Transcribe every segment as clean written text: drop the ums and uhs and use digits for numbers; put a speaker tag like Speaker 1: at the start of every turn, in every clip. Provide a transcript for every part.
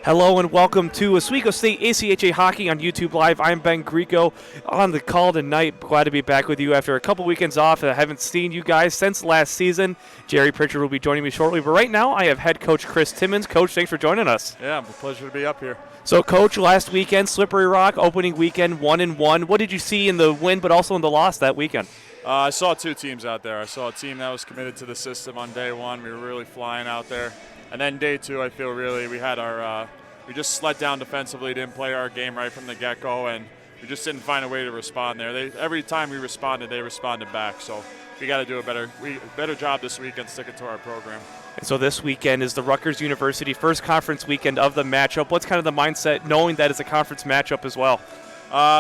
Speaker 1: Hello and welcome to Oswego State ACHA Hockey on YouTube Live. I'm Ben Greco on the call tonight. Glad to be back with you after a couple weekends off. I haven't seen you guys since last season. Jerry Pritchard will be joining me shortly, but right now I have head coach Chris Timmons. Coach, thanks for joining us.
Speaker 2: Yeah, it's a pleasure to be up here.
Speaker 1: So, Coach, last weekend, Slippery Rock, opening weekend, 1-1. What did you see in the win, but also in the loss that weekend?
Speaker 2: I saw two teams out there. I saw a team that was committed to the system on day one. We were really flying out there. And then day two, I feel really we just let down defensively, didn't play our game right from the get-go, and we just didn't find a way to respond there. Every time we responded, they responded back. So we got to do a better job this weekend sticking to our program.
Speaker 1: And so this weekend is the Rutgers University first conference weekend of the matchup. What's kind of the mindset knowing that it's a conference matchup as well?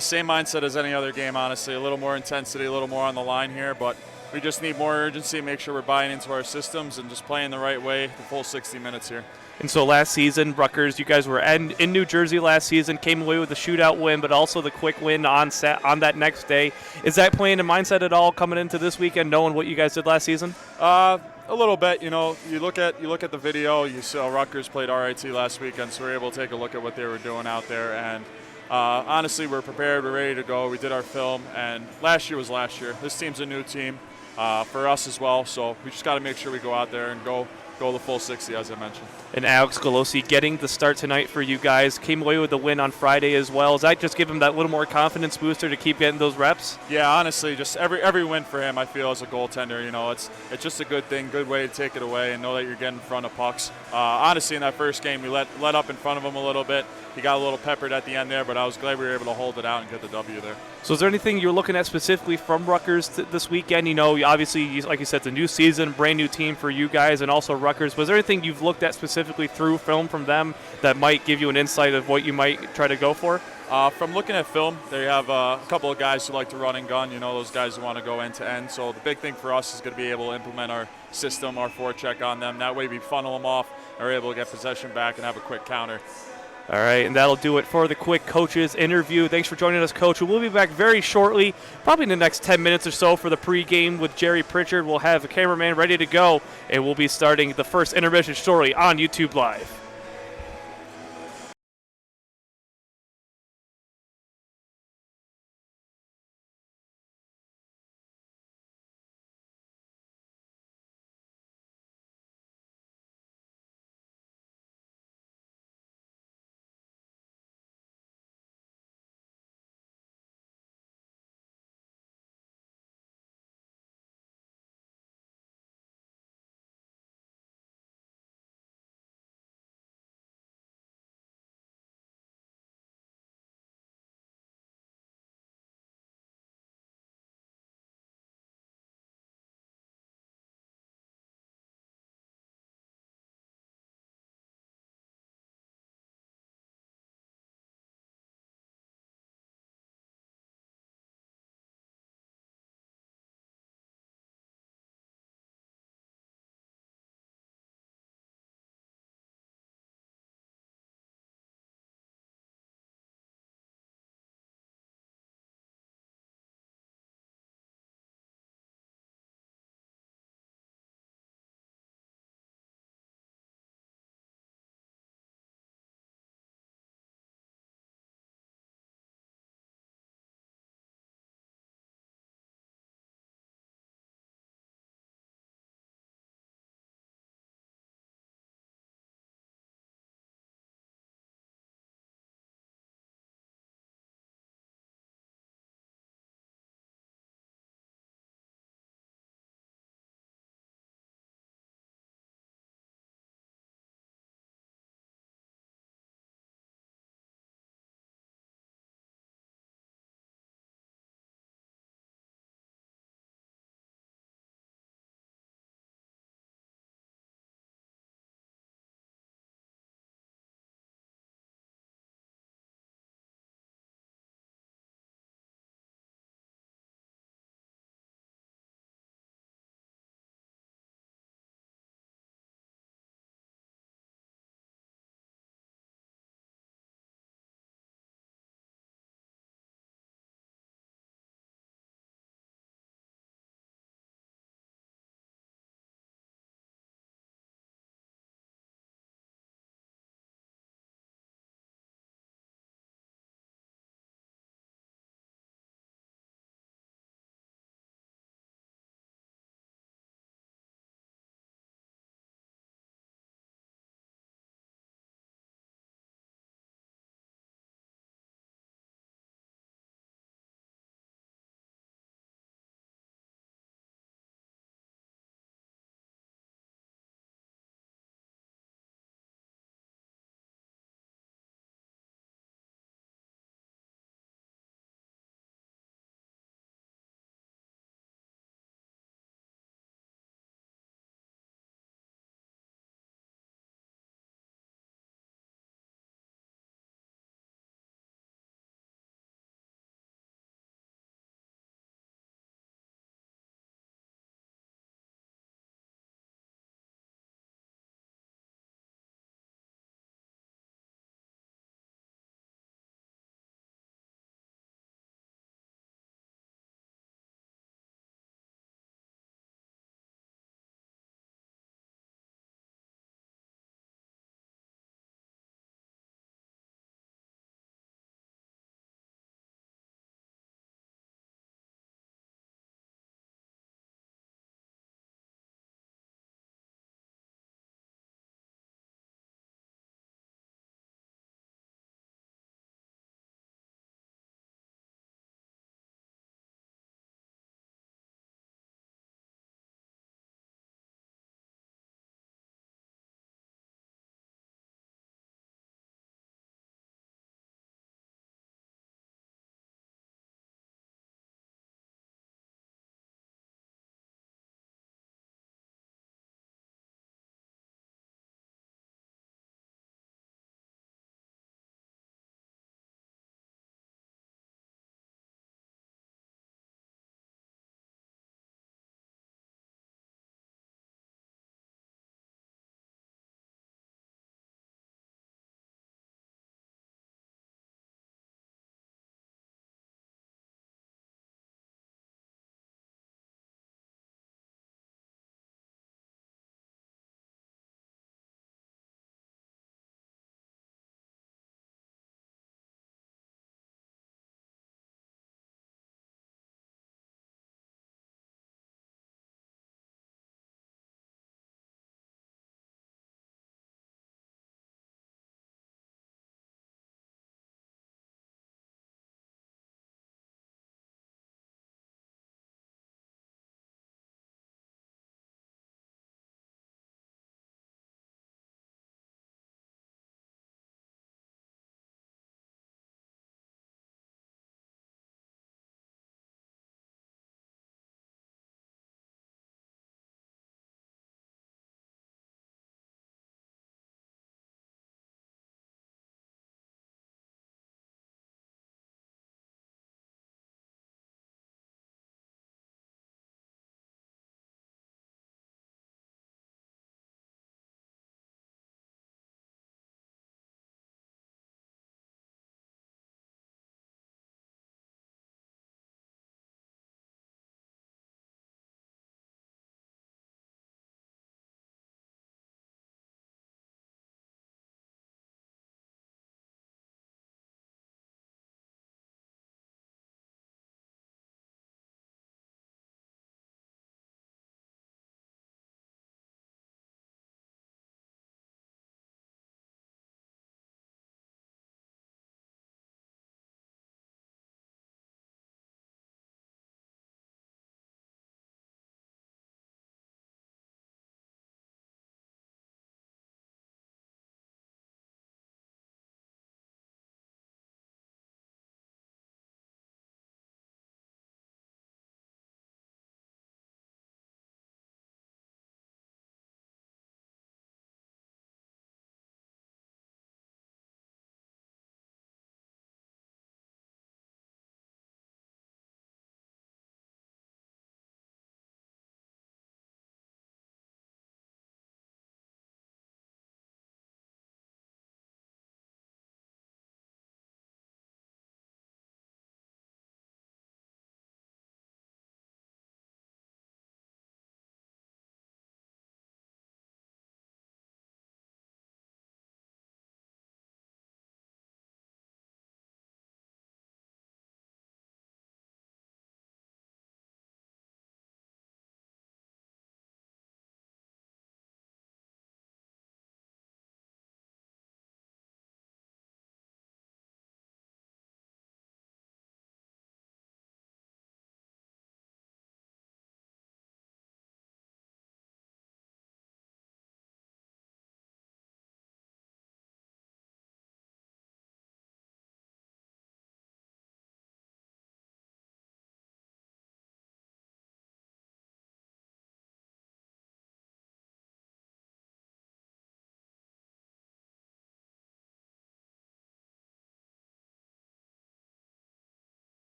Speaker 2: Same mindset as any other game, honestly. A little more intensity, a little more on the line here, but we just need more urgency, make sure we're buying into our systems and just playing the right way the full 60 minutes here.
Speaker 1: And so last season, Rutgers, you guys were in New Jersey last season, came away with a shootout win, but also the quick win on that next day. Is that playing a mindset at all coming into this weekend, knowing what you guys did last season?
Speaker 2: A little bit. You know, you look at the video. You saw Rutgers played RIT last weekend, so we were able to take a look at what they were doing out there. And honestly, we're prepared. We're ready to go. We did our film, and last year was last year. This team's a new team for us as well, so we just got to make sure we go out there and go the full 60, as I mentioned.
Speaker 1: And Alex Golosi getting the start tonight for you guys. Came away with the win on Friday as well. Does that just give him that little more confidence booster to keep getting those reps?
Speaker 2: Yeah, honestly, just every win for him, I feel, as a goaltender, you know, it's just a good thing, good way to take it away and know that you're getting in front of pucks. Honestly, in that first game, we let up in front of him a little bit. He got a little peppered at the end there, but I was glad we were able to hold it out and get the W there.
Speaker 1: So is there anything you're looking at specifically from Rutgers this weekend? You know, obviously, like you said, it's a new season, brand new team for you guys and also Rutgers. Was there anything you've looked at specifically through film from them that might give you an insight of what you might try to go for?
Speaker 2: From looking at film, they have a couple of guys who like to run and gun, you know, those guys who want to go end to end. So the big thing for us is going to be able to implement our system, our forecheck on them. That way we funnel them off, are able to get possession back and have a quick counter.
Speaker 1: All right, and that'll do it for the quick coaches interview. Thanks for joining us, Coach. We'll be back very shortly, probably in the next 10 minutes or so for the pregame with Jerry Pritchard. We'll have the cameraman ready to go, and we'll be starting the first intermission shortly on YouTube Live.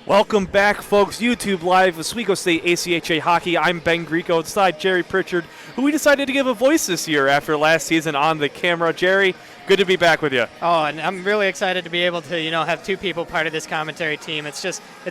Speaker 1: Welcome back, folks. YouTube Live, Oswego State ACHA Hockey. I'm Ben Greco, inside Jerry Pritchard, who we decided to give a voice this year after last season on the camera. Jerry, good to be back with you.
Speaker 3: Oh, and I'm really excited to be able to, have two people part of this commentary team. It's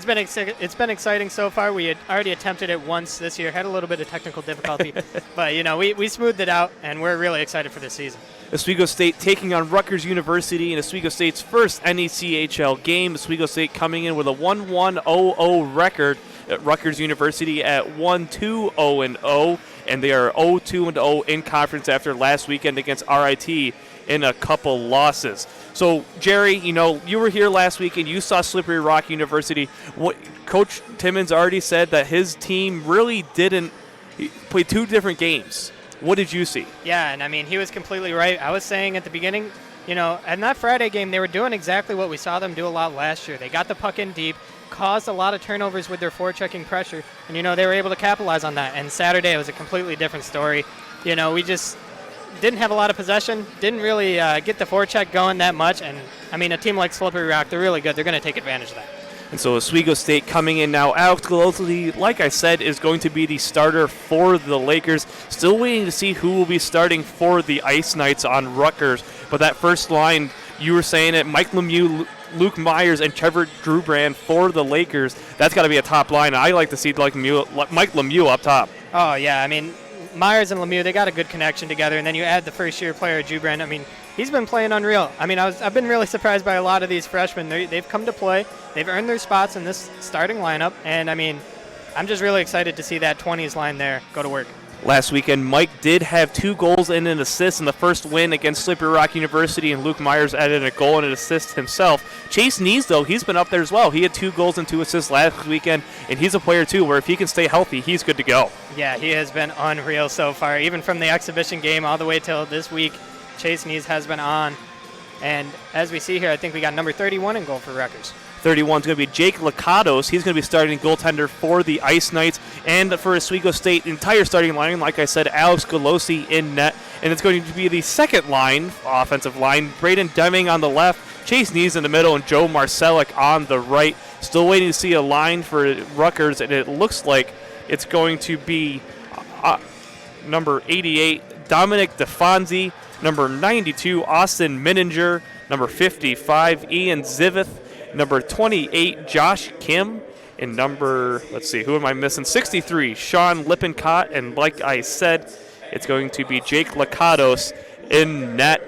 Speaker 3: been exciting so far. We had already attempted it once this year, had a little bit of technical difficulty, but we smoothed it out, and we're really excited for this season.
Speaker 1: Oswego State taking on Rutgers University in Oswego State's first NECHL game. Oswego State coming in with a 1-1-0-0 record. At Rutgers University at 1-2-0-0, and they are 0-2-0 in conference after last weekend against RIT in a couple losses. So, Jerry, you were here last week and you saw Slippery Rock University. Coach Timmons already said that his team really didn't play two different games. What did you see?
Speaker 3: Yeah, and he was completely right. I was saying at the beginning, in that Friday game, they were doing exactly what we saw them do a lot last year. They got the puck in deep, caused a lot of turnovers with their forechecking pressure, and, they were able to capitalize on that. And Saturday, it was a completely different story. We just didn't have a lot of possession, didn't really get the forecheck going that much, and, a team like Slippery Rock, they're really good. They're going to take advantage of that.
Speaker 1: And so Oswego State coming in now. Alex Galossi, like I said, is going to be the starter for the Lakers. Still waiting to see who will be starting for the Ice Knights on Rutgers. But that first line, you were saying it, Mike Lemieux, Luke Myers, and Trevor Drewbrand for the Lakers. That's got to be a top line. I like to see Mike Lemieux up top.
Speaker 3: Oh, yeah. Myers and Lemieux, they got a good connection together. And then you add the first-year player, Drewbrand. He's been playing unreal. I've been really surprised by a lot of these freshmen. They've come to play. They've earned their spots in this starting lineup. And, I'm just really excited to see that 20s line there go to work.
Speaker 1: Last weekend, Mike did have 2 goals and an assist in the first win against Slippery Rock University, and Luke Myers added a goal and an assist himself. Chase Nees, though, he's been up there as well. He had 2 goals and 2 assists last weekend, and he's a player, too, where if he can stay healthy, he's good to go.
Speaker 3: Yeah, he has been unreal so far. Even from the exhibition game all the way till this week, Chase Nees has been on. And as we see here, I think we got number 31 in goal for Rutgers.
Speaker 1: 31 is going to be Jake Lakatos. He's going to be starting goaltender for the Ice Knights. And for Oswego State, entire starting line, like I said, Alex Galossi in net. And it's going to be the second line, offensive line, Braden Deming on the left, Chase Nees in the middle, and Joe Marcelic on the right. Still waiting to see a line for Rutgers, and it looks like it's going to be number 88, Dominic DeFonzi, number 92, Austin Mininger, number 55, Ian Zivith, number 28, Josh Kim, and number, who am I missing? 63, Sean Lippincott, and like I said, it's going to be Jake Lakatos in net.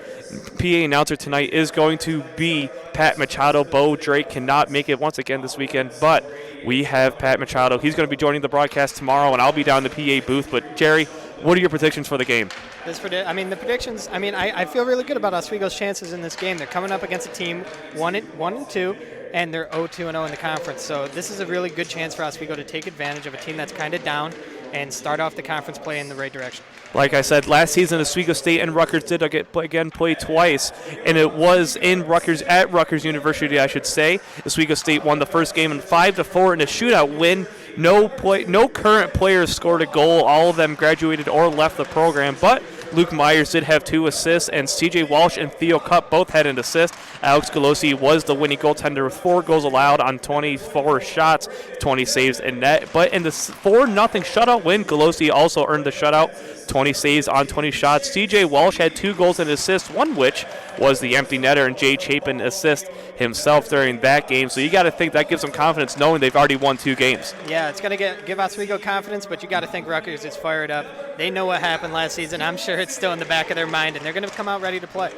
Speaker 1: PA announcer tonight is going to be Pat Machado. Bo Drake cannot make it once again this weekend, but we have Pat Machado. He's going to be joining the broadcast tomorrow, and I'll be down in the PA booth. But, Jerry, what are your predictions for the game?
Speaker 3: The predictions, I feel really good about Oswego's chances in this game. They're coming up against a team 1-2, and they're 0-2-0 in the conference. So this is a really good chance for Oswego to take advantage of a team that's kind of down and start off the conference play in the right direction.
Speaker 1: Like I said, last season, Oswego State and Rutgers did again play twice, and it was in Rutgers, at Rutgers University, I should say. Oswego State won the first game in 5-4 in a shootout win. No current players scored a goal. All of them graduated or left the program, but Luke Myers did have 2 assists, and C.J. Walsh and Theo Cup both had an assist. Alex Galossi was the winning goaltender with 4 goals allowed on 24 shots, 20 saves in net. But in the 4-0 shutout win, Galossi also earned the shutout, 20 saves on 20 shots. C.J. Walsh had 2 goals and assists, one which was the empty netter, and Jay Chapin assist himself during that game. So you got to think that gives them confidence knowing they've already won 2 games.
Speaker 3: Yeah, it's going to give Oswego confidence, but you got to think Rutgers is fired up. They know what happened last season. I'm sure it's still in the back of their mind, and they're going to come out ready to play.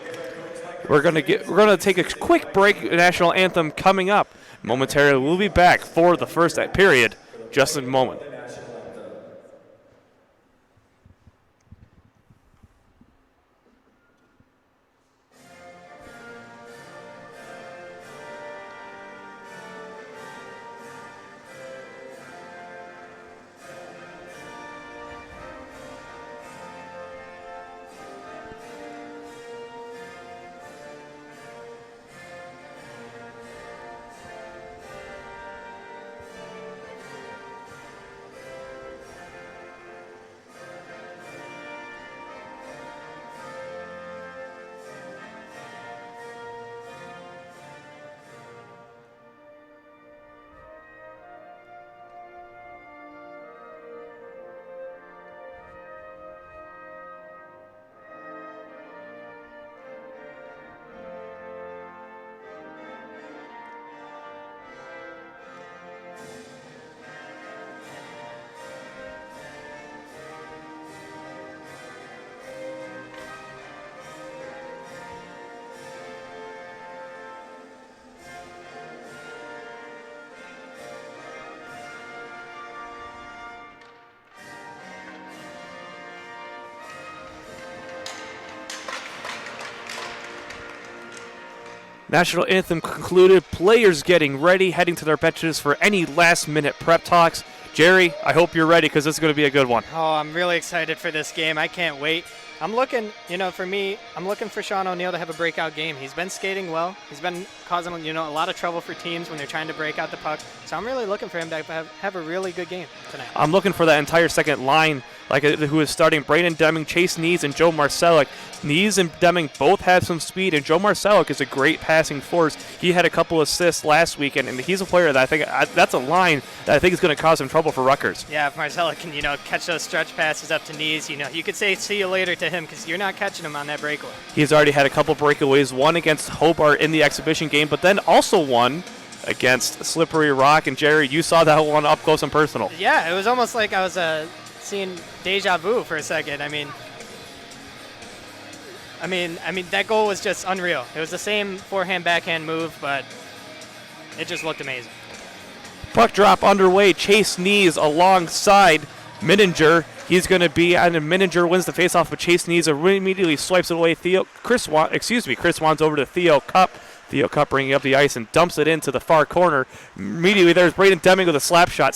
Speaker 1: We're going to take a quick break. National anthem coming up momentarily. We'll be back for the first period just in a moment. National anthem concluded. Players getting ready, heading to their benches for any last-minute prep talks. Jerry, I hope you're ready because this is going to be a good one.
Speaker 3: Oh, I'm really excited for this game. I can't wait. I'm looking, for me, I'm looking for Sean O'Neill to have a breakout game. He's been skating well. He's been causing, a lot of trouble for teams when they're trying to break out the puck. So I'm really looking for him to have a really good game tonight.
Speaker 1: I'm looking for that entire second line, who is starting Brayden Deming, Chase Nees, and Joe Marcelek. Nees and Deming both have some speed, and Joe Marcelek is a great passing force. He had a couple assists last weekend, and he's a player that I think that's a line that I think is going to cause some trouble for Rutgers.
Speaker 3: Yeah, if Marcelek can, catch those stretch passes up to Nees, you could say see you later to him because you're not catching him on that breakaway.
Speaker 1: He's already had a couple breakaways, one against Hobart in the exhibition game, but then also one against Slippery Rock. And Jerry, you saw that one up close and personal.
Speaker 3: Yeah, it was almost like I was seeing deja vu for a second. I mean, that goal was just unreal. It was the same forehand backhand move, but it just looked amazing.
Speaker 1: Puck drop underway. Chase Nees alongside Mininger. He's going to be, and Mininger wins the faceoff, but Chase Nees immediately swipes it away. Chris Wan's over to Theo Cup. Theo Cup bringing up the ice and dumps it into the far corner. Immediately there's Brayden Deming with a slap shot,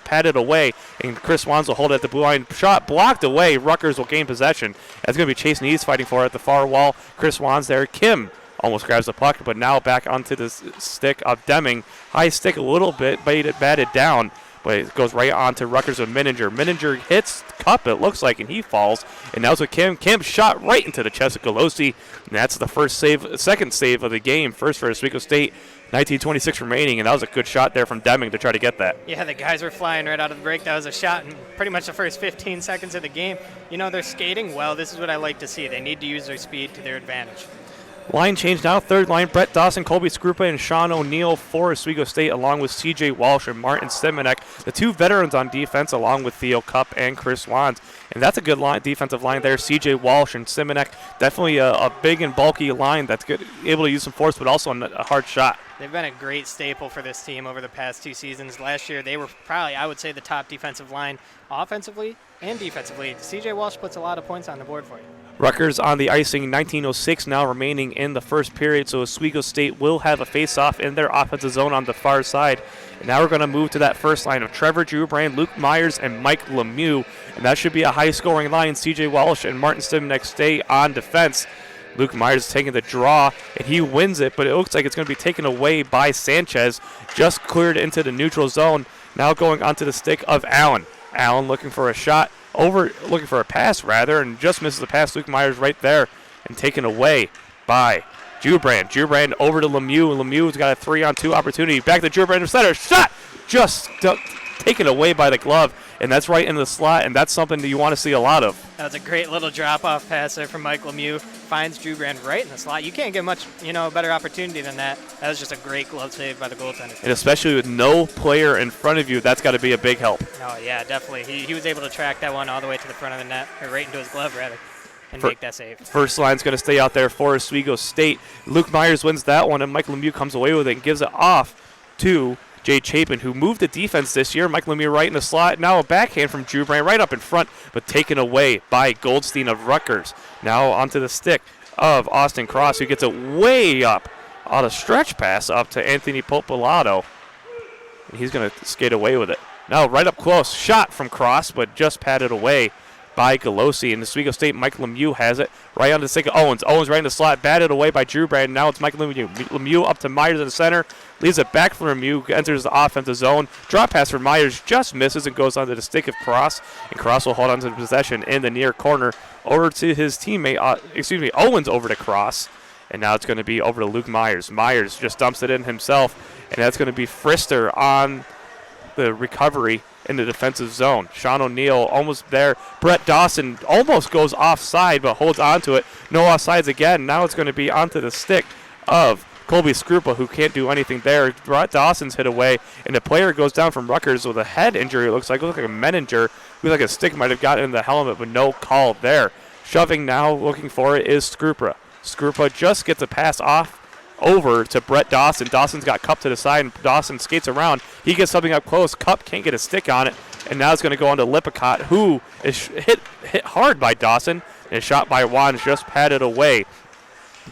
Speaker 1: patted away, and Chris Wan's will hold it at the blue line. Shot blocked away. Rutgers will gain possession. That's going to be Chase Nees fighting for it at the far wall. Chris Wan's there. Kim almost grabs the puck, but now back onto the stick of Deming. High stick a little bit, batted down, but it goes right on to Rutgers with Mininger. Mininger hits Cup, it looks like, and he falls. And now it's with Kim. Kim shot right into the chest of Golosi, and that's the second save of the game. First for Oswego State. 19:26 remaining, and that was a good shot there from Deming to try to get that.
Speaker 3: Yeah, the guys were flying right out of the break. That was a shot in pretty much the first 15 seconds of the game. They're skating well. This is what I like to see. They need to use their speed to their advantage.
Speaker 1: Line change now. Third line, Brett Dawson, Colby Skrupa, and Sean O'Neill for Oswego State, along with C.J. Walsh and Martin Simonek. The two veterans on defense, along with Theo Cup and Chris Wands. And that's a good defensive line there. C.J. Walsh and Simonek, definitely a big and bulky line that's good, able to use some force, but also a hard shot.
Speaker 3: They've been a great staple for this team over the past 2 seasons. Last year, they were probably, I would say, the top defensive line offensively and defensively. C.J. Walsh puts a lot of points on the board for you.
Speaker 1: Rutgers on the icing, 19:06 now remaining in the first period, so Oswego State will have a face-off in their offensive zone on the far side. And now we're going to move to that first line of Trevor Jubrand, Luke Myers, and Mike Lemieux, and that should be a high-scoring line. C.J. Walsh and Martin Simonek stay on defense. Luke Myers is taking the draw, and he wins it, but it looks like it's going to be taken away by Sanchez. Just cleared into the neutral zone. Now going onto the stick of Allen. Allen looking for a shot. Looking for a pass, and just misses the pass. Luke Myers right there, and taken away by Jubrand. Jubrand over to Lemieux. Lemieux's got a 3-on-2 opportunity. Back to Jubrand in center. Shot! Just taken away by the glove, and that's right in the slot, and that's something that you want to see a lot of.
Speaker 3: That was a great little drop-off pass there from Mike Lemieux. Finds Jubrand right in the slot. You can't get much, a better opportunity than that. That was just a great glove save by the goaltender.
Speaker 1: And especially with no player in front of you, that's got to be a big help.
Speaker 3: Oh, yeah, definitely. He was able to track that one all the way to the front of the net, or right into his glove, rather, and make that save.
Speaker 1: First line's going to stay out there for Oswego State. Luke Myers wins that one, and Mike Lemieux comes away with it and gives it off to Jay Chapin, who moved the defense this year. Mike Lemieux right in the slot. Now a backhand from Jubrand right up in front, but taken away by Goldstein of Rutgers. Now onto the stick of Austin Cross, who gets it way up on a stretch pass up to Anthony Popolato. And he's going to skate away with it. Now right up close. Shot from Cross, but just patted away by Golosi. And Oswego State, Mike Lemieux has it right on the stick of Owens. Owens right in the slot, batted away by Jubrand. Now it's Mike Lemieux. Lemieux up to Myers in the center. Leaves it back for Lemieux, enters the offensive zone. Drop pass for Myers, just misses and goes onto the stick of Cross. And Cross will hold on to the possession in the near corner. Over to his teammate, Owens over to Cross. And now it's going to be over to Luke Myers. Myers just dumps it in himself. And that's going to be Frister on the recovery in the defensive zone. Sean O'Neill almost there. Brett Dawson almost goes offside, but holds on to it. No offsides again. Now it's going to be onto the stick of Colby Skrupa, who can't do anything there. Brett Dawson's hit away, and the player goes down from Rutgers with a head injury. It looks like a Menninger. Looks like a stick might have gotten in the helmet, but no call there. Shoving now, looking for it, is Skrupa. Skrupa just gets a pass off over to Brett Dawson. Dawson's got Cup to the side, and Dawson skates around. He gets something up close. Cup can't get a stick on it, and now it's going to go on to Lippincott, who is hit hard by Dawson, and shot by Juan, just patted away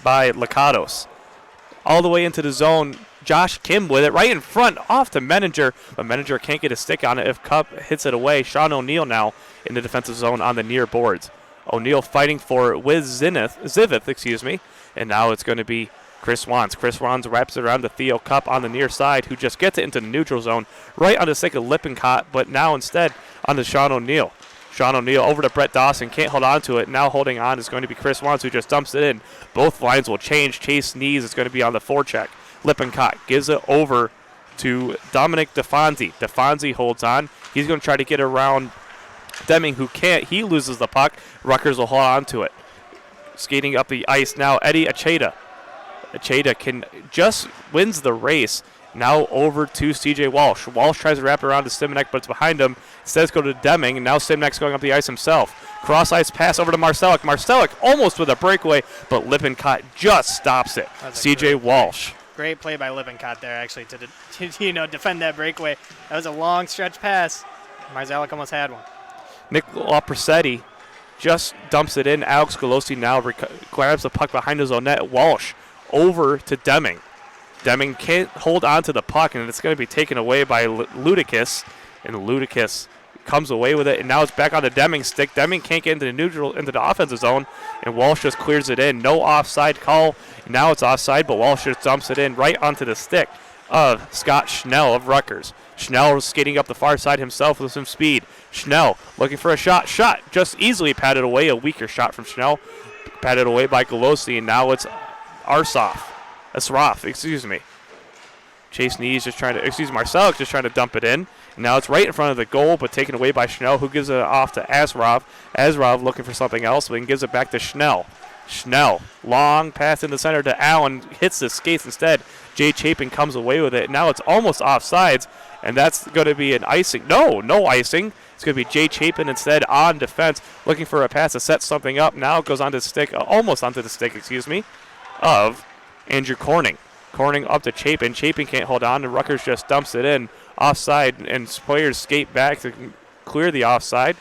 Speaker 1: by Lakatos. all the way into the zone. Josh Kim with it right in front, off to Menninger, but Menninger can't get a stick on it if Cup hits it away. Sean O'Neill now in the defensive zone on the near boards. O'Neill fighting for it with Zivith, and now it's going to be Chris Wands. Chris Wands wraps it around to Theo Cup on the near side, who just gets it into the neutral zone, right on the stick of Lippincott, but now instead on to Sean O'Neill. Sean O'Neill over to Brett Dawson, can't hold on to it. Now holding on is going to be Chris Wands, who just dumps it in. Both lines will change. Chase Sneeze is going to be on the forecheck. Lippincott gives it over to Dominic DeFonzi. DeFonzi holds on. He's going to try to get around Deming, who can't. He loses the puck. Rutgers will hold on to it. Skating up the ice now, Eddie ACHA. ACHA just wins the race. Now over to C.J. Walsh. Walsh tries to wrap it around to Simonek, but it's behind him. Instead, go to Deming, and now Simonek's going up the ice himself. Cross-ice pass over to Marcelic. Marcelic almost with a breakaway, but Lippincott just stops it. C.J. Walsh.
Speaker 3: Great play by Lippincott there, actually, to defend that breakaway. That was a long stretch pass. Marcelic almost had one.
Speaker 1: Nicola Presetti just dumps it in. Alex Golosi now grabs the puck behind his own net. Walsh over to Deming. Deming can't hold on to the puck, and it's going to be taken away by Ludicus. And Ludicus comes away with it, and now it's back on the Deming stick. Deming can't get into the offensive zone, and Walsh just clears it in. No offside call. Now it's offside, but Walsh just dumps it in right onto the stick of Scott Schnell of Rutgers. Schnell skating up the far side himself with some speed. Schnell looking for a shot. Shot just easily patted away. A weaker shot from Schnell. Patted away by Golosi, and now it's Asroff, Chase Knees just trying to, Marcelic just trying to dump it in. And now it's right in front of the goal, but taken away by Schnell, who gives it off to Asrov. Asrov looking for something else, but then gives it back to Schnell. Schnell, long pass in the center to Allen, hits the skates instead. Jay Chapin comes away with it. Now it's almost offsides, and that's going to be an icing. No icing. It's going to be Jay Chapin instead on defense, looking for a pass to set something up. Now it goes onto the stick, almost onto the stick, of Andrew Corning. Corning up to Chapin. Chapin can't hold on, and Rutgers just dumps it in. Offside, and players skate back to clear the offside.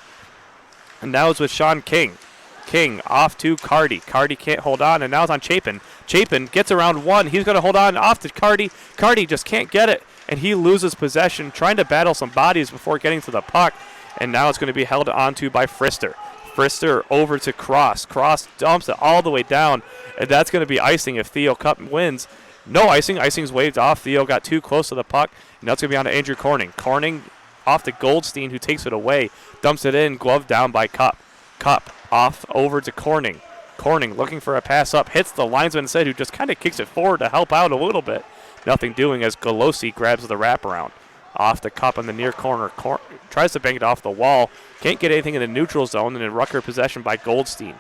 Speaker 1: And now it's with Sean King. King off to Cardy. Cardy can't hold on, and now it's on Chapin. Chapin gets around one. He's going to hold on off to Cardy. Cardy just can't get it, and he loses possession, trying to battle some bodies before getting to the puck. And now it's going to be held onto by Frister. Frister over to Cross. Cross dumps it all the way down, and that's going to be icing if Theo Cup wins. No icing. Icing's waved off. Theo got too close to the puck, and that's going to be on to Andrew Corning. Corning off to Goldstein, who takes it away. Dumps it in. Glove down by Cup. Cup off over to Corning. Corning looking for a pass up. Hits the linesman instead, who just kind of kicks it forward to help out a little bit. Nothing doing as Golosi grabs the wraparound. Off the Cup in the near corner. Tries to bang it off the wall. Can't get anything in the neutral zone, and in Rutgers possession by Goldstein.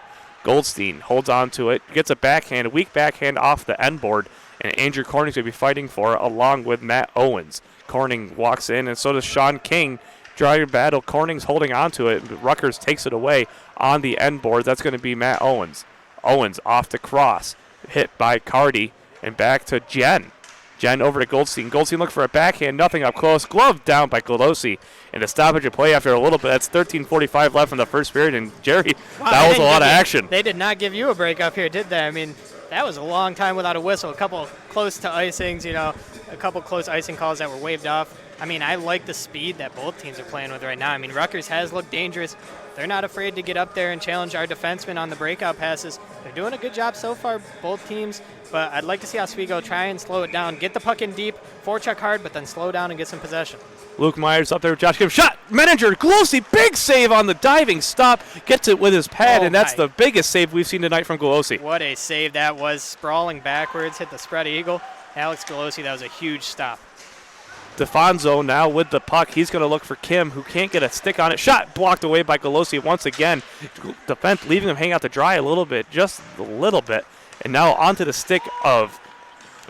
Speaker 1: Goldstein holds on to it. Gets a backhand. Weak backhand off the end board. And Andrew Corning's going to be fighting for it along with Matt Owens. Corning walks in, and so does Sean King. Trying to battle. Corning's holding on to it. Rutgers takes it away on the end board. That's going to be Matt Owens. Owens off to Cross. Hit by Cardy. And back to Jen. Jen over to Goldstein. Goldstein looking for a backhand. Nothing up close. Glove down by Golosi. And a stoppage of play after a little bit. That's 13:45 left in the first period. And Jerry, that was a lot of action.
Speaker 3: They did not give you a break up here, did they? I mean, that was a long time without a whistle. A couple close to icings, a couple close icing calls that were waved off. I mean, I like the speed that both teams are playing with right now. I mean, Rutgers has looked dangerous. They're not afraid to get up there and challenge our defensemen on the breakout passes. They're doing a good job so far, both teams. But I'd like to see Oswego try and slow it down. Get the puck in deep, forecheck hard, but then slow down and get some possession.
Speaker 1: Luke Myers up there with Josh Kim. Shot! Menninger, Golosi, big save on the diving stop. Gets it with his pad, and that's the biggest save we've seen tonight from Golosi.
Speaker 3: What a save that was. Sprawling backwards, hit the spread eagle. Alex Golosi, that was a huge stop.
Speaker 1: DeFonzo now with the puck. He's going to look for Kim, who can't get a stick on it. Shot blocked away by Golosi once again. Defense leaving him hang out to dry a little bit, just a little bit. And now onto the stick of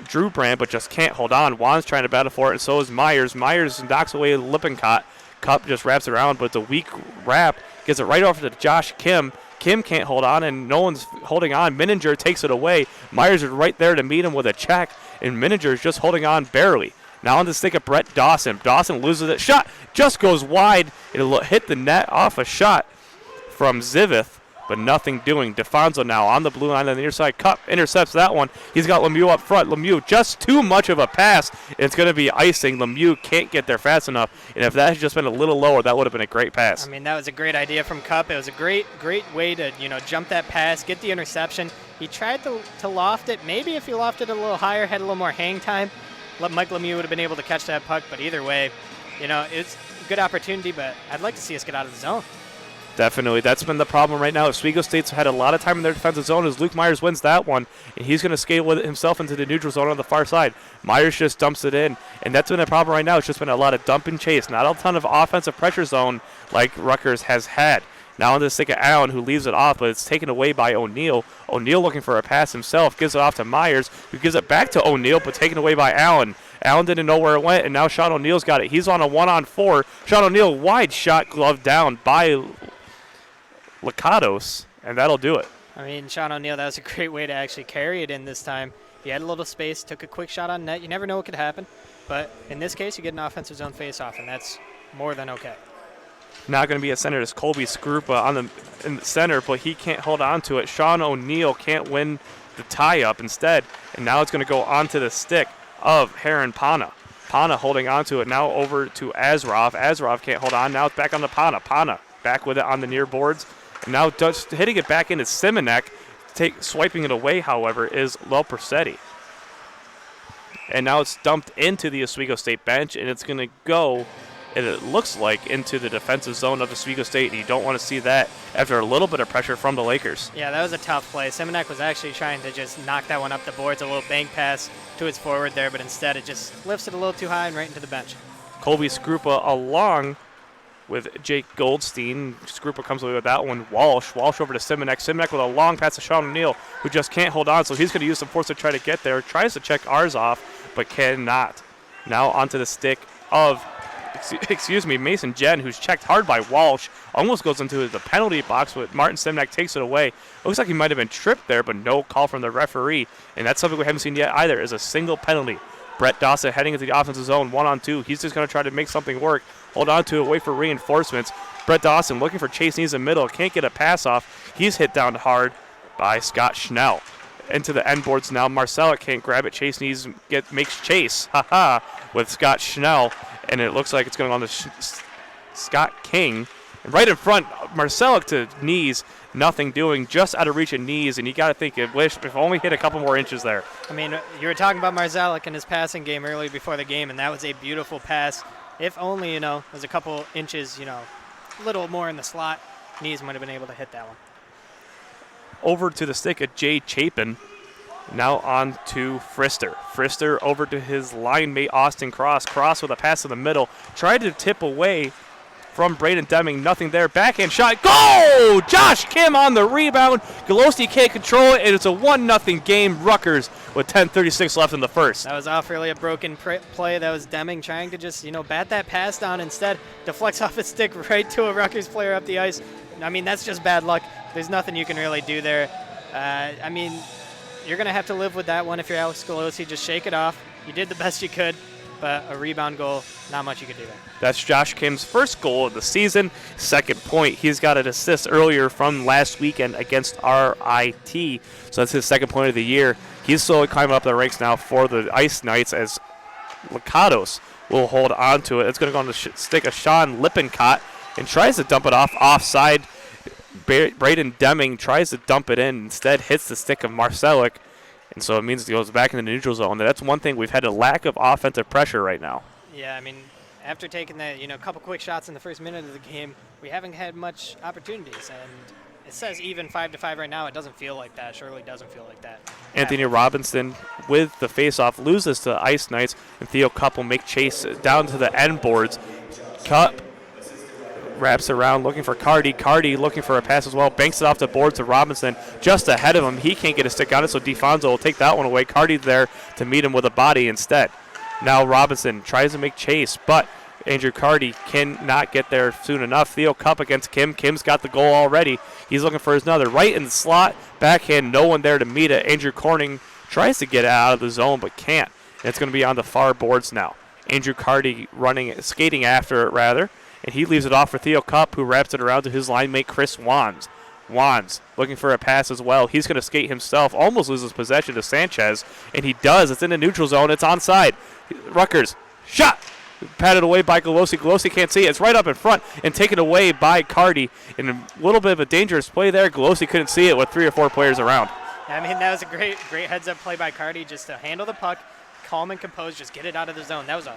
Speaker 1: Drew Brand, but just can't hold on. Juan's trying to battle for it, and so is Myers. Myers knocks away Lippincott. Cup just wraps around, but it's a weak wrap. Gets it right over to Josh Kim. Kim can't hold on, and no one's holding on. Menninger takes it away. Myers is right there to meet him with a check, and Menninger is just holding on barely. Now on the stick of Brett Dawson. Dawson loses it. Shot just goes wide. It'll hit the net off a shot from Zivith, but nothing doing. DeFonso now on the blue line on the near side. Cup intercepts that one. He's got Lemieux up front. Lemieux just too much of a pass. It's going to be icing. Lemieux can't get there fast enough, and if that had just been a little lower, that would have been a great pass.
Speaker 3: I mean, that was a great idea from Cup. It was a great way to, jump that pass, get the interception. He tried to loft it. Maybe if he lofted it a little higher, had a little more hang time, Mike Lemieux would have been able to catch that puck. But either way, it's a good opportunity, but I'd like to see us get out of the zone.
Speaker 1: Definitely. That's been the problem right now. Oswego State's had a lot of time in their defensive zone as Luke Myers wins that one, and he's going to skate with it himself into the neutral zone on the far side. Myers just dumps it in, and that's been a problem right now. It's just been a lot of dump and chase, not a ton of offensive pressure zone like Rutgers has had. Now on the stick of Allen, who leaves it off, but it's taken away by O'Neal. O'Neal looking for a pass himself, gives it off to Myers, who gives it back to O'Neal, but taken away by Allen. Allen didn't know where it went, and now Sean O'Neal's got it. He's on a 1-on-4. Sean O'Neal, wide shot, glove down by Lakatos, and that'll do it.
Speaker 3: I mean, Sean O'Neal, that was a great way to actually carry it in this time. He had a little space, took a quick shot on net. You never know what could happen, but in this case, you get an offensive zone face-off, and that's more than okay.
Speaker 1: Now going to be a center is Colby Skrupa in the center, but he can't hold on to it. Sean O'Neal can't win the tie-up instead, and now it's going to go onto the stick of Heron Pana. Pana holding on to it now over to Azrov. Azrov can't hold on. Now it's back on to Pana. Pana back with it on the near boards. And now just hitting it back into Simonek. Swiping it away, however, is Lopercetti. And now it's dumped into the Oswego State bench, and it's going to go, and it looks like, into the defensive zone of Oswego State, and you don't want to see that after a little bit of pressure from the Lakers.
Speaker 3: Yeah, that was a tough play. Simonek was actually trying to just knock that one up the boards, a little bank pass to his forward there, but instead it just lifts it a little too high and right into the bench.
Speaker 1: Colby Skrupa along with Jake Goldstein. Skrupa comes away with that one. Walsh over to Simonek. Simonek with a long pass to Sean O'Neal, who just can't hold on, so he's going to use some force to try to get there. Tries to check ours off, but cannot. Now onto the stick of, Mason Jen, who's checked hard by Walsh. Almost goes into the penalty box, but Martin Simonek takes it away. Looks like he might have been tripped there, but no call from the referee. And that's something we haven't seen yet either, is a single penalty. Brett Dawson heading into the offensive zone, 1-on-2. He's just going to try to make something work. Hold on to it, wait for reinforcements. Brett Dawson looking for Chase Nees in the middle. Can't get a pass off. He's hit down hard by Scott Schnell. Into the end boards now. Marcellus can't grab it. Chase Nees makes chase. With Scott Schnell. And it looks like it's going on to Scott King. And right in front, Marcellus to Nees. Nothing doing, just out of reach of Nees, and you got to think, if only hit a couple more inches there.
Speaker 3: I mean, you were talking about Marcellus and his passing game early before the game, and that was a beautiful pass. If only, there's a couple inches, a little more in the slot, Nees might have been able to hit that one.
Speaker 1: Over to the stick of Jay Chapin. Now on to Frister. Frister over to his line mate, Austin Cross. Cross with a pass in the middle. Tried to tip away from Braden Deming. Nothing there. Backhand shot. Goal! Josh Kim on the rebound. Goloski can't control it, and it's a 1-0 game. Rutgers with 10:36 left in the first.
Speaker 3: That was off really a broken play. That was Deming trying to just, bat that pass down. Instead, deflects off his stick right to a Rutgers player up the ice. I mean, that's just bad luck. There's nothing you can really do there. You're going to have to live with that one if you're Alex Golosi. Just shake it off. You did the best you could, but a rebound goal, not much you could do there.
Speaker 1: That's Josh Kim's first goal of the season, second point. He's got an assist earlier from last weekend against RIT, so that's his second point of the year. He's slowly climbing up the ranks now for the Ice Knights as Lakatos will hold on to it. It's going to go on the stick of Sean Lippincott and tries to dump it offside. Braden Deming tries to dump it in, instead hits the stick of Marcellus, and so it means it goes back in the neutral zone. That's one thing. We've had a lack of offensive pressure right now.
Speaker 3: Yeah, I mean, after taking that, couple quick shots in the first minute of the game, we haven't had much opportunities, and it says even 5-5 right now. It doesn't feel like that. Surely doesn't feel like that.
Speaker 1: Anthony Robinson with the faceoff loses to Ice Knights, and Theo Cup will make chase down to the end boards. Cup wraps around looking for Cardi. Cardi looking for a pass as well. Banks it off the board to Robinson just ahead of him. He can't get a stick on it, so DeFonso will take that one away. Cardi there to meet him with a body instead. Now Robinson tries to make chase, but Andrew Cardi cannot get there soon enough. Theo Cup against Kim. Kim's got the goal already. He's looking for another. Right in the slot. Backhand, no one there to meet it. Andrew Corning tries to get it out of the zone, but can't. And it's going to be on the far boards now. Andrew Cardi skating after it rather. And he leaves it off for Theo Cup, who wraps it around to his line mate Chris Wands. Wands looking for a pass as well. He's going to skate himself, almost loses possession to Sanchez, and he does. It's in the neutral zone. It's onside. Rutgers, shot! Patted away by Golosi. Golosi can't see it. It's right up in front and taken away by Cardi. In a little bit of a dangerous play there. Golosi couldn't see it with 3 or 4 players around.
Speaker 3: I mean, that was a great heads-up play by Cardi just to handle the puck, calm and composed, just get it out of the zone. That was a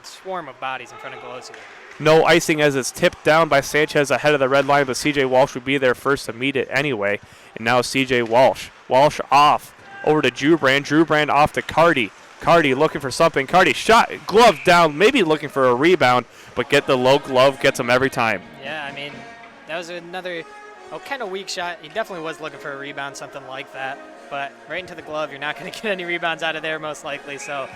Speaker 3: swarm of bodies in front of Golosi.
Speaker 1: No icing as it's tipped down by Sanchez ahead of the red line, but C.J. Walsh would be there first to meet it anyway. And now C.J. Walsh. Walsh off over to Jubrand. Jubrand off to Cardi. Cardi looking for something. Cardi shot, glove down, maybe looking for a rebound, but get the low glove, gets him every time.
Speaker 3: Yeah, I mean, that was another kind of weak shot. He definitely was looking for a rebound, something like that. But right into the glove, you're not going to get any rebounds out of there most likely. So,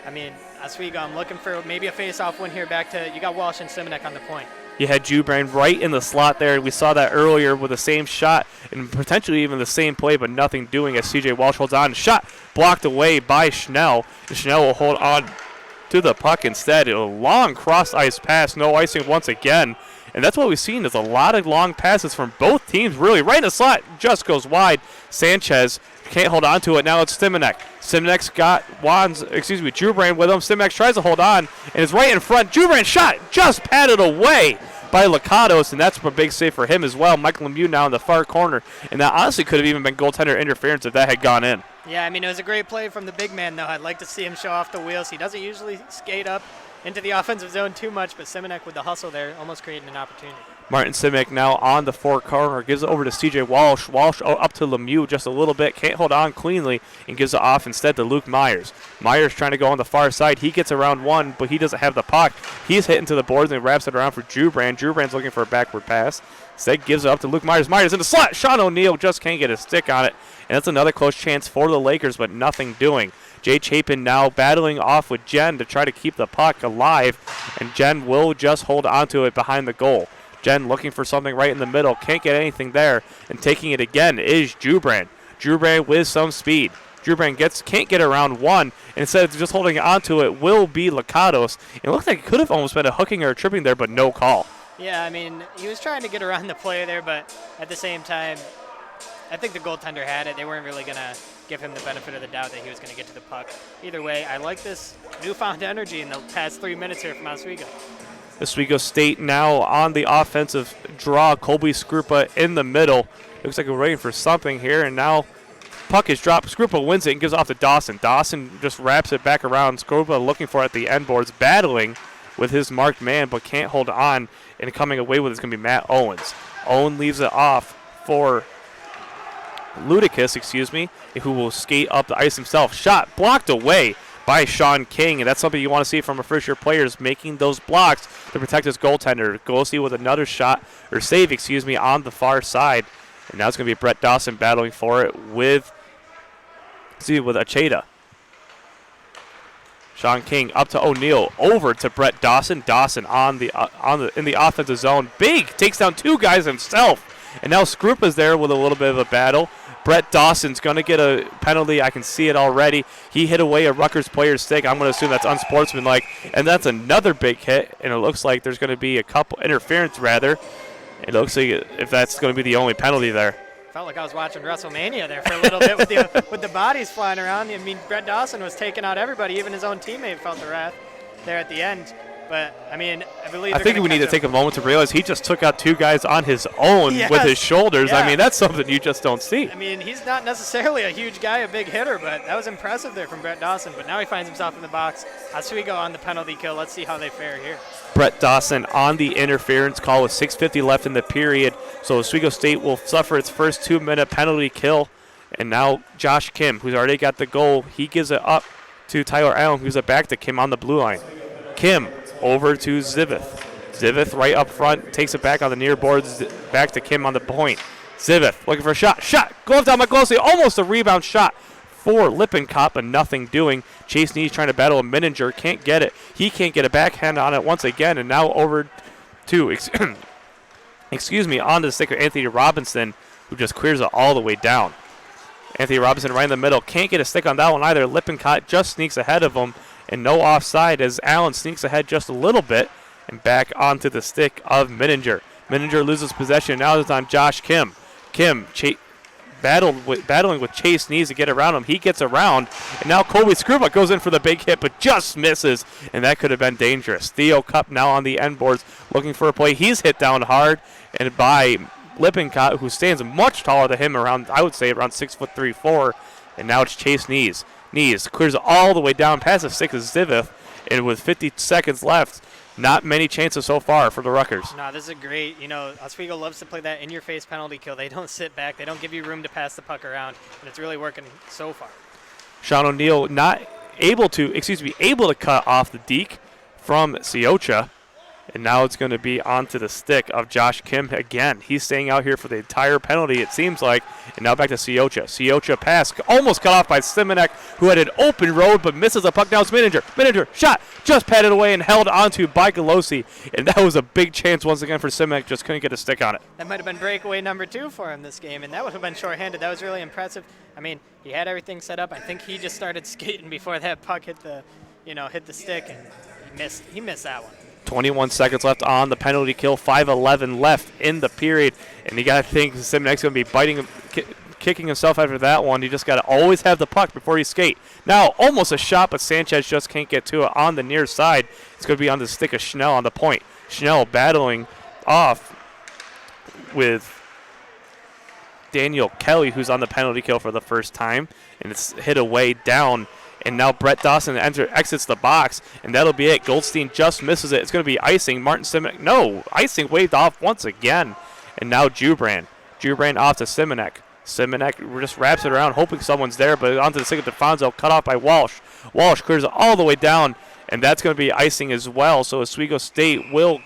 Speaker 3: I mean, Oswego, I'm looking for maybe a face-off win here back to, you got Walsh and Simonek on the point.
Speaker 1: You had Jubrand right in the slot there. We saw that earlier with the same shot and potentially even the same play, but nothing doing as C.J. Walsh holds on. Shot blocked away by Schnell. And Schnell will hold on to the puck instead. A long cross-ice pass, no icing once again. And that's what we've seen is a lot of long passes from both teams, really. Right in the slot, just goes wide. Sanchez can't hold on to it. Now it's Simonek. Simonek's got Jubrand with him. Simonek tries to hold on, and is right in front. Jubrand shot, just patted away by Lakatos, and that's a big save for him as well. Michael Lemieux now in the far corner, and that honestly could have even been goaltender interference if that had gone in.
Speaker 3: Yeah, I mean, it was a great play from the big man, though. I'd like to see him show off the wheels. He doesn't usually skate up into the offensive zone too much, but Simonek with the hustle there almost creating an opportunity.
Speaker 1: Martin Simonek now on the far corner, gives it over to C.J. Walsh. Walsh up to Lemieux just a little bit, can't hold on cleanly, and gives it off instead to Luke Myers. Myers trying to go on the far side. He gets around one, but he doesn't have the puck. He's hitting to the boards and wraps it around for Jubrand. Jubrand's looking for a backward pass. Instead gives it up to Luke Myers. Myers in the slot. Sean O'Neill just can't get a stick on it, and that's another close chance for the Lakers, but nothing doing. Jay Chapin now battling off with Jen to try to keep the puck alive, and Jen will just hold onto it behind the goal. Jen looking for something right in the middle, can't get anything there, and taking it again is Jubrand. Jubrand with some speed. Jubrand can't get around one, and instead of just holding onto it will be Lakatos. It looked like it could have almost been a hooking or a tripping there, but no call.
Speaker 3: Yeah, I mean, he was trying to get around the player there, but at the same time, I think the goaltender had it. They weren't really going to give him the benefit of the doubt that he was going to get to the puck. Either way, I like this newfound energy in the past 3 minutes here from Oswego.
Speaker 1: Oswego State now on the offensive draw. Colby Skrupa in the middle. Looks like we're waiting for something here, and now puck is dropped. Skrupa wins it and gives off to Dawson. Dawson just wraps it back around. Skrupa looking for it at the end boards, battling with his marked man, but can't hold on, and coming away with it is going to be Matt Owens. Owen leaves it off for Ludicus, who will skate up the ice himself. Shot blocked away by Sean King, and that's something you want to see from a first-year player, is making those blocks to protect his goaltender. Golosi with another save, on the far side, and now it's going to be Brett Dawson battling for it with ACHA. Sean King up to O'Neill, over to Brett Dawson. Dawson in the offensive zone, takes down 2 guys himself, and now Skrupa's there with a little bit of a battle. Brett Dawson's going to get a penalty. I can see it already. He hit away a Rutgers player's stick. I'm going to assume that's unsportsmanlike. And that's another big hit. And it looks like there's going to be a couple interference, rather. It looks like if that's going to be the only penalty there.
Speaker 3: Felt like I was watching WrestleMania there for a little bit with the bodies flying around. I mean, Brett Dawson was taking out everybody. Even his own teammate felt the wrath there at the end. But, I mean, I think
Speaker 1: we need to take a moment to realize he just took out 2 guys on his own with his shoulders.
Speaker 3: Yeah.
Speaker 1: I mean, that's something you just don't see.
Speaker 3: I mean, he's not necessarily a huge guy, a big hitter, but that was impressive there from Brett Dawson. But now he finds himself in the box. Oswego on the penalty kill. Let's see how they fare here.
Speaker 1: Brett Dawson on the interference call with 6:50 left in the period. So Oswego State will suffer its first 2-minute penalty kill. And now Josh Kim, who's already got the goal, he gives it up to Tyler Allen, who's it back to Kim on the blue line. Kim over to Zivith. Zivith right up front, takes it back on the near boards, back to Kim on the point. Zivith looking for a shot. Glove down by Golosi, almost a rebound shot for Lippincott, but nothing doing. Chase Nees trying to battle a Mininger, can't get it. He can't get a backhand on it once again, and now over to, on the stick of Anthony Robinson, who just clears it all the way down. Anthony Robinson right in the middle, can't get a stick on that one either. Lippincott just sneaks ahead of him, and no offside as Allen sneaks ahead just a little bit and back onto the stick of Mininger. Mininger loses possession. Now it's on Josh Kim. Kim battling with Chase Nees to get around him. He gets around, and now Colby Scruba goes in for the big hit, but just misses, and that could have been dangerous. Theo Cup now on the end boards looking for a play. He's hit down hard, and by Lippincott, who stands much taller than him, I would say around 6'3", 4", and now it's Chase Nees. Nees clears all the way down past the stick of Zivith, and with 50 seconds left, not many chances so far for the Rutgers.
Speaker 3: No, this is a great, Oswego loves to play that in-your-face penalty kill. They don't sit back. They don't give you room to pass the puck around, and it's really working so far.
Speaker 1: Sean O'Neill able to cut off the deke from ACHA, and now it's going to be onto the stick of Josh Kim again. He's staying out here for the entire penalty, it seems like, and now back to ACHA. ACHA pass almost cut off by Simonek, who had an open road but misses a puck. Now it's Mininger. Mininger shot, just patted away and held onto by Galosi, and that was a big chance once again for Simonek, just couldn't get a stick on it.
Speaker 3: That might have been breakaway number 2 for him this game, and that would have been shorthanded. That was really impressive. I mean, he had everything set up. I think he just started skating before that puck hit the stick, and he missed that one.
Speaker 1: 21 seconds left on the penalty kill, 5:11 left in the period, and you got to think Simonek's going to be kicking himself after that one. You just got to always have the puck before you skate. Now, almost a shot, but Sanchez just can't get to it on the near side. It's going to be on the stick of Schnell on the point. Schnell battling off with Daniel Kelly, who's on the penalty kill for the first time, and it's hit away down. And now Brett Dawson exits the box, and that'll be it. Goldstein just misses it. It's going to be icing. Martin Simonek, no, icing waved off once again. And now Jubran. Jubran off to Simonek. Simonek just wraps it around, hoping someone's there, but onto the stick of DeFonso, cut off by Walsh. Walsh clears it all the way down, and that's going to be icing as well. So Oswego State will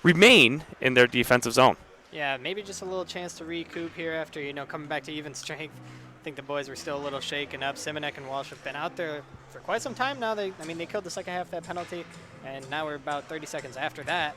Speaker 1: remain in their defensive zone.
Speaker 3: Yeah, maybe just a little chance to recoup here after, coming back to even strength. I think the boys were still a little shaken up. Simonek and Walsh have been out there for quite some time now. They killed the second half of that penalty, and now we're about 30 seconds after that.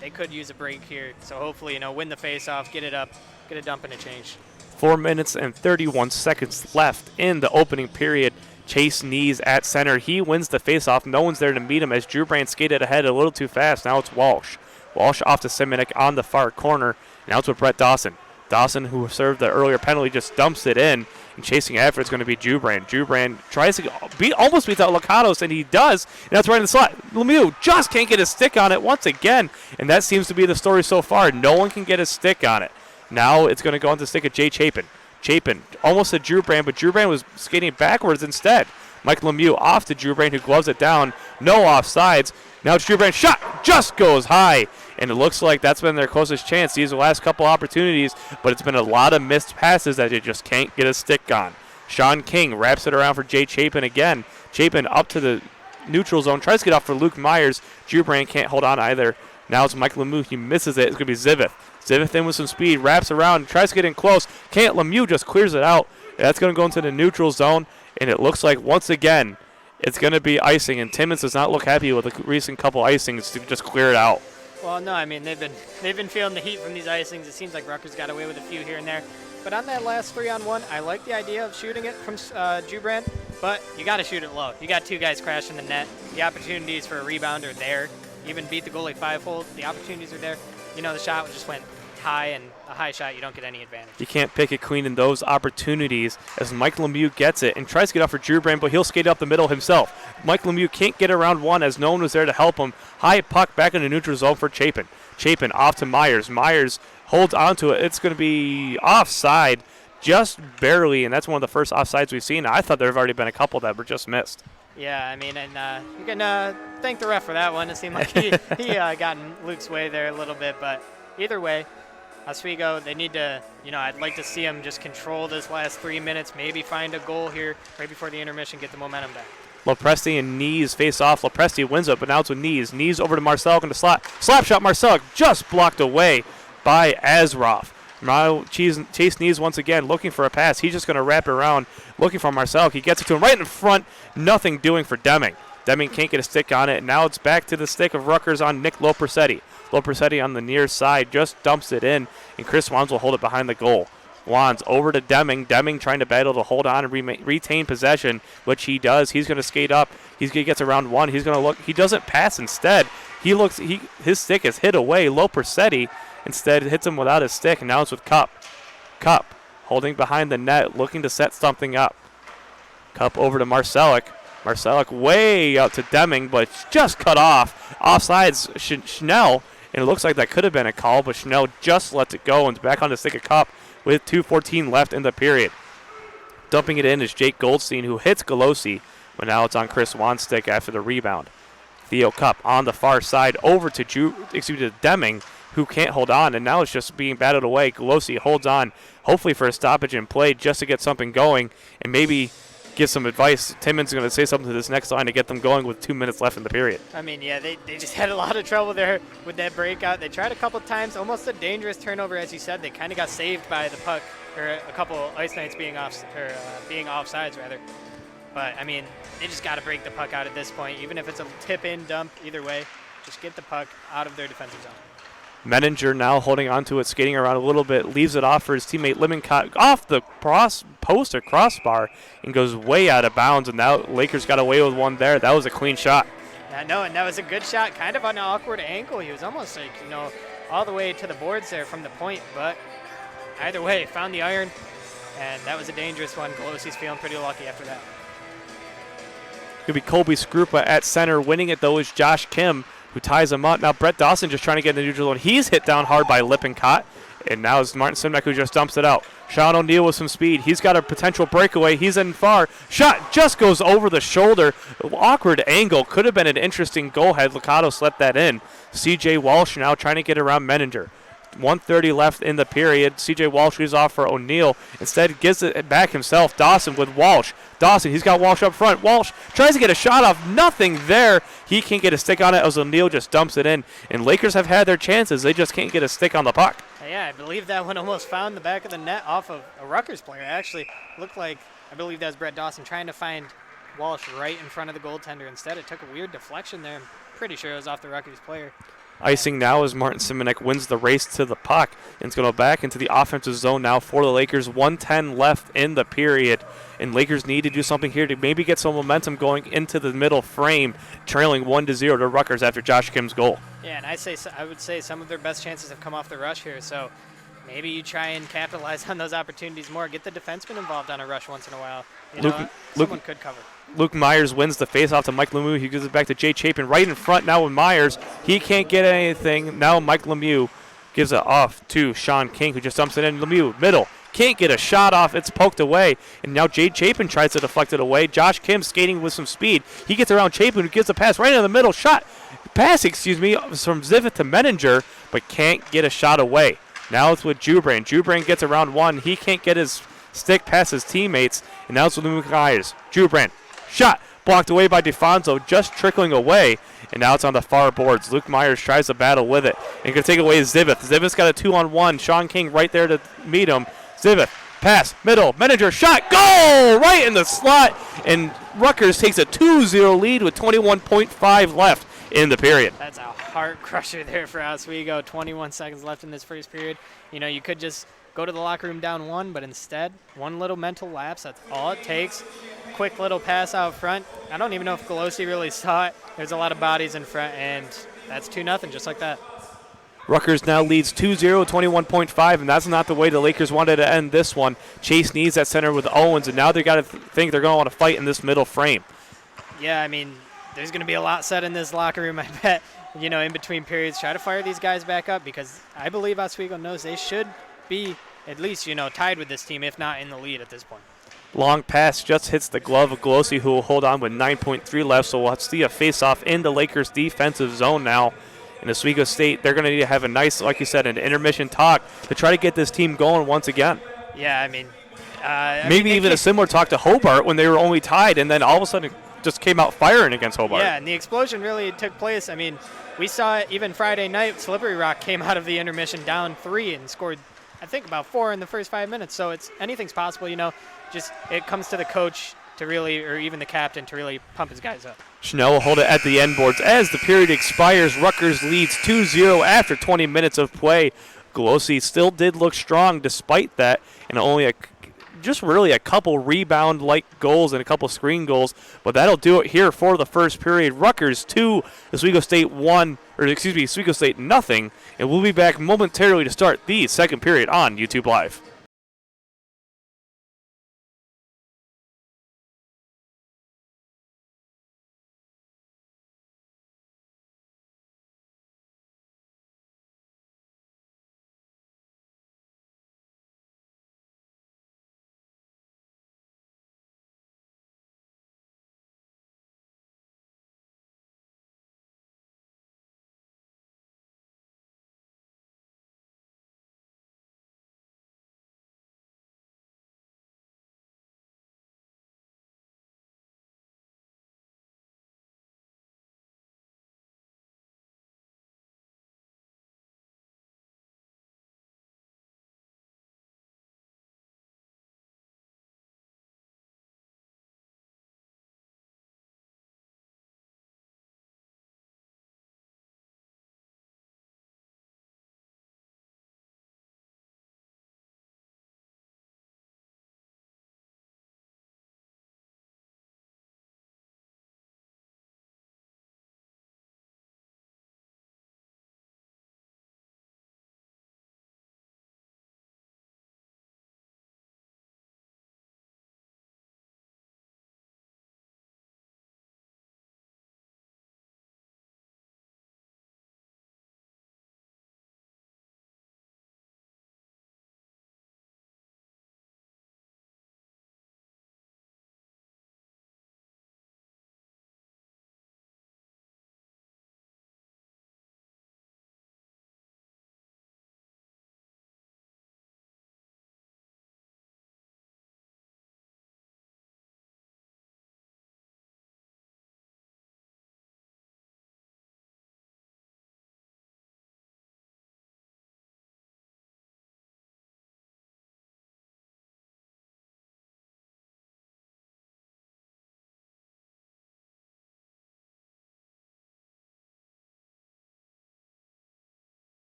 Speaker 3: They could use a break here, so hopefully, win the face-off, get it up, get a dump and a change.
Speaker 1: 4 minutes and 31 seconds left in the opening period. Chase Nees at center. He wins the face-off. No one's there to meet him as Jubran skated ahead a little too fast. Now it's Walsh. Walsh off to Simonek on the far corner. Now it's with Brett Dawson. Dawson, who served the earlier penalty, just dumps it in, and chasing after it's going to be Jubran. Jubran tries to almost beats out Locatos, and he does. Now it's right in the slot. Lemieux just can't get his stick on it once again, and that seems to be the story so far. No one can get his stick on it. Now it's going to go on the stick of Jay Chapin. Chapin almost to Jubran, but Jubran was skating backwards instead. Mike Lemieux off to Jubran, who gloves it down. No offsides. Now it's Jubran's shot. Just goes high. And it looks like that's been their closest chance. These are the last couple opportunities, but it's been a lot of missed passes that you just can't get a stick on. Sean King wraps it around for Jay Chapin again. Chapin up to the neutral zone. Tries to get off for Luke Myers. Jubran can't hold on either. Now it's Mike Lemieux. He misses it. It's going to be Zivith. Zivith in with some speed. Wraps around. Tries to get in close. Can't. Lemieux just clears it out. That's going to go into the neutral zone. And it looks like, once again, it's going to be icing. And Timmons does not look happy with the recent couple icings to just clear it out.
Speaker 3: Well, no, they've been feeling the heat from these icings. It seems like Rutgers got away with a few here and there. But on that last 3-on-1, I like the idea of shooting it from Jubran, but you got to shoot it low. You got 2 guys crashing the net. The opportunities for a rebound are there. Even beat the goalie 5-hole. The opportunities are there. The shot just went high, and a high shot, you don't get any advantage.
Speaker 1: You can't pick it clean in those opportunities as Mike Lemieux gets it and tries to get off for Jubran, but he'll skate up the middle himself. Mike Lemieux can't get around one as no one was there to help him. High puck back in the neutral zone for Chapin. Chapin off to Myers. Myers holds onto it. It's going to be offside just barely, and that's one of the first offsides we've seen. I thought there have already been a couple that were just missed.
Speaker 3: Yeah, and you can thank the ref for that one. It seemed like he got in Luke's way there a little bit, but either way, Oswego, they need to, I'd like to see them just control this last 3 minutes, maybe find a goal here right before the intermission, get the momentum back.
Speaker 1: Lopresti and Nees face off. Lopresti wins it, but now it's with Nees. Nees over to Marcel, going to slap shot. Marcel just blocked away by Azroff. Now Chase Nees once again looking for a pass. He's just going to wrap it around, looking for Marcel. He gets it to him right in front. Nothing doing for Deming. Deming can't get a stick on it. Now it's back to the stick of Rutgers on Nick Lopersetti. Lopersetti on the near side just dumps it in, and Chris Wands will hold it behind the goal. Wands over to Deming. Deming trying to battle to hold on and retain possession, which he does. He's going to skate up. He gets around one. He's going to look. He doesn't pass instead. His stick is hit away. Lopersetti, Instead, hits him without his stick, and now it's with Cup. Cup holding behind the net, looking to set something up. Cup over to Marcelic. Marcelic way out to Deming, but it's just cut off. Offsides Schnell, and it looks like that could have been a call, but Schnell just lets it go and back on the stick of Cup with 2:14 left in the period. Dumping it in is Jake Goldstein, who hits Golosi, but now it's on Chris Wanstick after the rebound. Theo Cup on the far side over to Deming, who can't hold on, and now it's just being battled away. Golosi holds on, hopefully for a stoppage in play just to get something going and maybe give some advice. Timmons is going to say something to this next line to get them going with 2 minutes left in the period.
Speaker 3: I mean, yeah, they just had a lot of trouble there with that breakout. They tried a couple times, almost a dangerous turnover, as you said. They kind of got saved by the puck, or a couple Ice Knights being offsides, rather. But, I mean, they just got to break the puck out at this point, even if it's a tip-in, dump, either way. Just get the puck out of their defensive zone.
Speaker 1: Menninger now holding onto it, skating around a little bit, leaves it off for his teammate Lippincott off the post or crossbar and goes way out of bounds, and now Lakers got away with one there. That was a clean shot.
Speaker 3: Yeah, no, and that was a good shot, kind of on an awkward angle. He was almost like, all the way to the boards there from the point, but either way, found the iron, and that was a dangerous one. Golosi's feeling pretty lucky after that.
Speaker 1: Going to be Colby Skrupa at center. Winning it, though, is Josh Kim, who ties him up. Now Brett Dawson just trying to get in the neutral zone. He's hit down hard by Lippincott, and now it's Martin Simnek who just dumps it out. Sean O'Neill with some speed. He's got a potential breakaway. He's in far. Shot just goes over the shoulder. Awkward angle. Could have been an interesting goal had Licata slept that in. C.J. Walsh now trying to get around Menninger. 1:30 left in the period. C.J. Walsh leaves off for O'Neill. Instead, gives it back himself. Dawson with Walsh. Dawson, he's got Walsh up front. Walsh tries to get a shot off. Nothing there. He can't get a stick on it as O'Neill just dumps it in. And Lakers have had their chances. They just can't get a stick on the puck.
Speaker 3: Yeah, I believe that one almost found the back of the net off of a Rutgers player. It actually looked like, I believe that was Brett Dawson trying to find Walsh right in front of the goaltender. Instead, it took a weird deflection there. I'm pretty sure it was off the Rutgers player.
Speaker 1: Icing now as Martin Simonek wins the race to the puck. And it's going to go back into the offensive zone now for the Lakers. 1:10 left in the period. And Lakers need to do something here to maybe get some momentum going into the middle frame, trailing 1-0 to Rutgers after Josh Kim's goal.
Speaker 3: Yeah, and I would say some of their best chances have come off the rush here. So maybe you try and capitalize on those opportunities more. Get the defenseman involved on a rush once in a while. Someone could cover.
Speaker 1: Luke Myers wins the faceoff to Mike Lemieux. He gives it back to Jay Chapin right in front now with Myers. He can't get anything. Now Mike Lemieux gives it off to Sean King, who just dumps it in. Lemieux, middle. Can't get a shot off. It's poked away. And now Jay Chapin tries to deflect it away. Josh Kim skating with some speed. He gets around Chapin, who gives a pass right in the middle. Pass from Zivit to Menninger, but can't get a shot away. Now it's with Jubran. Jubran gets around one. He can't get his stick past his teammates. And now it's with Luke Myers. Jubran. Shot blocked away by DeFonso, just trickling away, and now it's on the far boards. Luke Myers tries to battle with it and can take away Zivith. Zivith's got a 2-on-1. Sean King right there to meet him. Zivith, pass, middle, Menninger, shot, goal! Right in the slot, and Rutgers takes a 2-0 lead with 21.5 left in the period.
Speaker 3: That's a heart crusher there for Oswego. 21 seconds left in this first period. You could just go to the locker room down one, but instead, one little mental lapse. That's all it takes. Quick little pass out front. I don't even know if Golosi really saw it. There's a lot of bodies in front, and that's 2-0, just like that.
Speaker 1: Rutgers now leads 2-0, 21.5, and that's not the way the Lakers wanted to end this one. Chase Nees at center with Owens, and now they got to think they're going to want to fight in this middle frame.
Speaker 3: Yeah, I mean, there's going to be a lot said in this locker room, I bet, in between periods. Try to fire these guys back up because I believe Oswego knows they should be at least, tied with this team, if not in the lead at this point.
Speaker 1: Long pass just hits the glove of Golosi, who will hold on with 9.3 left, so we'll see a face-off in the Lakers' defensive zone now. In Oswego State, they're going to need to have a nice, like you said, an intermission talk to try to get this team going once again.
Speaker 3: Yeah, I mean,
Speaker 1: maybe even a similar talk to Hobart when they were only tied, and then all of a sudden it just came out firing against Hobart.
Speaker 3: Yeah, and the explosion really took place. I mean, we saw it even Friday night. Slippery Rock came out of the intermission down 3 and scored, I think, about 4 in the first 5 minutes. So anything's possible, Just it comes to the coach to really, or even the captain, to really pump his guys up.
Speaker 1: Schnell will hold it at the end boards. As the period expires, Rutgers leads 2-0 after 20 minutes of play. Golosi still did look strong despite that, and only just really a couple rebound-like goals and a couple screen goals. But that'll do it here for the first period. Rutgers 2, Oswego State 1, or excuse me, Oswego State nothing. And we'll be back momentarily to start the second period on YouTube Live.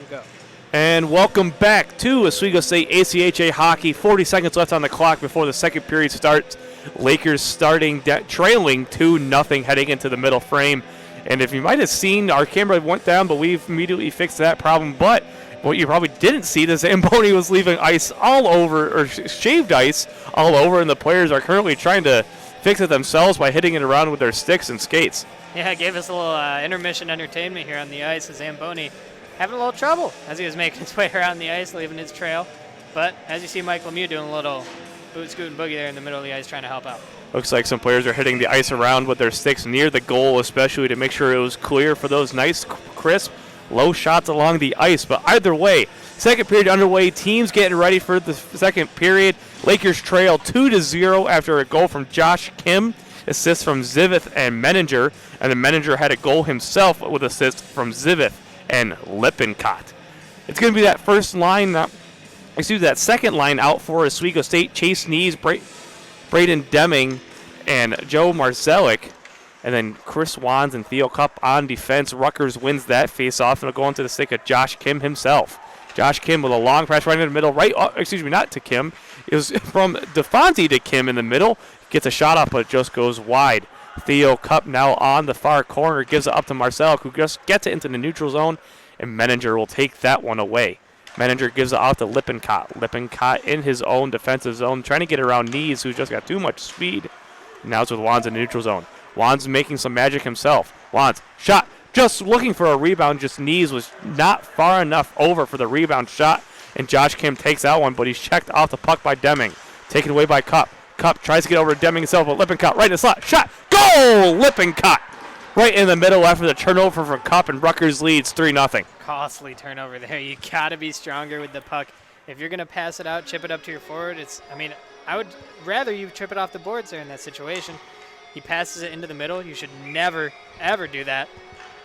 Speaker 3: go.
Speaker 1: And welcome back to Oswego State ACHA hockey. 40 seconds left on the clock before the second period starts. Lakers starting trailing 2-0 heading into the middle frame. And if you might have seen, our camera went down, but we've immediately fixed that problem. But what you probably didn't see is Zamboni was leaving ice all over, or shaved ice all over, and the players are currently trying to fix it themselves by hitting it around with their sticks and skates.
Speaker 3: Yeah, it gave us a little intermission entertainment here on the ice. Zamboni having a little trouble as he was making his way around the ice, leaving his trail. But as you see Mike Lemieux doing a little boot, scoot, and boogie there in the middle of the ice trying to help out.
Speaker 1: Looks like some players are hitting the ice around with their sticks near the goal, especially to make sure it was clear for those nice, crisp, low shots along the ice. But either way, second period underway. Teams getting ready for the second period. Lakers trail 2-0 after a goal from Josh Kim, assist from Zivith and Menninger. And then Menninger had a goal himself with assist from Zivith and Lippincott. It's going to be that second line out for Oswego State. Chase Nees, Braden Deming, and Joe Marzellik. And then Chris Wands and Theo Cup on defense. Rutgers wins that face-off, and it'll go into the stick of Josh Kim himself. Josh Kim with a long pass right in the middle. Not to Kim. It was from DeFonte to Kim in the middle. Gets a shot off, but it just goes wide. Theo Cup now on the far corner. Gives it up to Marcellik, who just gets it into the neutral zone, and Menninger will take that one away. Menninger gives it out to Lippincott. Lippincott in his own defensive zone, trying to get around Nees, who's just got too much speed. Now it's with Wands in the neutral zone. Wands making some magic himself. Wands, shot, just looking for a rebound. Just Nees was not far enough over for the rebound shot, and Josh Kim takes that one, but he's checked off the puck by Deming. Taken away by Cup. Cup tries to get over to Deming himself, but Lippincott right in the slot. Shot, goal! Lippincott right in the middle after the turnover from Cup, and Rutgers leads 3-0.
Speaker 3: Costly turnover there. You got to be stronger with the puck. If you're going to pass it out, chip it up to your forward, I would rather you chip it off the boards there in that situation. He passes it into the middle. You should never, ever do that,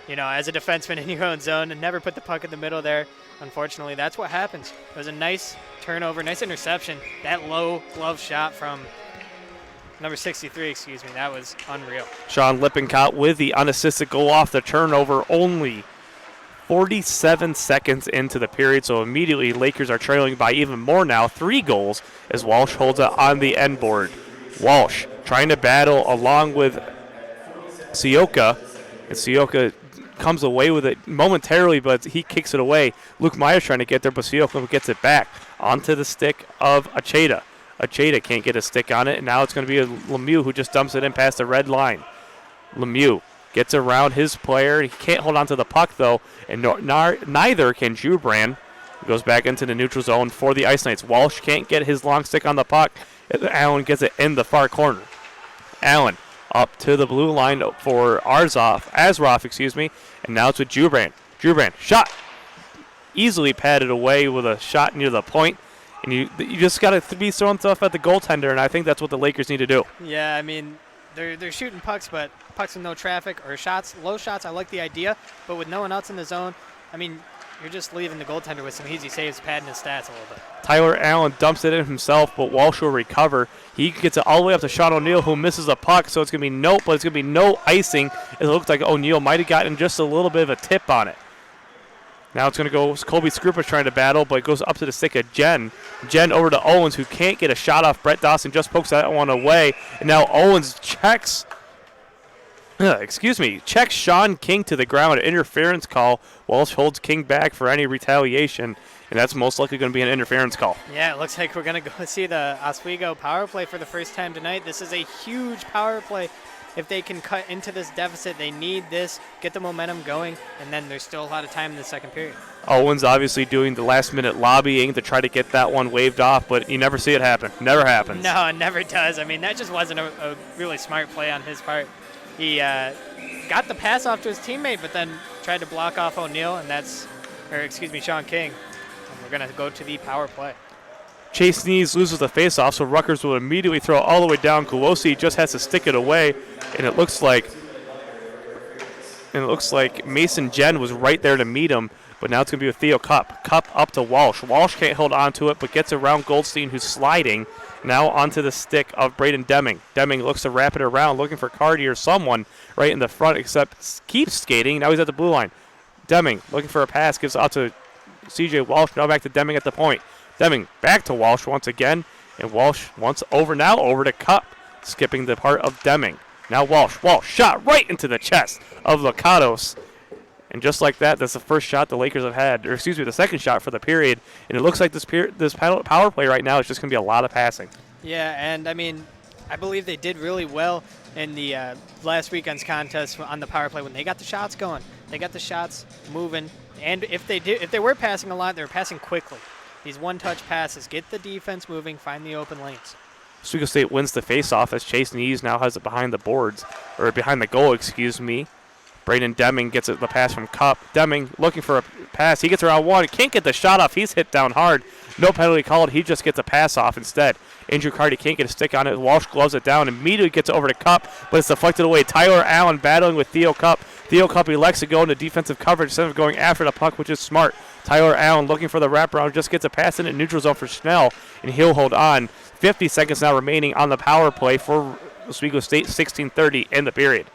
Speaker 3: as a defenseman in your own zone, and never put the puck in the middle there. Unfortunately, that's what happens. It was a nice turnover, nice interception. That low glove shot from number 63, that was unreal.
Speaker 1: Sean Lippincott with the unassisted goal off the turnover, only 47 seconds into the period, so immediately Lakers are trailing by even more now, 3 goals, as Walsh holds it on the end board. Walsh trying to battle along with Sioka, and Sioka comes away with it momentarily, but he kicks it away. Luke Myers trying to get there, but Sioka gets it back onto the stick of Acheta. Acheta can't get a stick on it, and now it's going to be Lemieux who just dumps it in past the red line. Lemieux gets around his player. He can't hold on to the puck, though, and neither can Jubran. Goes back into the neutral zone for the Ice Knights. Walsh can't get his long stick on the puck. Allen gets it in the far corner. Allen up to the blue line for Azroff, and now it's with Jubran. Jubran, shot. Easily padded away with a shot near the point. And you just got to be throwing stuff at the goaltender, and I think that's what the Lakers need to do.
Speaker 3: Yeah, they're shooting pucks, but pucks with no traffic or shots, low shots. I like the idea, but with no one else in the zone, you're just leaving the goaltender with some easy saves, padding his stats a little bit.
Speaker 1: Tyler Allen dumps it in himself, but Walsh will recover. He gets it all the way up to Sean O'Neill, who misses a puck, so it's going to be no icing. It looks like O'Neill might have gotten just a little bit of a tip on it. Now it's going to go Colby Scrupa trying to battle, but it goes up to the stick of Jen. Jen over to Owens, who can't get a shot off. Brett Dawson just pokes that one away. And now Owens checks Sean King to the ground. An interference call. Walsh holds King back for any retaliation, and that's most likely going to be an interference call.
Speaker 3: Yeah, it looks like we're going to go see the Oswego power play for the first time tonight. This is a huge power play. If they can cut into this deficit, they need this, get the momentum going, and then there's still a lot of time in the second period.
Speaker 1: Owens obviously doing the last-minute lobbying to try to get that one waved off, but you never see it happen. Never happens.
Speaker 3: No, it never does. That just wasn't a really smart play on his part. He got the pass off to his teammate, but then tried to block off O'Neill, Sean King. And we're going to go to the power play.
Speaker 1: Chase Nees loses the faceoff, so Rutgers will immediately throw it all the way down. Kulosi just has to stick it away, and it looks like Mason Jen was right there to meet him, but now it's going to be with Theo Cup. Cup up to Walsh. Walsh can't hold on to it, but gets around Goldstein, who's sliding. Now onto the stick of Braden Deming. Deming looks to wrap it around, looking for Cardi or someone right in the front, except keeps skating. Now he's at the blue line. Deming looking for a pass, gives it out to C.J. Walsh. Now back to Deming at the point. Deming back to Walsh once again. And Walsh once over now over to Cup. Skipping the part of Deming. Now Walsh. Walsh shot right into the chest of Lakatos. And just like that, that's the first shot the Lakers have had. Or excuse me, the second shot for the period. And it looks like this power play right now is just going to be a lot of passing.
Speaker 3: Yeah, and I mean, I believe they did really well in the last weekend's contest on the power play when they got the shots going. They got the shots moving, and if they were passing a lot, they were passing quickly. These one-touch passes get the defense moving, find the open lanes.
Speaker 1: Oswego State wins the face-off as Chase Nees now has it behind the boards, or behind the goal, excuse me. Braden Deming gets the pass from Cup. Deming looking for a pass. He gets around one. Can't get the shot off. He's hit down hard. No penalty called. He just gets a pass off instead. Andrew Carty can't get a stick on it. Walsh gloves it down. Immediately gets it over to Cup, but it's deflected away. Tyler Allen battling with Theo Cup. Theo Cup elects to go into defensive coverage instead of going after the puck, which is smart. Tyler Allen looking for the wraparound. Just gets a pass in at neutral zone for Schnell, and he'll hold on. 50 seconds now remaining on the power play for Oswego State. 16:30 in the period.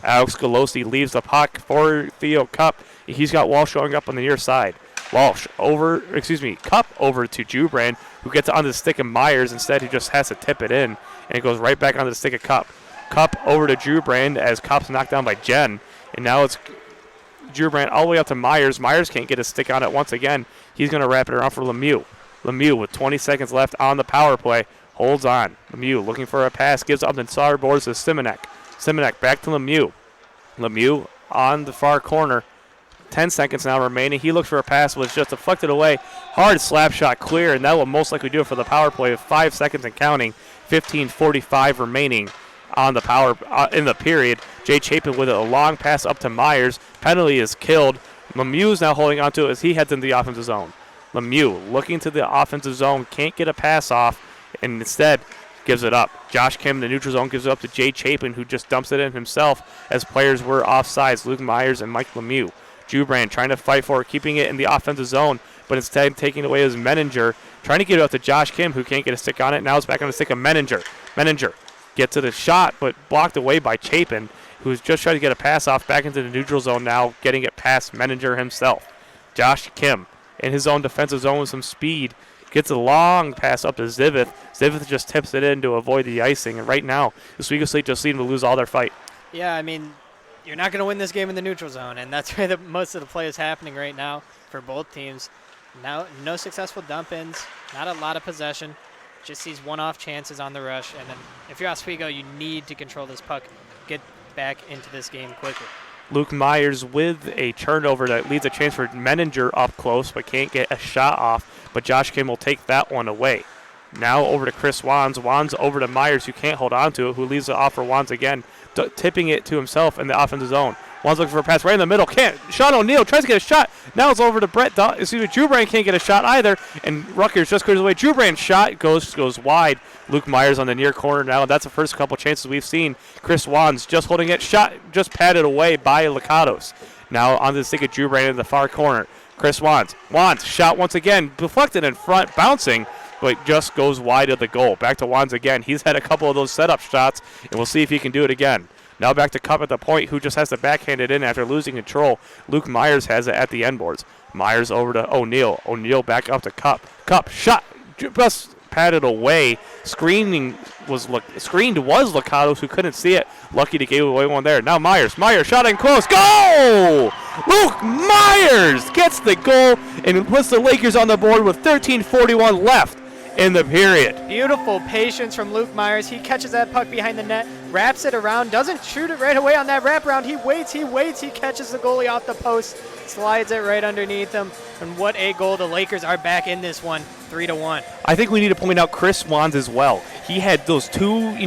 Speaker 1: Alex Galosi leaves the puck for Theo Cup. He's got Walsh going up on the near side. Cup over to Jubrand, who gets it onto the stick of Myers. Instead, he just has to tip it in, and it goes right back onto the stick of Cup. Cup over to Jubrand as Cup's knocked down by Jen, and now it's Jubrand all the way up to Myers. Myers can't get a stick on it once again. He's going to wrap it around for Lemieux. Lemieux with 20 seconds left on the power play holds on. Lemieux looking for a pass, gives up the side boards to Simonek. Simonek back to Lemieux. Lemieux on the far corner. 10 seconds now remaining. He looks for a pass, was just deflected away. Hard slap shot clear, and that will most likely do it for the power play with 5 seconds and counting. 15:45 remaining on the power in the period. Jay Chapin with a long pass up to Myers. Penalty is killed. Lemieux is now holding on to it as he heads into the offensive zone. Lemieux looking to the offensive zone, can't get a pass off, and instead gives it up. Josh Kim, the neutral zone, gives it up to Jay Chapin, who just dumps it in himself as players were offsides, Luke Myers and Mike Lemieux. Jubrand trying to fight for it, keeping it in the offensive zone, but instead taking it away as Menninger, trying to get it up to Josh Kim, who can't get a stick on it. Now it's back on the stick of Menninger. Menninger gets to the shot, but blocked away by Chapin, who's just trying to get a pass off back into the neutral zone now, getting it past Menninger himself. Josh Kim in his own defensive zone with some speed. Gets a long pass up to Zivith. Zivith just tips it in to avoid the icing. And right now, Oswego State just seemed to lose all their fight.
Speaker 3: Yeah, I mean, you're not going to win this game in the neutral zone, and that's where most of the play is happening right now for both teams. Now, no successful dump-ins, not a lot of possession, just these one-off chances on the rush. And then if you're Oswego, you need to control this puck, get back into this game quickly.
Speaker 1: Luke Myers with a turnover that leads a chance for Menninger up close, but can't get a shot off. But Josh Kim will take that one away. Now over to Chris Wands. Wands over to Myers, who can't hold on to it, who leaves it off for Wands again, tipping it to himself in the offensive zone. Wands looking for a pass right in the middle. Can't. Sean O'Neill tries to get a shot. Now it's over to Jubrand can't get a shot either, and Rutgers just clears away. Jubrand's shot goes wide. Luke Myers on the near corner now. That's the first couple chances we've seen. Chris Wands just holding it. Shot just patted away by Lakatos. Now on the stick of Jubrand in the far corner. Chris Wands. Wands shot once again, deflected in front, bouncing, but just goes wide of the goal. Back to Wands again. He's had a couple of those setup shots, and we'll see if he can do it again. Now back to Cup at the point, who just has to backhand it in after losing control. Luke Myers has it at the end boards. Myers over to O'Neill. O'Neill back up to Cup. Cup shot just patted away. Screened was Lakatos, who couldn't see it. Lucky to give away one there. Now Myers shot in close. Goal! Luke Myers gets the goal and puts the Lakers on the board with 13:41 left in the period.
Speaker 3: Beautiful patience from Luke Myers. He catches that puck behind the net, wraps it around, doesn't shoot it right away on that wraparound. He waits, he catches the goalie off the post, slides it right underneath him. And what a goal. The Lakers are back in this one, 3-1.
Speaker 1: I think we need to point out Chris Wands as well. He had those two,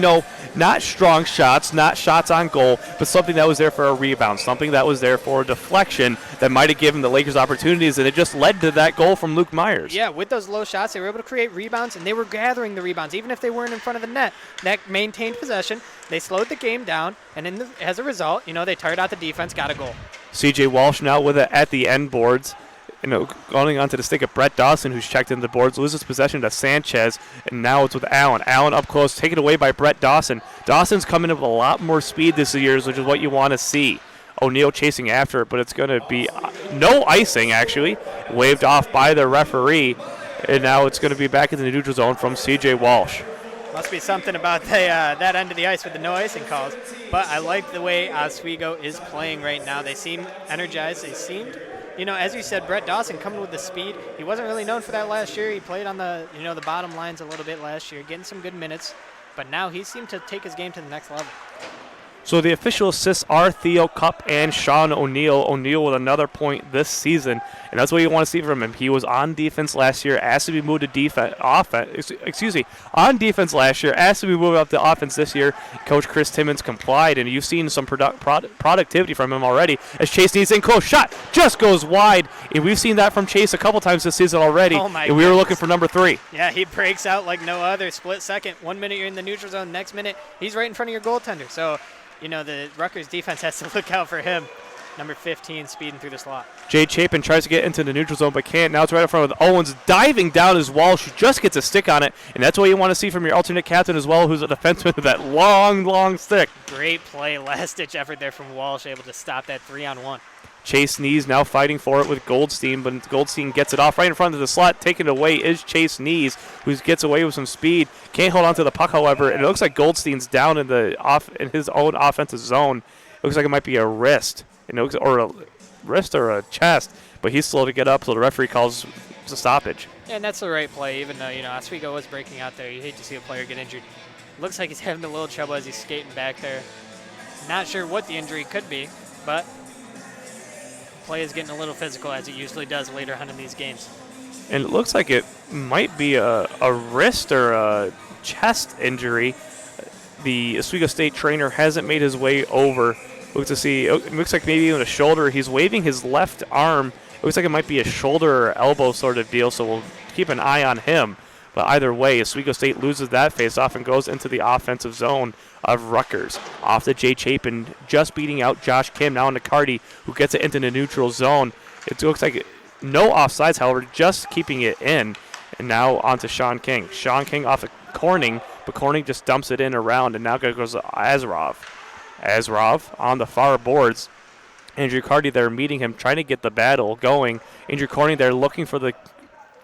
Speaker 1: not strong shots, not shots on goal, but something that was there for a rebound, something that was there for a deflection that might have given the Lakers opportunities, and it just led to that goal from Luke Myers.
Speaker 3: Yeah, with those low shots, they were able to create rebounds, and they were gathering the rebounds, even if they weren't in front of the net. That maintained possession. They slowed the game down, and as a result, they tired out the defense, got a goal.
Speaker 1: C.J. Walsh now with it at the end boards. Going onto the stick of Brett Dawson, who's checked in the boards, loses possession to Sanchez, and now it's with Allen. Allen up close, taken away by Brett Dawson. Dawson's coming in with a lot more speed this year, which is what you want to see. O'Neal chasing after it, but it's going to be no icing, actually, waved off by the referee. And now it's going to be back in the neutral zone from C.J. Walsh.
Speaker 3: Must be something about that end of the ice with the no icing calls. But I like the way Oswego is playing right now. They seem energized. They seemed, as you said, Brett Dawson coming with the speed. He wasn't really known for that last year. He played on the, the bottom lines a little bit last year, getting some good minutes. But now he seemed to take his game to the next level.
Speaker 1: So the official assists are Theo Cupp and Sean O'Neal. O'Neal with another point this season, and that's what you want to see from him. He was on defense last year, asked to be moved to on defense last year, asked to be moved up to offense this year. Coach Chris Timmons complied, and you've seen some productivity from him already. As Chase needs in close shot, just goes wide, and we've seen that from Chase a couple times this season already.
Speaker 3: Oh my
Speaker 1: and we were looking for number 3.
Speaker 3: Yeah, he breaks out like no other. Split second. 1 minute you're in the neutral zone, next minute he's right in front of your goaltender. So. The Rutgers defense has to look out for him. Number 15 speeding through the slot.
Speaker 1: Jay Chapin tries to get into the neutral zone but can't. Now it's right in front of Owens diving down as Walsh just gets a stick on it, and that's what you want to see from your alternate captain as well, who's a defenseman with that long stick.
Speaker 3: Great play, last-ditch effort there from Walsh, able to stop that 3-on-1.
Speaker 1: Chase Nees now fighting for it with Goldstein, but Goldstein gets it off right in front of the slot. Taken away is Chase Nees, who gets away with some speed. Can't hold on to the puck, however, and it looks like Goldstein's down in his own offensive zone. It looks like it might be a wrist, or a wrist or a chest, but he's slow to get up, so the referee calls a stoppage.
Speaker 3: Yeah, and that's the right play, even though, Oswego was breaking out there. You hate to see a player get injured. Looks like he's having a little trouble as he's skating back there. Not sure what the injury could be, but play is getting a little physical as it usually does later on in these games.
Speaker 1: And it looks like it might be a wrist or a chest injury. The Oswego State trainer hasn't made his way over. It looks like maybe even a shoulder. He's waving his left arm. It looks like it might be a shoulder or elbow sort of deal, so we'll keep an eye on him. But either way, Oswego State loses that face-off and goes into the offensive zone of Rutgers. Off to Jay Chapin, just beating out Josh Kim, now into Carty, who gets it into the neutral zone. It looks like no offsides, however, just keeping it in. And now on to Sean King. Sean King off of Corning, but Corning just dumps it in around, and now goes to Azarov. Azarov on the far boards. Andrew Carty there meeting him, trying to get the battle going. Andrew Corning there looking for the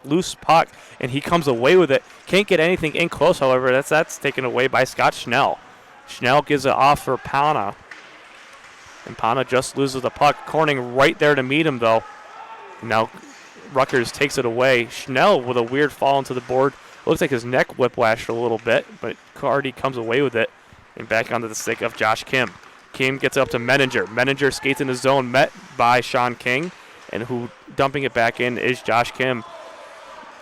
Speaker 1: loose puck, and he comes away with it. Can't get anything in close, however. That's taken away by Scott Schnell. Schnell gives it off for Pana, and Pana just loses the puck. Corning right there to meet him, though. Now Rutgers takes it away. Schnell with a weird fall into the board. Looks like his neck whiplashed a little bit, but Carty comes away with it, and back onto the stick of Josh Kim. Kim gets up to Menninger. Menninger skates in the zone, met by Sean King, and who dumping it back in is Josh Kim.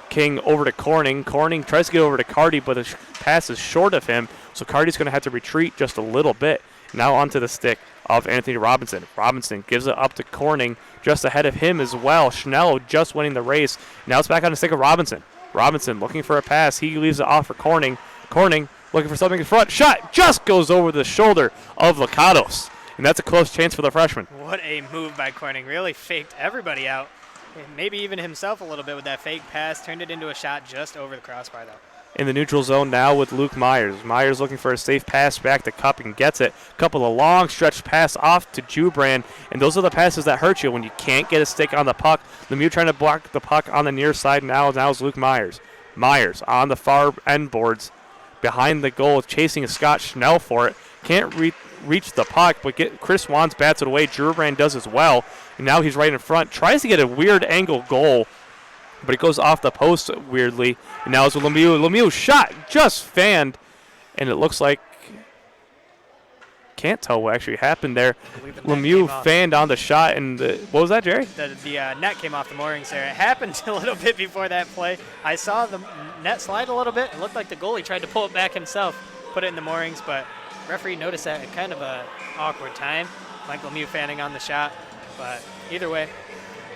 Speaker 1: King over to Corning. Corning tries to get over to Carty, but the pass is short of him, so Carty's going to have to retreat just a little bit. Now onto the stick of Anthony Robinson. Robinson gives it up to Corning, just ahead of him as well. Schnell just winning the race. Now it's back on the stick of Robinson. Robinson looking for a pass. He leaves it off for Corning. Corning looking for something in front. Shot just goes over the shoulder of Lakatos, and that's a close chance for the freshman.
Speaker 3: What a move by Corning. Really faked everybody out. Maybe even himself a little bit with that fake pass. Turned it into a shot just over the crossbar, though.
Speaker 1: In the neutral zone now with Luke Myers. Myers looking for a safe pass back to Cup and gets it. Couple of long stretch pass off to Jubran, and those are the passes that hurt you when you can't get a stick on the puck. Lemieux trying to block the puck on the near side now is Luke Myers. Myers on the far end boards behind the goal, chasing Scott Schnell for it. Can't reach the puck, but Chris Wands bats it away. Jubran does as well, and now he's right in front. Tries to get a weird angle goal, but it goes off the post weirdly. And now it's with Lemieux. Lemieux shot just fanned, and it looks like, can't tell what actually happened there. Lemieux fanned on the shot, and what was that, Jerry?
Speaker 3: The net came off the moorings there. It happened a little bit before that play. I saw the net slide a little bit. It looked like the goalie tried to pull it back himself, put it in the moorings, but referee noticed that at kind of a awkward time. Like Lemieux fanning on the shot, but either way,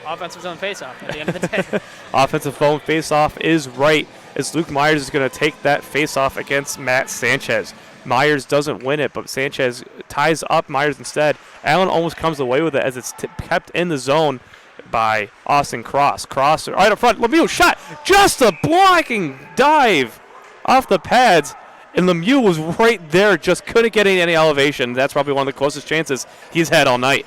Speaker 3: offensive zone faceoff at the end of the day.
Speaker 1: Offensive zone faceoff is right, as Luke Myers is going to take that faceoff against Matt Sanchez. Myers doesn't win it, but Sanchez ties up Myers instead. Allen almost comes away with it as it's kept in the zone by Austin Cross. Cross right up front. Lemieux shot. Just a blocking dive off the pads. And Lemieux was right there, just couldn't get any elevation. That's probably one of the closest chances he's had all night.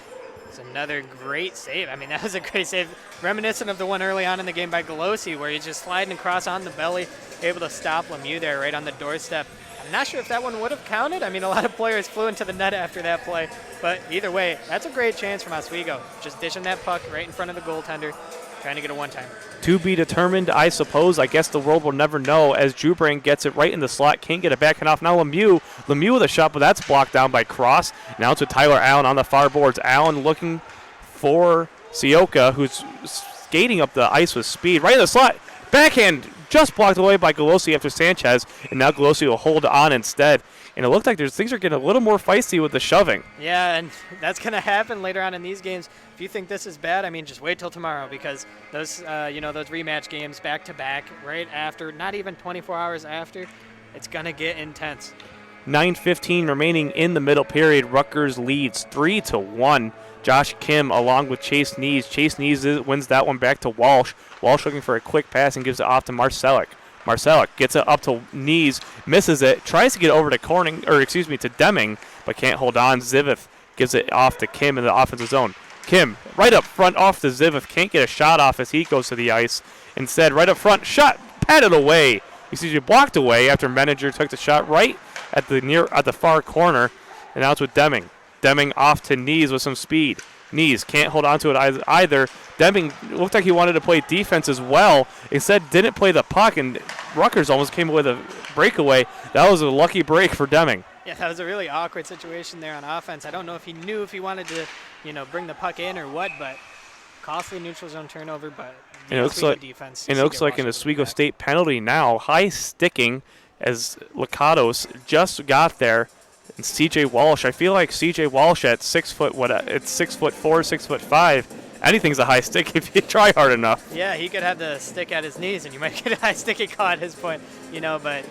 Speaker 3: Another great save. I mean, that was a great save. Reminiscent of the one early on in the game by Galosi, where he's just sliding across on the belly, able to stop Lemieux there right on the doorstep. I'm not sure if that one would have counted. I mean, a lot of players flew into the net after that play. But either way, that's a great chance from Oswego. Just dishing that puck right in front of the goaltender, trying to get a one-timer.
Speaker 1: To be determined, I suppose. I guess the world will never know as Jubrang gets it right in the slot. Can't get it backhand off. Now Lemieux with a shot, but that's blocked down by Cross. Now it's with Tyler Allen on the far boards. Allen looking for Sioka, who's skating up the ice with speed. Right in the slot. Backhand just blocked away by Galosi after Sanchez, and now Galosi will hold on instead. And it looked like things are getting a little more feisty with the shoving.
Speaker 3: Yeah, and that's going to happen later on in these games. If you think this is bad, I mean, just wait till tomorrow, because those, those rematch games back to back, right after, not even 24 hours after, it's going to get intense.
Speaker 1: 9:15 remaining in the middle period. Rutgers leads 3-1. Josh Kim along with Chase Nees. Chase Nees wins that one back to Walsh. Walsh looking for a quick pass and gives it off to Marcelic. Marcelic gets it up to Nees, misses it, tries to get over to Deming, but can't hold on. Zivith gives it off to Kim in the offensive zone. Kim right up front off to Zivith, can't get a shot off as he goes to the ice. Instead, right up front, shot patted away. You blocked away after Menninger took the shot right at the far corner, and now it's with Deming. Deming off to Nees with some speed. Nees can't hold on to it either. Deming looked like he wanted to play defense as well. Instead, didn't play the puck, and Rutgers almost came with a breakaway. That was a lucky break for Deming.
Speaker 3: Yeah, that was a really awkward situation there on offense. I don't know if he knew if he wanted to, bring the puck in or what, but costly neutral zone turnover. But
Speaker 1: it looks like an Oswego State penalty now. High sticking as Lakatos just got there. And C.J. Walsh, I feel like C.J. Walsh at 6'4", 6'5", anything's a high stick if you try hard enough.
Speaker 3: Yeah, he could have the stick at his knees, and you might get a high sticky call at his point, but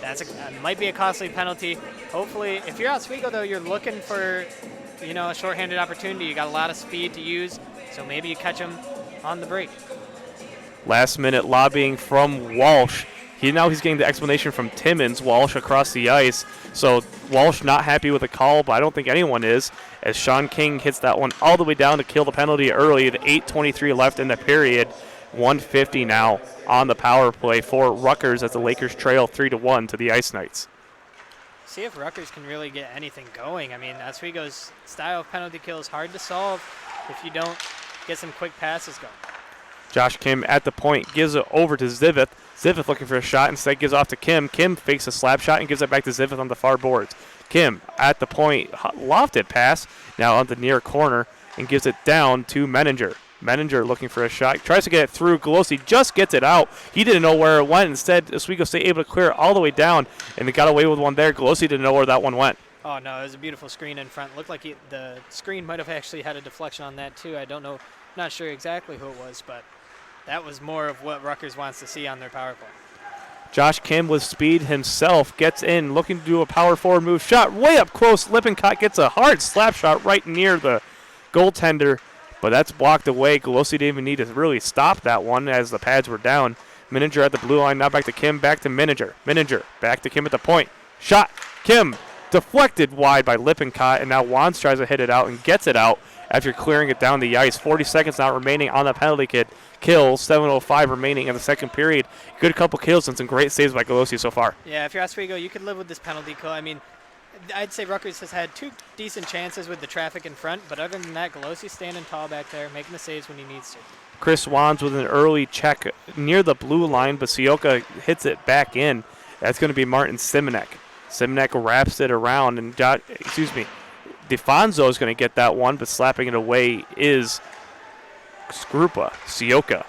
Speaker 3: that might be a costly penalty. Hopefully, if you're Oswego, though, you're looking for, a shorthanded opportunity. You got a lot of speed to use, so maybe you catch him on the break.
Speaker 1: Last minute lobbying from Walsh. He's getting the explanation from Timmons, Walsh across the ice. So Walsh not happy with the call, but I don't think anyone is, as Sean King hits that one all the way down to kill the penalty early. The 8:23 left in the period. 150 now on the power play for Rutgers as the Lakers trail 3-1 to the Ice Knights.
Speaker 3: See if Rutgers can really get anything going. I mean, Oswego's style of penalty kill is hard to solve if you don't get some quick passes going.
Speaker 1: Josh Kim at the point gives it over to Zivith. Zivith looking for a shot, instead gives off to Kim. Kim fakes a slap shot and gives it back to Zivith on the far boards. Kim at the point, lofted pass, now on the near corner, and gives it down to Menninger. Menninger looking for a shot, tries to get it through. Galosi just gets it out. He didn't know where it went. Instead, Oswego State able to clear it all the way down, and they got away with one there. Galosi didn't know where that one went.
Speaker 3: Oh, no, it was a beautiful screen in front. Looked like the screen might have actually had a deflection on that, too. I don't know, not sure exactly who it was, but that was more of what Rutgers wants to see on their power play.
Speaker 1: Josh Kim with speed himself gets in, looking to do a power forward move. Shot way up close. Lippincott gets a hard slap shot right near the goaltender, but that's blocked away. Galosi didn't even need to really stop that one as the pads were down. Menninger at the blue line, now back to Kim, back to Menninger. Menninger back to Kim at the point. Shot. Kim deflected wide by Lippincott, and now Wands tries to hit it out and gets it out after clearing it down the ice. 40 seconds now remaining on the penalty kill. 7:05 remaining in the second period. Good couple kills and some great saves by Galosi so far.
Speaker 3: Yeah, if you're Oswego, you could live with this penalty kill. I mean, I'd say Rutgers has had two decent chances with the traffic in front, but other than that, Galosi's standing tall back there, making the saves when he needs to.
Speaker 1: Chris Wands with an early check near the blue line, but Sioka hits it back in. That's going to be Martin Simonek. Simonek wraps it around, and DeFonso is going to get that one, but slapping it away is Skrupa. Sioka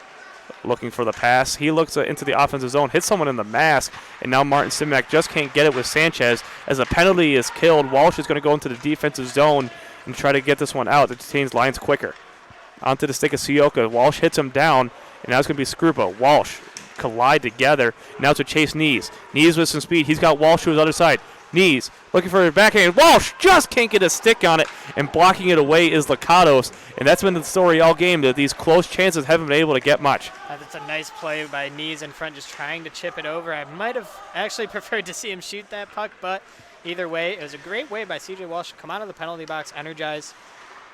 Speaker 1: looking for the pass. He looks into the offensive zone, hits someone in the mask, and now Martin Simonek just can't get it with Sanchez. As a penalty is killed, Walsh is going to go into the defensive zone and try to get this one out. It changes lines quicker. Onto the stick of Sioka. Walsh hits him down, and now it's going to be Skrupa. Walsh collide together. Now it's a Chase Nees. Nees with some speed. He's got Walsh to his other side. Nees looking for a backhand. Walsh just can't get a stick on it, and blocking it away is Lakatos. And that's been the story all game, that these close chances haven't been able to get much.
Speaker 3: That's a nice play by Nees in front, just trying to chip it over. I might have actually preferred to see him shoot that puck, but either way, it was a great way by C.J. Walsh to come out of the penalty box, energize,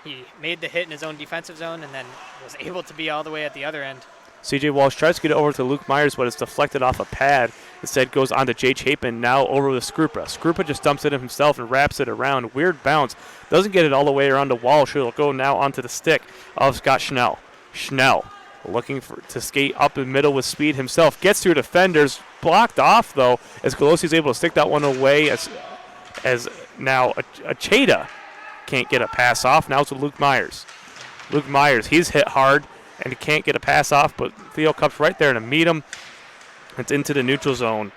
Speaker 3: He made the hit in his own defensive zone and then was able to be all the way at the other end.
Speaker 1: C.J. Walsh tries to get it over to Luke Myers, but it's deflected off a pad. Instead goes on to Jay Chapin, now over to Skrupa. Skrupa just dumps it in himself and wraps it around. Weird bounce. Doesn't get it all the way around to Walsh. It'll go now onto the stick of Scott Schnell. Schnell looking to skate up the middle with speed himself. Gets through defenders. Blocked off, though, as Golosi's able to stick that one away as now ACHA can't get a pass off. Now it's with Luke Myers. Luke Myers, he's hit hard and he can't get a pass off, but Theo Cup's right there to meet him. It's into the neutral zone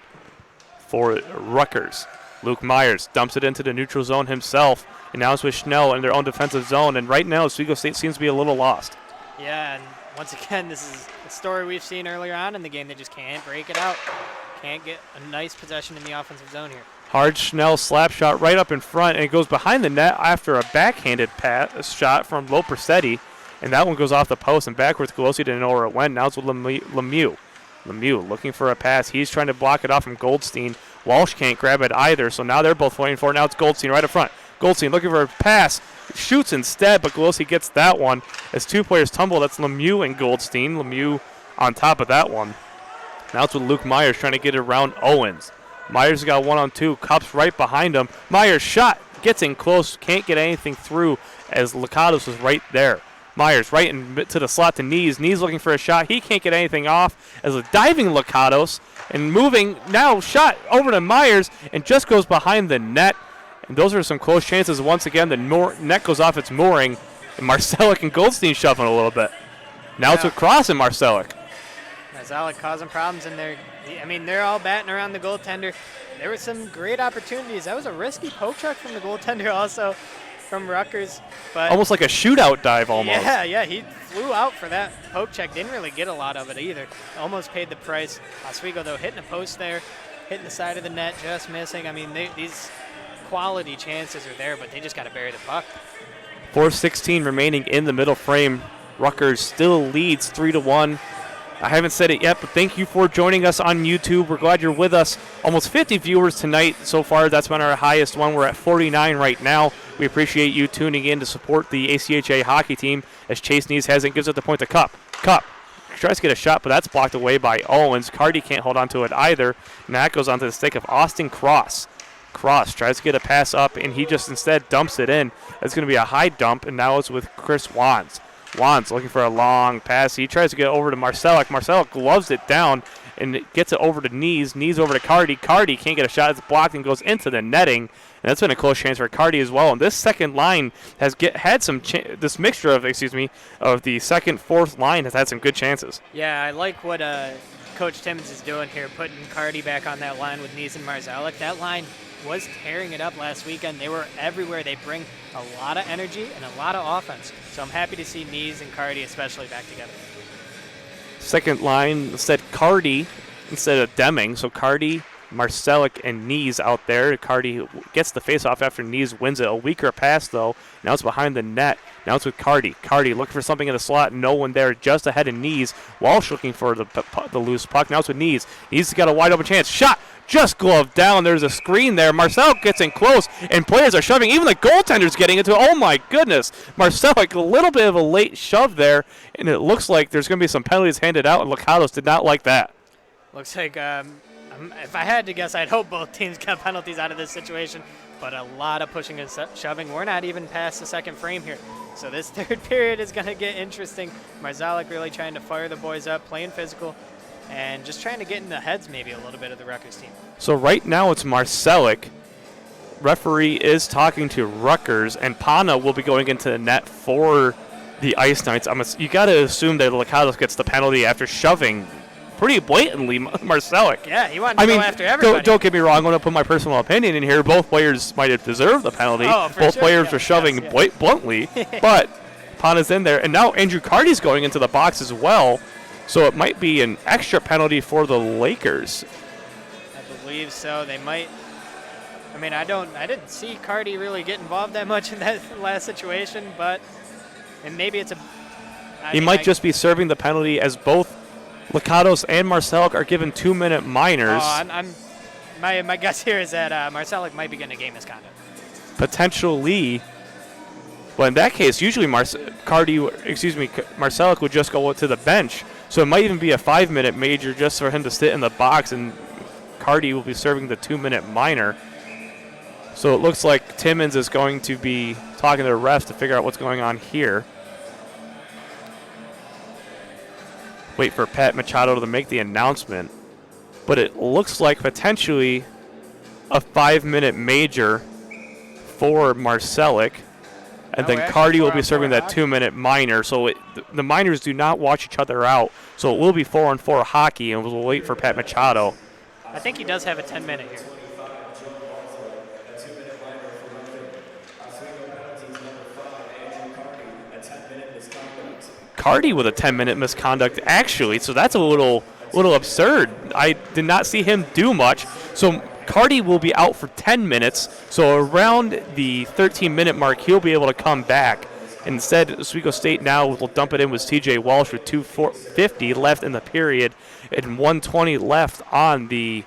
Speaker 1: for Rutgers. Luke Myers dumps it into the neutral zone himself, and now it's with Schnell in their own defensive zone. And right now, Oswego State seems to be a little lost.
Speaker 3: Yeah, and once again, this is a story we've seen earlier on in the game. They just can't break it out. Can't get a nice possession in the offensive zone here.
Speaker 1: Hard Schnell slap shot right up in front, and it goes behind the net after a backhanded shot from Lo Persetti. And that one goes off the post and backwards. Golosi didn't know where it went. Now it's with Lemieux. Lemieux looking for a pass. He's trying to block it off from Goldstein. Walsh can't grab it either, so now they're both waiting for it. Now it's Goldstein right up front. Goldstein looking for a pass. Shoots instead, but Golosi gets that one. As two players tumble, that's Lemieux and Goldstein. Lemieux on top of that one. Now it's with Luke Myers trying to get it around Owens. Myers got 1-on-2. Cup's right behind him. Myers shot. Gets in close. Can't get anything through as Lakatos was right there. Myers right to the slot to Knees. Knees looking for a shot. He can't get anything off as a diving Lakatos and moving now shot over to Myers and just goes behind the net. And those are some close chances. Once again, the net goes off its mooring, and Marcelic and Goldstein shuffling a little bit. Now it's with Cross and Marcelic.
Speaker 3: Marcelic causing problems in there. I mean, they're all batting around the goaltender. There were some great opportunities. That was a risky poke check from the goaltender also from Rutgers. But
Speaker 1: almost like a shootout dive almost.
Speaker 3: Yeah, he flew out for that poke check. Didn't really get a lot of it either. Almost paid the price. Oswego, though, hitting a post there, hitting the side of the net, just missing. I mean, these quality chances are there, but they just got to bury the puck.
Speaker 1: 4:16 remaining in the middle frame. Rutgers still leads 3-1. I haven't said it yet, but thank you for joining us on YouTube. We're glad you're with us. Almost 50 viewers tonight so far. That's been our highest one. We're at 49 right now. We appreciate you tuning in to support the ACHA hockey team as Chase Knees has it, gives it the point to Cup. Cup tries to get a shot, but that's blocked away by Owens. Cardi can't hold on to it either, and that goes onto the stick of Austin Cross. Cross tries to get a pass up, and he just instead dumps it in. That's going to be a high dump, and now it's with Chris Wands. Wands looking for a long pass. He tries to get over to Marcelic. Marcelic gloves it down and gets it over to Knees. Knees over to Cardi. Cardi can't get a shot. It's blocked and goes into the netting. And that's been a close chance for Cardi as well. And this second line has had some this mixture of the second, fourth line has had some good chances.
Speaker 3: Yeah, I like what Coach Timmons is doing here, putting Cardi back on that line with Knees and Marcelic. That line was tearing it up last weekend. They were everywhere. They bring a lot of energy and a lot of offense. So I'm happy to see Knees and Cardi especially back together.
Speaker 1: Second line instead Cardi instead of Deming. So Cardi, Marcelic, and Knees out there. Cardi gets the faceoff after Knees wins it. A weaker pass, though. Now it's behind the net. Now it's with Cardi. Cardi looking for something in the slot. No one there. Just ahead of Knees. Walsh looking for the loose puck. Now it's with Knees. Knees has got a wide open chance. Shot! Just gloved down. There's a screen there. Marcelic gets in close, and players are shoving. Even the goaltender's getting into it. Oh, my goodness. Marcelic, a little bit of a late shove there, and it looks like there's going to be some penalties handed out, and Lakatos did not like that.
Speaker 3: Looks like, if I had to guess, I'd hope both teams got penalties out of this situation, but a lot of pushing and shoving. We're not even past the second frame here. So this third period is going to get interesting. Marcelic really trying to fire the boys up, playing physical, and just trying to get in the heads maybe a little bit of the Rutgers team.
Speaker 1: So right now it's Marcelic. Referee is talking to Rutgers, and Pana will be going into the net for the Ice Knights. You got to assume that Lakatos gets the penalty after shoving pretty blatantly Marcelic.
Speaker 3: Yeah, he wanted to go after everybody.
Speaker 1: Don't get me wrong. I'm going to put my personal opinion in here. Both players might have deserved the penalty. Both players were shoving bluntly, but Pana's in there. And now Andrew Cardi's going into the box as well. So it might be an extra penalty for the Lakers.
Speaker 3: I believe so. They might. I mean, I didn't see Cardi really get involved that much in that last situation, but and maybe it's
Speaker 1: he might just be serving the penalty as both Lakatos and Marcelic are given 2-minute minors.
Speaker 3: My guess here is that Marcelic might be getting a game misconduct.
Speaker 1: Potentially. But in that case, usually Marcelic would just go to the bench. So it might even be a 5-minute major just for him to sit in the box, and Cardi will be serving the 2-minute minor. So it looks like Timmons is going to be talking to the refs to figure out what's going on here. Wait for Pat Machado to make the announcement. But it looks like potentially a 5-minute major for Marcelic. And then Cardi will be serving that 2-minute minor. So the minors do not watch each other out. So it will be 4-on-4 hockey, and we'll wait for Pat Machado.
Speaker 3: I think he does have a 10-minute here.
Speaker 1: Cardi with a 10-minute misconduct, actually. So that's a little absurd. I did not see him do much. So Cardi will be out for 10 minutes. So around the 13-minute mark, he'll be able to come back. Instead, Oswego State now will dump it in with TJ Walsh with 2:50 left in the period and 1:20 left on the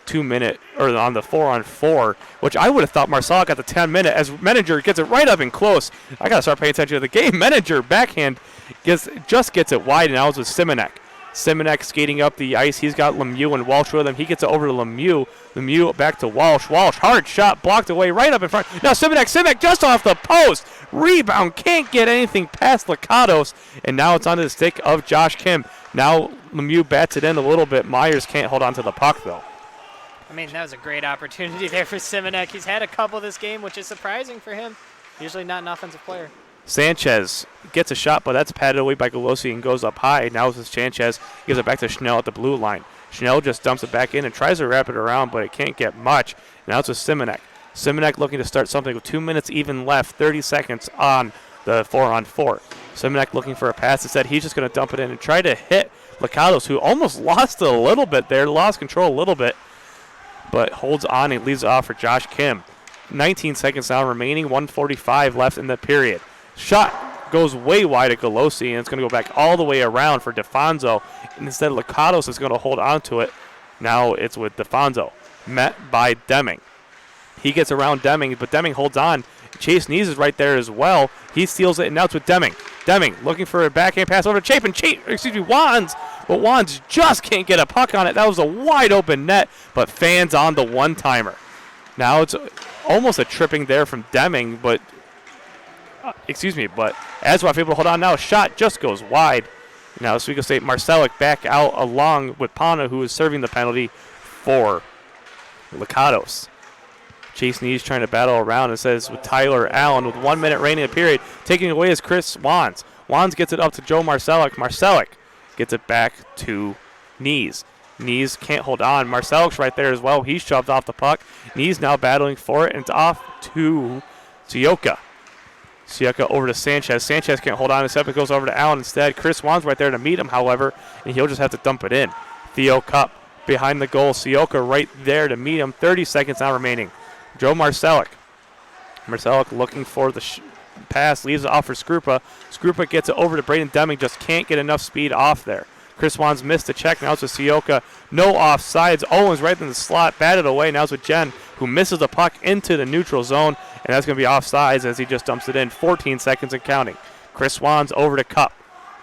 Speaker 1: 2-minute, or on the 4-on-4, which I would have thought Marcel got the 10-minute as Menninger gets it right up and close. I got to start paying attention to the game. Menninger backhand just gets it wide, and now it's with Simonek. Simonek skating up the ice. He's got Lemieux and Walsh with him. He gets it over to Lemieux. Lemieux back to Walsh. Walsh, hard shot, blocked away right up in front. Now Simonek just off the post. Rebound, can't get anything past Lakatos, and now it's onto the stick of Josh Kim. Now Lemieux bats it in a little bit. Myers can't hold on to the puck, though.
Speaker 3: I mean, that was a great opportunity there for Simonek. He's had a couple this game, which is surprising for him. Usually not an offensive player.
Speaker 1: Sanchez gets a shot, but that's patted away by Golosi and goes up high. Now it's Sanchez. Gives it back to Schnell at the blue line. Schnell just dumps it back in and tries to wrap it around, but it can't get much. Now it's with Simonek. Simonek looking to start something with 2 minutes even left, 30 seconds on the 4-on-4. Simonek looking for a pass. Instead, he's just going to dump it in and try to hit Lakatos, who almost lost it a little bit there, lost control a little bit, but holds on and leaves it off for Josh Kim. 19 seconds now remaining, 1:45 left in the period. Shot goes way wide at Golosi, and it's going to go back all the way around for DeFonso. And instead, Lakatos is going to hold on to it. Now it's with DeFonso, met by Deming. He gets around Deming, but Deming holds on. Chase Nees is right there as well. He steals it, and now it's with Deming. Deming looking for a backhand pass over to Wands. But Wands just can't get a puck on it. That was a wide open net, but fans on the one-timer. Now it's almost a tripping there from Deming, but Azroff able to hold on now. Shot just goes wide. Now Oswego State Marcelic back out along with Pana, who is serving the penalty for Lakatos. Chase Nees trying to battle around, and says with Tyler Allen with 1 minute remaining in the period. Taking it away is Chris Wands. Wands gets it up to Joe Marcelic. Marcelic gets it back to Nees. Nees can't hold on. Marcelic's right there as well. He's shoved off the puck. Nees now battling for it, and it's off to Sioka. Sioka over to Sanchez. Sanchez can't hold on. Instead, it goes over to Allen instead. Chris Wands right there to meet him, however, and he'll just have to dump it in. Theo Cup behind the goal. Sioka right there to meet him. 30 seconds now remaining. Joe Marcelic. Marcelic looking for the pass. Leaves it off for Skrupa. Skrupa gets it over to Braden Deming. Just can't get enough speed off there. Chris Wands missed the check. Now it's with Sioka. No offsides. Owens right in the slot. Batted away. Now it's with Jen, who misses the puck into the neutral zone. And that's going to be offsides as he just dumps it in. 14 seconds and counting. Chris Wands over to Cup.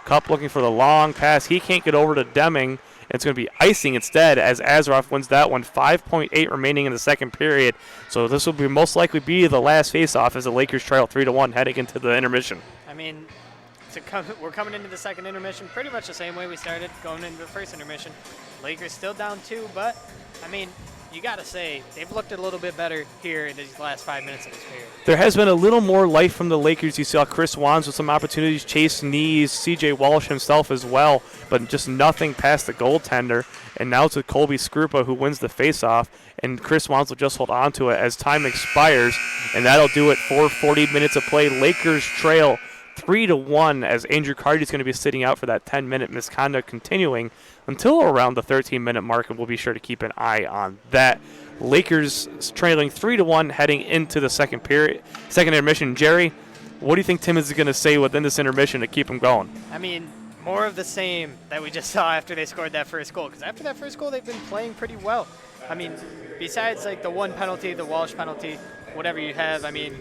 Speaker 1: Cup looking for the long pass. He can't get over to Deming. It's going to be icing instead as Azaroff wins that one. 5.8 remaining in the second period. So this will be most likely be the last face-off as the Lakers trail 3-1 heading into the intermission.
Speaker 3: I mean, we're coming into the second intermission pretty much the same way we started going into the first intermission. Lakers still down 2, but, I mean, you got to say, they've looked a little bit better here in these last 5 minutes of this period.
Speaker 1: There has been a little more life from the Lakers. You saw Chris Wands with some opportunities, Chase Nees, C.J. Walsh himself as well, but just nothing past the goaltender. And now it's with Colby Skrupa, who wins the faceoff, and Chris Wands will just hold on to it as time expires, and that'll do it for 40 minutes of play. Lakers trail 3-1 as Andrew Carty is going to be sitting out for that 10-minute misconduct continuing until around the 13-minute mark, and we'll be sure to keep an eye on that. Lakers trailing 3-1 heading into the second intermission. Jerry, what do you think Timmons is going to say within this intermission to keep him going?
Speaker 3: I mean, more of the same that we just saw after they scored that first goal, because after that first goal, they've been playing pretty well. I mean, besides like the one penalty, the Walsh penalty, whatever you have, I mean,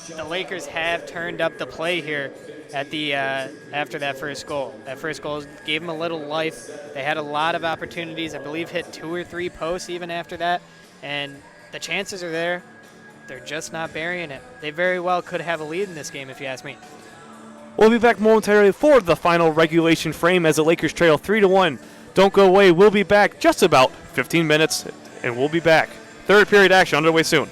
Speaker 3: the Lakers have turned up the play here at the after that first goal. That first goal gave them a little life. They had a lot of opportunities. I believe hit 2 or 3 posts even after that, and the chances are there. They're just not burying it. They very well could have a lead in this game, if you ask me.
Speaker 1: We'll be back momentarily for the final regulation frame as the Lakers trail 3-1. Don't go away. We'll be back just about 15 minutes, and we'll be back. Third period action underway soon.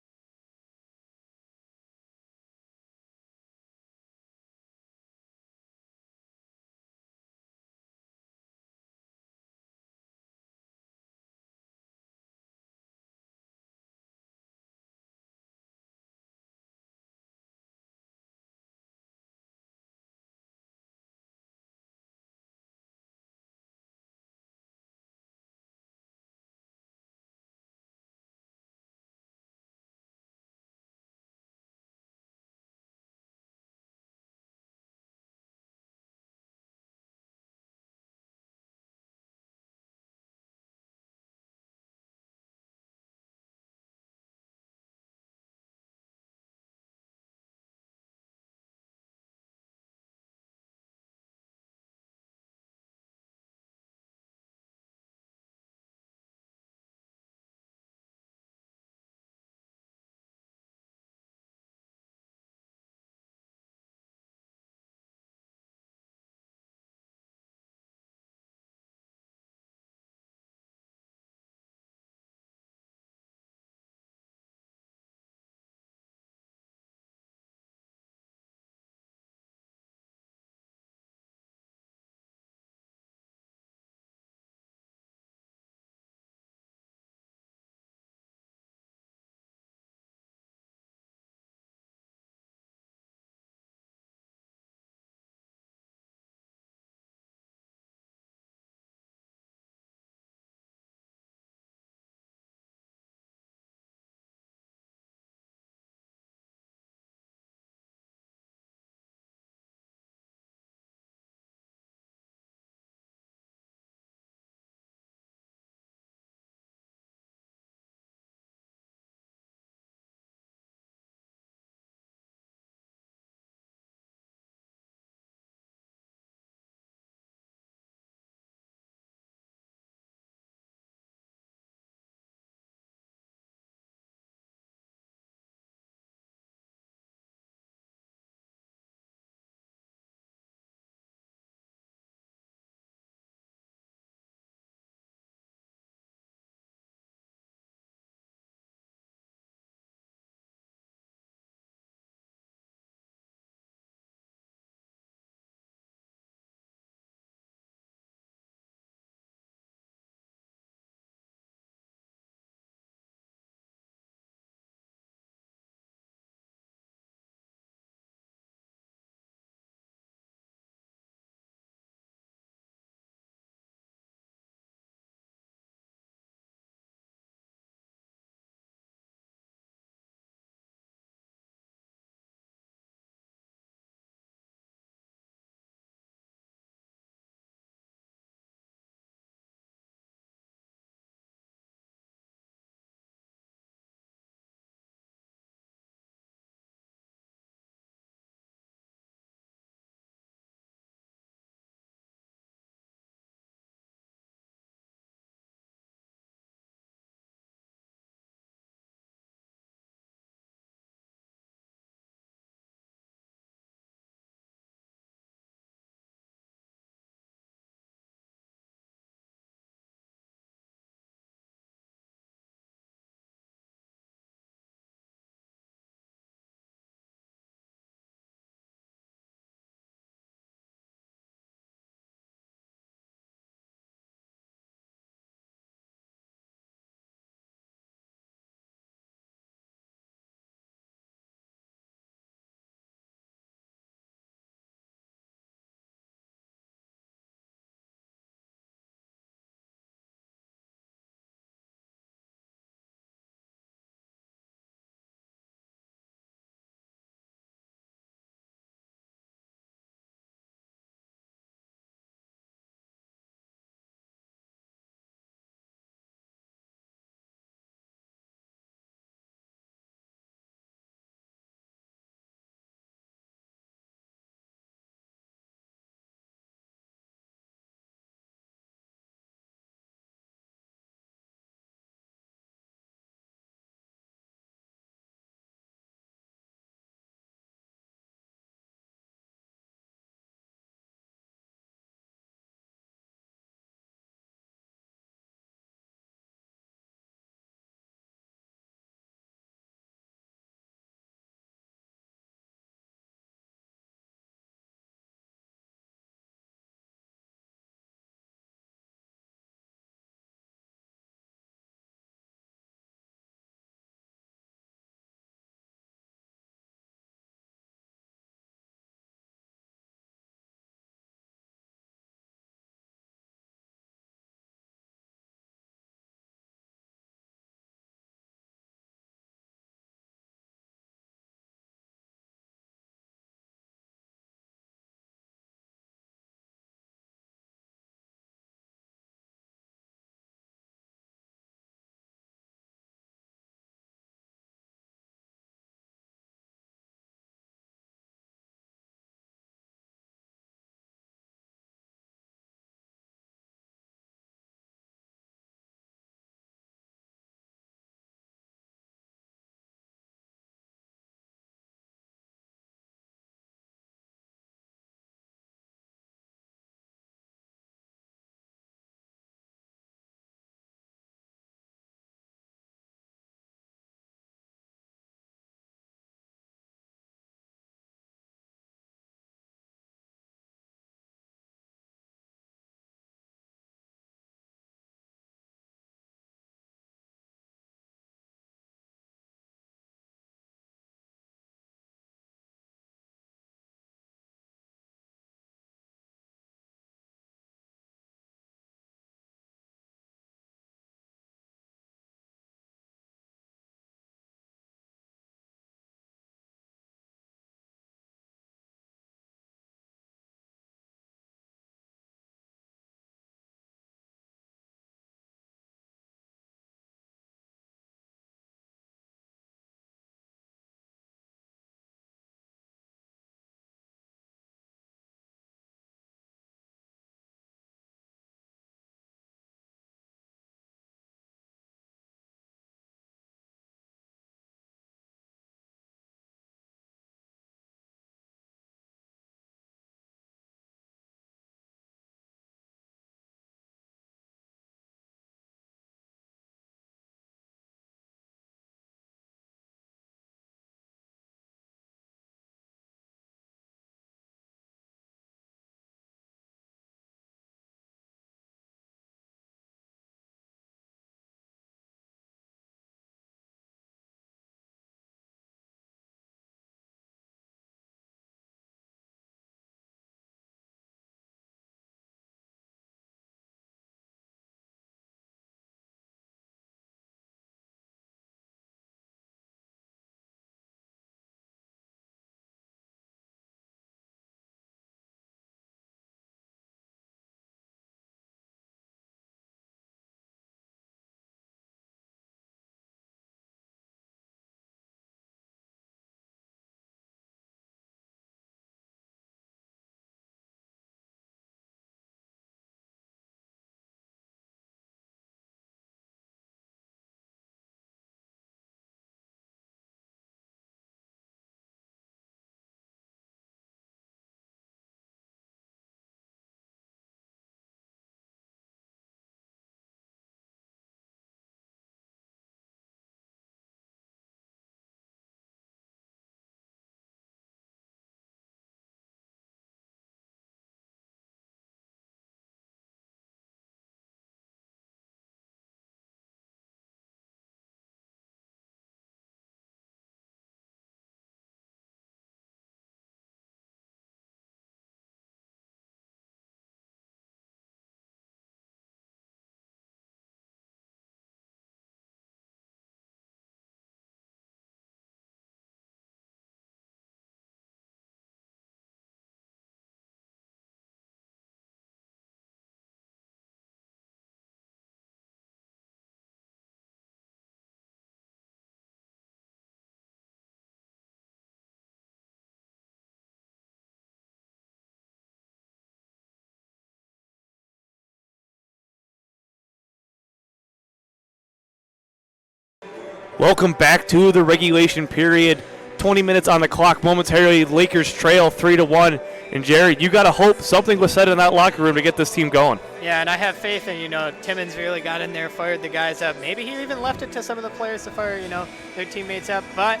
Speaker 1: Welcome back to the regulation period. 20 minutes on the clock. Momentarily, Lakers trail 3-1. And Jerry, you got to hope something was said in that locker room to get this team going.
Speaker 3: Yeah, and I have faith in, Timmons really got in there, fired the guys up. Maybe he even left it to some of the players to fire, their teammates up. But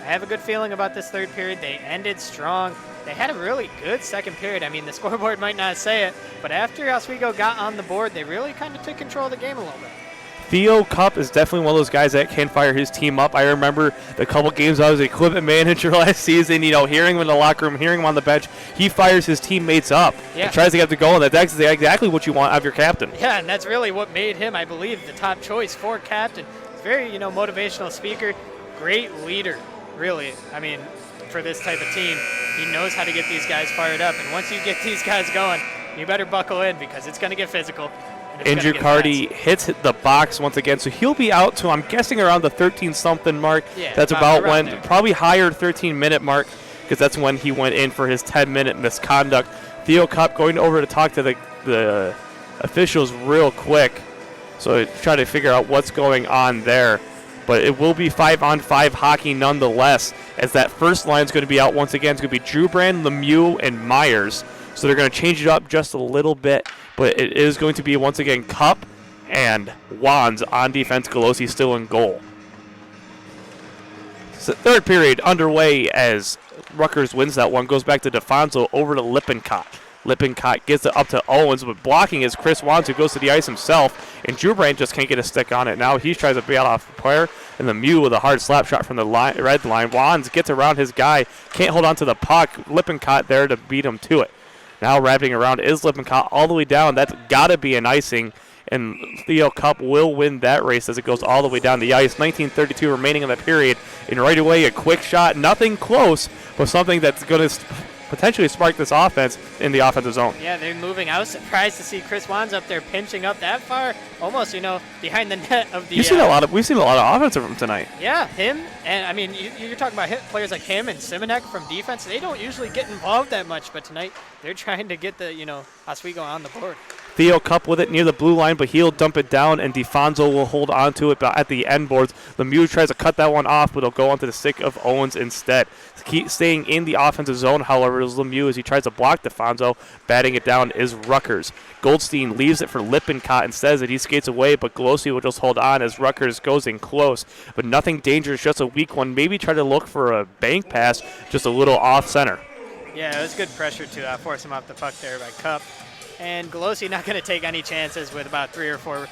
Speaker 3: I have a good feeling about this third period. They ended strong. They had a really good second period. I mean, the scoreboard might not say it, but after Oswego got on the board, they really kind of took control of the game a little bit.
Speaker 1: Theo Cup is definitely one of those guys that can fire his team up. I remember the couple games I was equipment manager last season, hearing him in the locker room, hearing him on the bench. He fires his teammates up and tries to get them going. That's exactly what you want out of your captain.
Speaker 3: Yeah, and that's really what made him, I believe, the top choice for captain. He's very, motivational speaker, great leader, really. I mean, for this type of team, he knows how to get these guys fired up. And once you get these guys going, you better buckle in because it's going to get physical.
Speaker 1: Andrew Carty hits the box once again, so he'll be out to, I'm guessing, around the 13-something mark.
Speaker 3: Yeah,
Speaker 1: that's about when,
Speaker 3: there.
Speaker 1: probably higher 13-minute mark, because that's when he went in for his 10-minute misconduct. Theo Cup going over to talk to the officials real quick, so try to figure out what's going on there. But it will be 5-on-5 hockey nonetheless, as that first line is going to be out once again. It's going to be Drew Brand, Lemieux, and Myers. So they're going to change it up just a little bit, but it is going to be, once again, Cup and Wands on defense. Golosi still in goal. So third period underway as Rutgers wins that one. Goes back to DeFonso over to Lippincott. Lippincott gets it up to Owens, but blocking is Chris Wands, who goes to the ice himself, and Drew Brand just can't get a stick on it. Now he tries to bail off the player, and the Mew with a hard slap shot from the red line. Wands gets around his guy, can't hold on to the puck. Lippincott there to beat him to it. Now wrapping around is Lippincott all the way down. That's got to be an icing, and Theo Cup will win that race as it goes all the way down the ice. 19:32 remaining in the period, and right away a quick shot. Nothing close, but something that's going to potentially spark this offense in the offensive zone.
Speaker 3: Yeah, they're moving. I was surprised to see Chris Wands up there pinching up that far, almost, behind the net of the.
Speaker 1: We've seen a lot of offense from him tonight.
Speaker 3: Yeah, him, and I mean, you're talking about players like him and Simonek from defense. They don't usually get involved that much, but tonight they're trying to get the, Oswego on the board.
Speaker 1: Theo Cup with it near the blue line, but he'll dump it down, and DeFonso will hold on to it at the end boards. Lemieux tries to cut that one off, but it'll go onto the stick of Owens instead. To keep staying in the offensive zone, however, is Lemieux as he tries to block DeFonso. Batting it down is Rutgers. Goldstein leaves it for Lippincott and says that he skates away, but Golosi will just hold on as Rutgers goes in close. But nothing dangerous, just a weak one. Maybe try to look for a bank pass, just a little off center.
Speaker 3: Yeah, it was good pressure to force him off the puck there by Cup. And Golosi not going to take any chances with about 3 or 4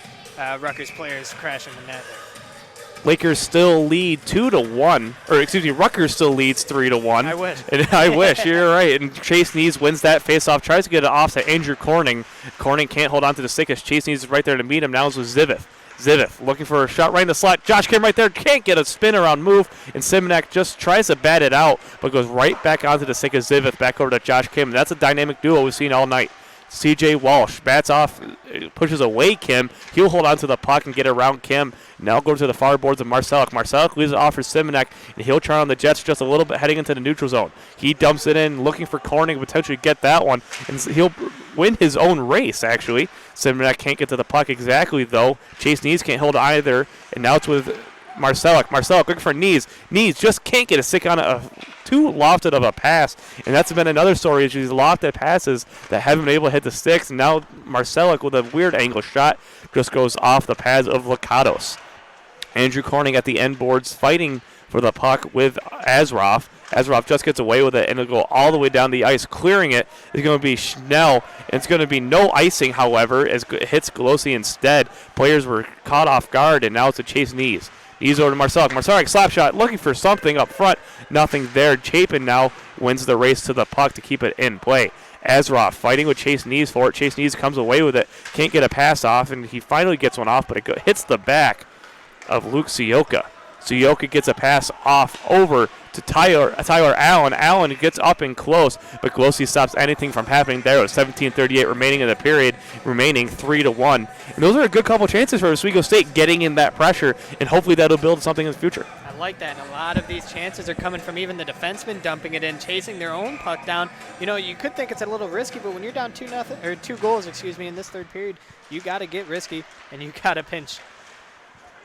Speaker 3: Rutgers players crashing the net there.
Speaker 1: Lakers still lead 2-1, or excuse me, Rutgers still leads 3-1.
Speaker 3: I wish.
Speaker 1: And I wish, you're right. And Chase Nees wins that faceoff, tries to get it off to Andrew Corning. Corning can't hold on to the stick as Chase Nees is right there to meet him. Now it's with Zivith. Zivith looking for a shot right in the slot. Josh Kim right there, can't get a spin around move, and Simonek just tries to bat it out, but goes right back onto the stick of Zivith, back over to Josh Kim. That's a dynamic duo we've seen all night. C.J. Walsh bats off, pushes away Kim. He'll hold on to the puck and get around Kim. Now go to the far boards of Marcelic. Marcelic leaves it off for Simonek, and he'll try on the Jets just a little bit heading into the neutral zone. He dumps it in, looking for Corning, potentially get that one, and he'll win his own race, actually. Simonek can't get to the puck exactly, though. Chase Nees can't hold either, and now it's with Marcelic. Marcelic looking for Nees. Nees just can't get a stick on a too lofted of a pass, and that's been another story is these lofted passes that haven't been able to hit the sticks. And now Marcelic with a weird angle shot just goes off the pads of Lakatos. Andrew Corning at the end boards fighting for the puck with Azarov. Azarov just gets away with it, and it'll go all the way down the ice. Clearing it is going to be Schnell, and it's going to be no icing, however, as it hits Golosi instead. Players were caught off guard, and now it's a Chase Nees. Nees over to Marcelic. Marcelic slap shot, looking for something up front. Nothing there. Chapin now wins the race to the puck to keep it in play. Azarov fighting with Chase Nees for it. Chase Nees comes away with it. Can't get a pass off, and he finally gets one off, but it hits the back of Luke Sioka. Sioka gets a pass off over to Tyler Allen. Allen gets up and close, but Golosi stops anything from happening there. With 17:38 remaining in the period, remaining 3-1. And those are a good couple chances for Oswego State getting in that pressure, and hopefully that'll build something in the future.
Speaker 3: I like that, and a lot of these chances are coming from even the defensemen dumping it in, chasing their own puck down. You could think it's a little risky, but when you're down 2 goals, in this third period, you got to get risky and you got to pinch.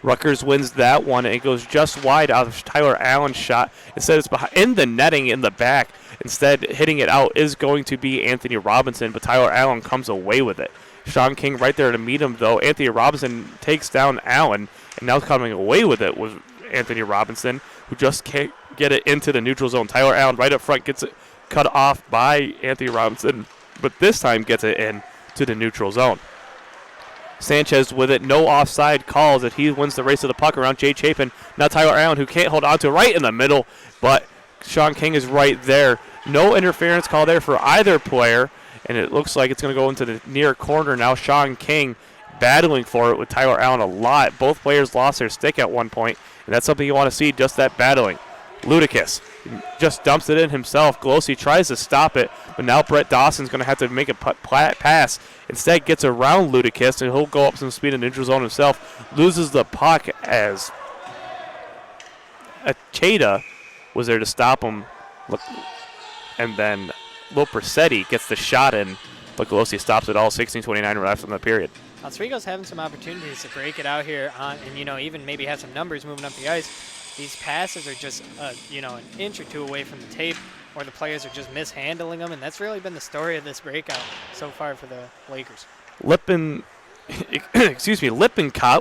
Speaker 1: Rutgers wins that one, and it goes just wide out of Tyler Allen's shot. Instead, it's behind, in the netting in the back. Instead, hitting it out is going to be Anthony Robinson, but Tyler Allen comes away with it. Sean King right there to meet him, though. Anthony Robinson takes down Allen, and now coming away with it was Anthony Robinson, who just can't get it into the neutral zone. Tyler Allen right up front gets it cut off by Anthony Robinson, but this time gets it in to the neutral zone. Sanchez with it, no offside calls it. He wins the race of the puck around Jay Chapin. Now Tyler Allen, who can't hold on to it, right in the middle, but Sean King is right there. No interference call there for either player, and it looks like it's going to go into the near corner now. Sean King battling for it with Tyler Allen a lot. Both players lost their stick at one point, and that's something you want to see, just that battling. Ludicus just dumps it in himself. Glossy tries to stop it, but now Brett Dawson's going to have to make a pass. Instead, gets around Ludicus, and he'll go up some speed in the neutral zone himself. Loses the puck as ACHA was there to stop him. And then Lopercetti gets the shot in, but Glossy stops it all. 16:29 left in the period.
Speaker 3: Oswego's having some opportunities to break it out here and, even maybe have some numbers moving up the ice. These passes are just, an inch or two away from the tape, or the players are just mishandling them, and that's really been the story of this breakout so far for the Lakers.
Speaker 1: Lippincott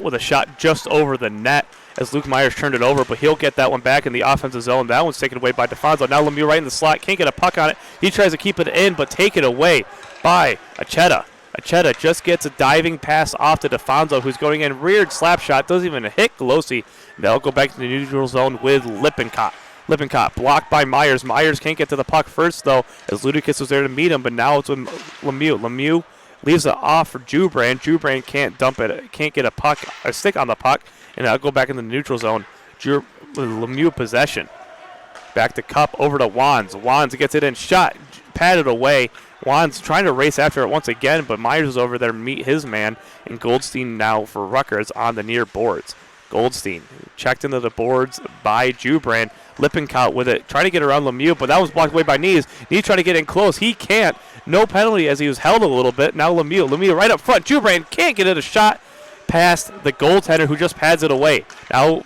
Speaker 1: with a shot just over the net as Luke Myers turned it over, but he'll get that one back in the offensive zone. That one's taken away by DeFonso. Now Lemieux right in the slot, can't get a puck on it. He tries to keep it in, but take it away by ACHA. ACHA just gets a diving pass off to DeFonso, who's going in reared slap shot, doesn't even hit Glossy. They'll go back to the neutral zone with Lippincott. Lippincott blocked by Myers. Myers can't get to the puck first, though, as Ludicus was there to meet him, but now it's with Lemieux. Lemieux leaves it off for Jubran. Jubran can't dump it, can't get a stick on the puck, and I'll go back in the neutral zone. Lemieux possession. Back to Cup, over to Wands. Wands gets it in, shot, patted away. Wands trying to race after it once again, but Myers is over there to meet his man, and Goldstein now for Rutgers on the near boards. Goldstein checked into the boards by Jubran. Lippincott with it, trying to get around Lemieux, but that was blocked away by Knees. Knees trying to get in close. He can't. No penalty as he was held a little bit. Now Lemieux right up front. Jubran can't get it a shot past the goaltender who just pads it away. Now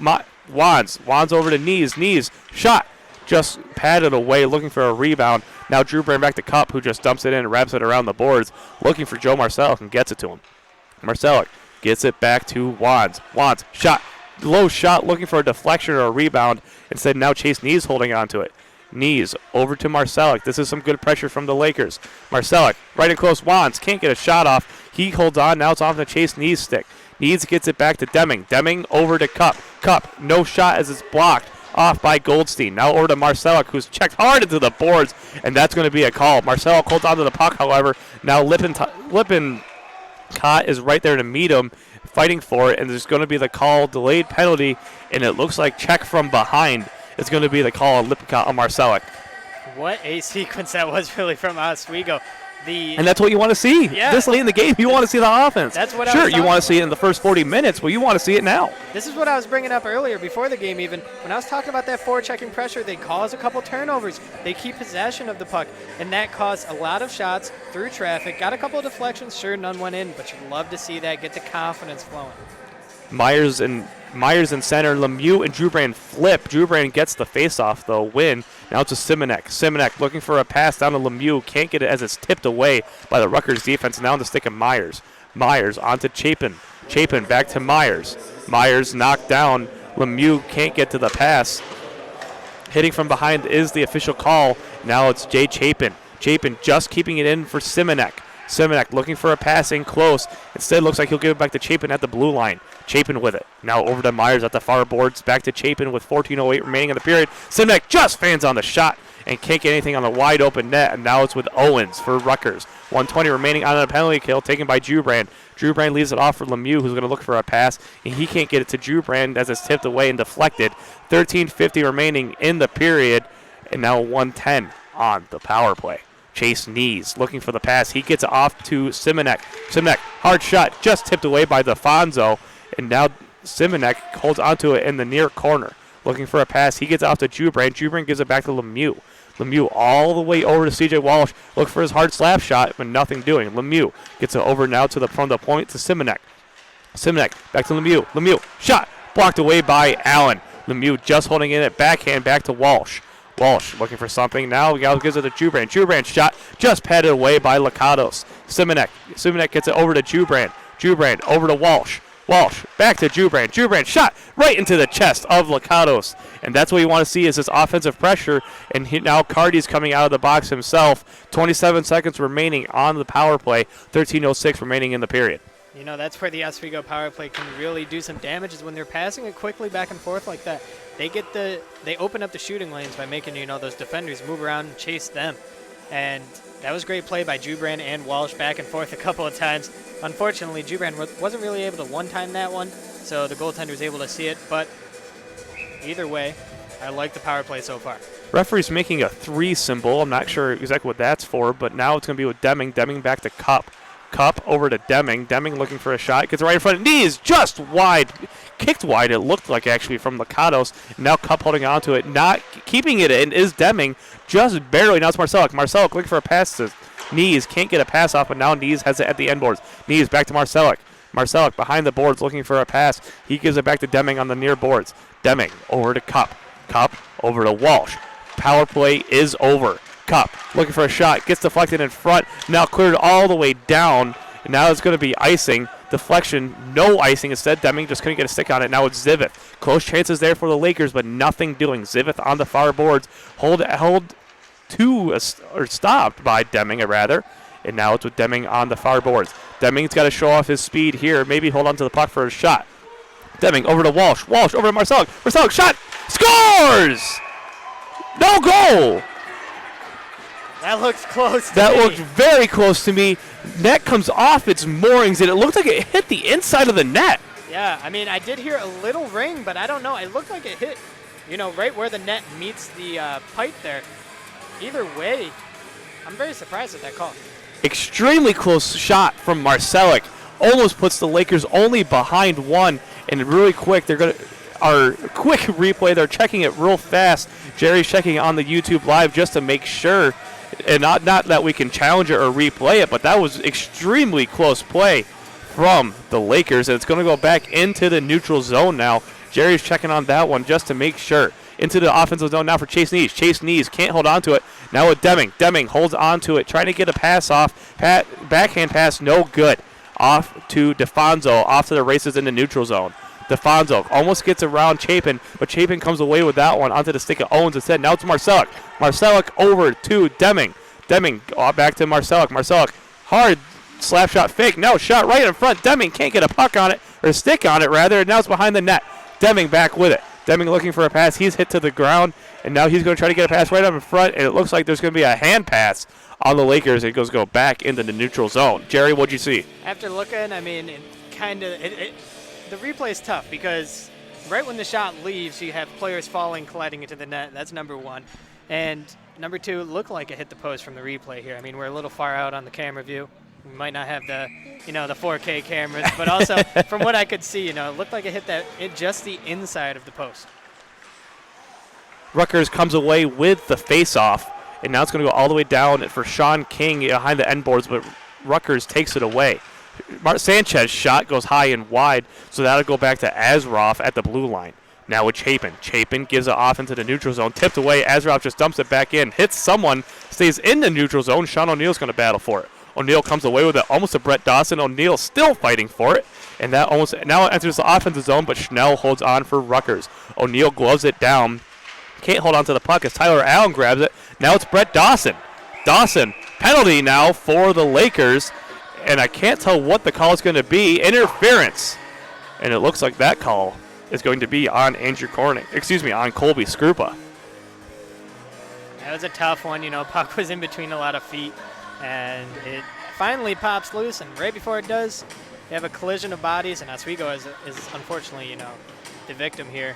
Speaker 1: Wands over to Knees. Knees shot. Just padded away, looking for a rebound. Now Jubran back to Cup, who just dumps it in and wraps it around the boards, looking for Joe Marcellus and gets it to him. Marcellus gets it back to Wands. Wands shot. Low shot, looking for a deflection or a rebound. Instead, now Chase Knees holding on to it. Knees over to Marcellus. This is some good pressure from the Lakers. Marcellus right in close. Wands can't get a shot off. He holds on. Now it's off the Chase Knees stick. Knees gets it back to Deming. Deming over to Cup. Cup, no shot as it's blocked off by Goldstein. Now over to Marcellus, who's checked hard into the boards, and that's going to be a call. Marcellus holds on to the puck, however. Now Lippincott is right there to meet him, fighting for it, and there's going to be the call, delayed penalty, and it looks like check from behind is going to be the call on Lippincott on Marcellus.
Speaker 3: What a sequence that was really from Oswego.
Speaker 1: And that's what you want to see.
Speaker 3: Yeah.
Speaker 1: This late in the game, you want to see the offense.
Speaker 3: That's what
Speaker 1: Sure, you want to see it in the first 40 minutes, but you want to see it now.
Speaker 3: This is what I was bringing up earlier before the game even. When I was talking about that forechecking pressure, they cause a couple turnovers. They keep possession of the puck, and that caused a lot of shots through traffic. Got a couple of deflections. Sure, none went in, but you'd love to see that, get the confidence flowing.
Speaker 1: Myers in center. Lemieux and Jubran flip. Jubran gets the faceoff, though, win. Now to Simonek. Simonek looking for a pass down to Lemieux. Can't get it as it's tipped away by the Rutgers defense. Now on the stick of Myers. Myers onto Chapin. Chapin back to Myers. Myers knocked down. Lemieux can't get to the pass. Hitting from behind is the official call. Now it's Jay Chapin. Chapin just keeping it in for Simonek. Simonek looking for a pass in close. Instead, looks like he'll give it back to Chapin at the blue line. Chapin with it. Now over to Myers at the far boards. Back to Chapin with 14:08 remaining in the period. Simonek just fans on the shot and can't get anything on the wide open net. And now it's with Owens for Rutgers. 1:20 remaining on a penalty kill taken by Jubran. Jubran leaves it off for Lemieux, who's going to look for a pass. And he can't get it to Jubran as it's tipped away and deflected. 13:50 remaining in the period. And now 1:10 on the power play. Chase Knees looking for the pass. He gets it off to Simonek. Simonek, hard shot, just tipped away by DeFonso. And now Simonek holds onto it in the near corner. Looking for a pass. He gets it off to Jubran. Jubran gives it back to Lemieux. Lemieux all the way over to C.J. Walsh. Look for his hard slap shot, but nothing doing. Lemieux gets it over now from the point to Simonek. Simonek back to Lemieux. Lemieux, shot, blocked away by Allen. Lemieux just holding in it, backhand back to Walsh. Walsh looking for something. Now gives it to Jubran. Jubran shot just patted away by Lakatos. Simonek gets it over to Jubran. Jubran over to Walsh. Walsh back to Jubran. Jubran shot right into the chest of Lakatos. And that's what you want to see is this offensive pressure. And now Cardy's coming out of the box himself. 27 seconds remaining on the power play. 13:06 remaining in the period.
Speaker 3: You know, that's where the Oswego power play can really do some damage is when they're passing it quickly back and forth like that. They open up the shooting lanes by making, those defenders move around and chase them. And that was great play by Jubran and Walsh back and forth a couple of times. Unfortunately, Jubran wasn't really able to one-time that one, so the goaltender was able to see it. But either way, I like the power play so far.
Speaker 1: Referee's making a 3 symbol. I'm not sure exactly what that's for, but now it's going to be with Deming. Deming back to Cup. Cup over to Deming. Deming looking for a shot. Gets it right in front. Knees just wide. Kicked wide, it looked like, actually, from Lakatos. Now Cup holding on to it. Not keeping it in is Deming. Just barely. Now it's Marcelic. Marcelic looking for a pass to Knees. Can't get a pass off, but now Knees has it at the end boards. Knees back to Marcelic. Marcelic behind the boards looking for a pass. He gives it back to Deming on the near boards. Deming over to Cup. Cup over to Walsh. Power play is over. Cup looking for a shot. Gets deflected in front. Now cleared all the way down. And now it's going to be icing. Deflection. No icing. Instead, Deming just couldn't get a stick on it. Now it's Zivith. Close chances there for the Lakers, but nothing doing. Zivith on the far boards. Stopped by Deming, rather. And now it's with Deming on the far boards. Deming's got to show off his speed here. Maybe hold on to the puck for a shot. Deming over to Walsh. Walsh over to Marcelic. Marcelic shot. Scores! No goal!
Speaker 3: That looks close to
Speaker 1: That
Speaker 3: me.
Speaker 1: looked very close to me. Net comes off its moorings, and it looked like it hit the inside of the net.
Speaker 3: Yeah, I mean, I did hear a little ring, but I don't know. It looked like it hit, right where the net meets the pipe there. Either way, I'm very surprised at that call.
Speaker 1: Extremely close shot from Marcelic. Almost puts the Lakers only behind 1, and really quick, our quick replay, they're checking it real fast. Jerry's checking on the YouTube Live just to make sure, and not that we can challenge it or replay it, but that was extremely close play from the Lakers, and it's going to go back into the neutral zone now. Jerry's checking on that one just to make sure. Into the offensive zone now for Chase Knees. Chase Knees can't hold on to it. Now with Deming. Deming holds on to it, trying to get a pass off. Backhand pass, no good. Off to DeFonso, off to the races in the neutral zone. DeFonso almost gets around Chapin, but Chapin comes away with that one onto the stick of Owens instead. Now it's Marcelic. Marcelic over to Deming. Deming back to Marcelic. Marcelic, hard slap shot fake. No, shot right in front. Deming can't get a puck on it, or a stick on it rather, and now it's behind the net. Deming back with it. Deming looking for a pass. He's hit to the ground, and now he's going to try to get a pass right up in front, and it looks like there's going to be a hand pass on the Lakers. It goes back into the neutral zone. Jerry, what'd you see?
Speaker 3: After looking, I mean, the replay is tough because right when the shot leaves, you have players falling, colliding into the net. That's number 1. And number 2, looked like it hit the post from the replay here. I mean, we're a little far out on the camera view. We might not have the 4K cameras, but also from what I could see, it looked like it hit just the inside of the post.
Speaker 1: Rutgers comes away with the face-off, and now it's going to go all the way down for Sean King behind the end boards, but Rutgers takes it away. Sanchez's shot goes high and wide, so that'll go back to Azarov at the blue line. Now with Chapin. Chapin gives it off into the neutral zone. Tipped away. Azarov just dumps it back in. Hits someone. Stays in the neutral zone. Sean O'Neill's going to battle for it. O'Neill comes away with it. Almost to Brett Dawson. O'Neill still fighting for it. And that almost now enters the offensive zone, but Schnell holds on for Rutgers. O'Neill gloves it down. Can't hold on to the puck as Tyler Allen grabs it. Now it's Brett Dawson. Dawson. Penalty now for the Lakers. And I can't tell what the call is going to be. Interference. And it looks like that call is going to be on on Colby Skrupa.
Speaker 3: That was a tough one. Puck was in between a lot of feet, and it finally pops loose. And right before it does, you have a collision of bodies, and Oswego is unfortunately, the victim here,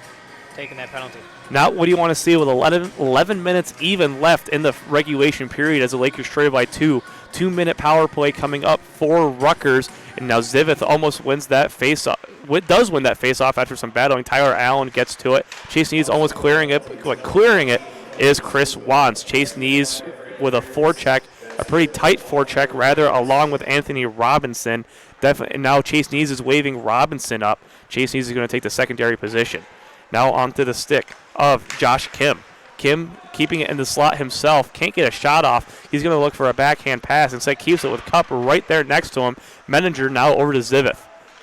Speaker 3: taking that penalty.
Speaker 1: Not what do you want to see with 11 minutes even left in the regulation period as the Lakers trail by 2. 2-minute power play coming up for Rutgers, and now Zivith almost wins that face-off. Does win that face-off after some battling. Tyler Allen gets to it. Chase Knees almost clearing it. Clearing it is Chris Wantz. Chase Knees with a forecheck, a pretty tight forecheck rather, along with Anthony Robinson. Definitely, and now Chase Knees is waving Robinson up Chase Neese is going to take the secondary position. Now onto the stick of Josh Kim. Kim keeping it in the slot himself, can't get a shot off. He's going to look for a backhand pass. Instead keeps it with Cup right there next to him. Menninger now over to Zivith.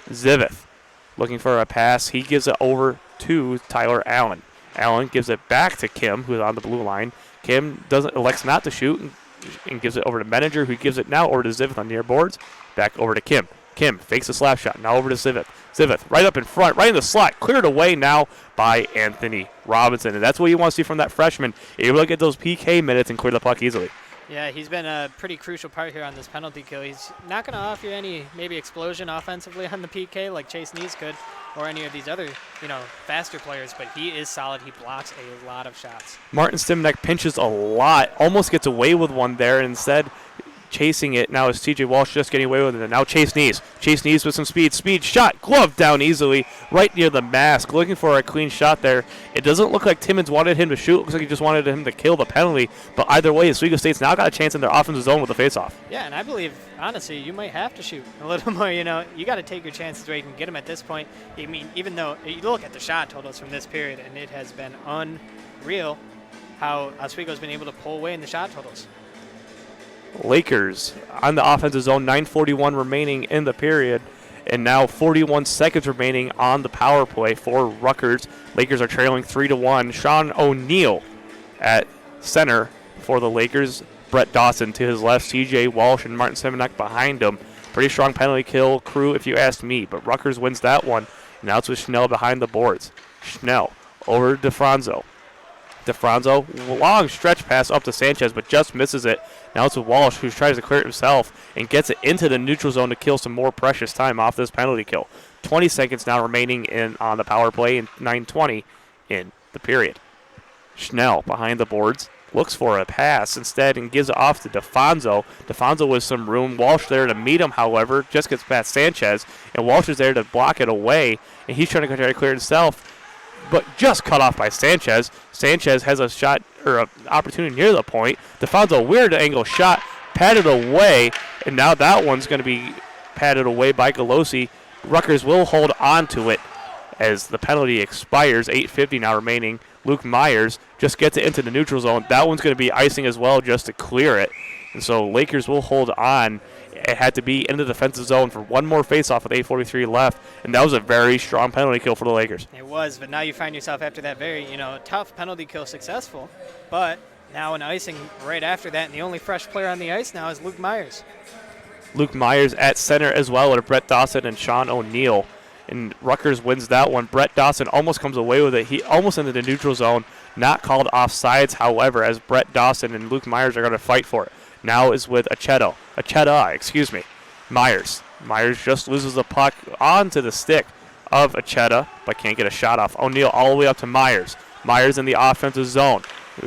Speaker 1: Zivith looking for a pass. He gives it over to Tyler Allen. Allen gives it back to Kim, who's on the blue line. Kim elects not to shoot and gives it over to Menninger, who gives it now over to Zivith on near boards. Back over to Kim. Kim fakes a slap shot. Now over to Zivith. Zivith right up in front, right in the slot. Cleared away now by Anthony Robinson. And that's what you want to see from that freshman. Able to get those PK minutes and clear the puck easily.
Speaker 3: Yeah, he's been a pretty crucial part here on this penalty kill. He's not going to offer you any maybe explosion offensively on the PK like Chase Neese could or any of these other, faster players, but he is solid. He blocks a lot of shots.
Speaker 1: Martin Stimneck pinches a lot, almost gets away with one there, and instead chasing it now is TJ Walsh just getting away with it. And now Chase Neese. Chase Neese with some speed. Speed shot. Glove down easily right near the mask. Looking for a clean shot there. It doesn't look like Timmons wanted him to shoot. It looks like he just wanted him to kill the penalty. But either way, Oswego State's now got a chance in their offensive zone with the faceoff.
Speaker 3: Yeah, and I believe, honestly, you might have to shoot a little more. You got to take your chances where you can get them at this point. I mean, even though you look at the shot totals from this period, and it has been unreal how Oswego's been able to pull away in the shot totals.
Speaker 1: Lakers on the offensive zone, 9:41 remaining in the period, and now 41 seconds remaining on the power play for Rutgers. Lakers are trailing 3-1. Sean O'Neill at center for the Lakers. Brett Dawson to his left, CJ Walsh and Martin Semenek behind him. Pretty strong penalty kill crew if you ask me, but Rutgers wins that one. Now it's with Schnell behind the boards. Schnell over to DeFranzo. DeFranzo, long stretch pass up to Sanchez, but just misses it. Now it's with Walsh, who tries to clear it himself and gets it into the neutral zone to kill some more precious time off this penalty kill. 20 seconds now remaining on the power play and 9:20 in the period. Schnell behind the boards, looks for a pass instead and gives it off to DeFranzo. DeFranzo with some room. Walsh there to meet him, however, just gets past Sanchez, and Walsh is there to block it away, and he's trying to try to clear it himself, but just cut off by Sanchez. Sanchez has a shot or an opportunity near the point. DeFranzo, weird angle shot, patted away, and now that one's going to be patted away by Galosi. Rutgers will hold on to it as the penalty expires. 8:50 now remaining. Luke Myers just gets it into the neutral zone. That one's going to be icing as well just to clear it. And so Lakers will hold on. It had to be in the defensive zone for one more faceoff with 8:43 left, and that was a very strong penalty kill for the Lakers.
Speaker 3: It was, but now you find yourself after that very, tough penalty kill successful, but now an icing right after that, and the only fresh player on the ice now is Luke Myers.
Speaker 1: Luke Myers at center as well with Brett Dawson and Sean O'Neill, and Rutgers wins that one. Brett Dawson almost comes away with it. He almost into the neutral zone, not called offsides, however, as Brett Dawson and Luke Myers are going to fight for it. Now is with Acheta, Myers. Myers just loses the puck onto the stick of Acheta, but can't get a shot off. O'Neill all the way up to Myers. Myers in the offensive zone.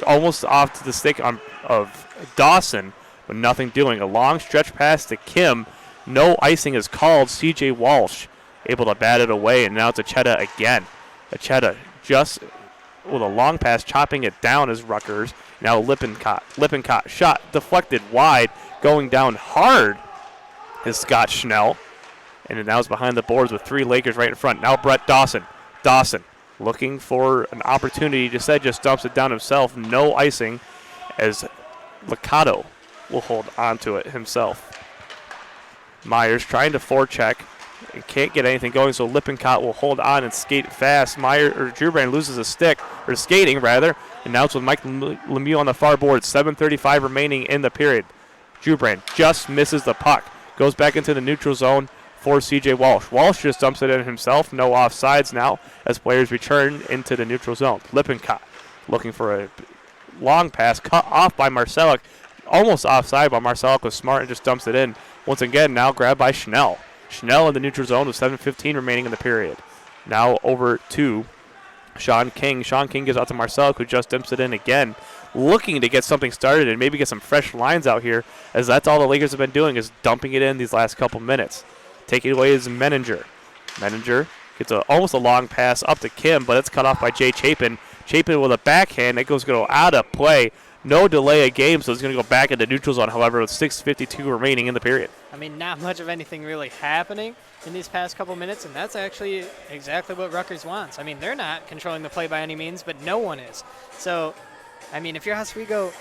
Speaker 1: Almost off to the stick of Dawson, but nothing doing. A long stretch pass to Kim. No icing is called. CJ Walsh able to bat it away, and now it's Acheta again. Acheta just with a long pass, chopping it down as Rutgers. Now Lippincott shot deflected wide, going down hard is Scott Schnell. And now is behind the boards with three Lakers right in front. Now Brett Dawson. Dawson looking for an opportunity. Just dumps it down himself. No icing as Licato will hold on to it himself. Myers trying to forecheck. Can't get anything going, so Lippincott will hold on and skate fast. Drewbrand loses a stick, or skating rather, and now it's with Mike Lemieux on the far board. 7:35 remaining in the period. Drewbrand just misses the puck. Goes back into the neutral zone for CJ Walsh. Walsh just dumps it in himself. No offsides now as players return into the neutral zone. Lippincott looking for a long pass, cut off by Marcellus. Almost offside, but Marcellus was smart and just dumps it in. Once again, now grabbed by Schnell. Schnell in the neutral zone with 7:15 remaining in the period. Now over to Sean King. Sean King gives out to Marcellus, who just dumps it in again, looking to get something started and maybe get some fresh lines out here, as that's all the Lakers have been doing is dumping it in these last couple minutes. Taking it away is Menninger. Menninger gets almost a long pass up to Kim, but it's cut off by Jay Chapin. Chapin with a backhand. It goes out of play. no delay of game, so it's going to go back into neutral zone, however, with 6:52 remaining in the period.
Speaker 3: I mean, not much of anything really happening in these past couple minutes, and that's actually exactly what Rutgers wants. I mean, they're not controlling the play by any means, but no one is. So, I mean, if you're Oswego,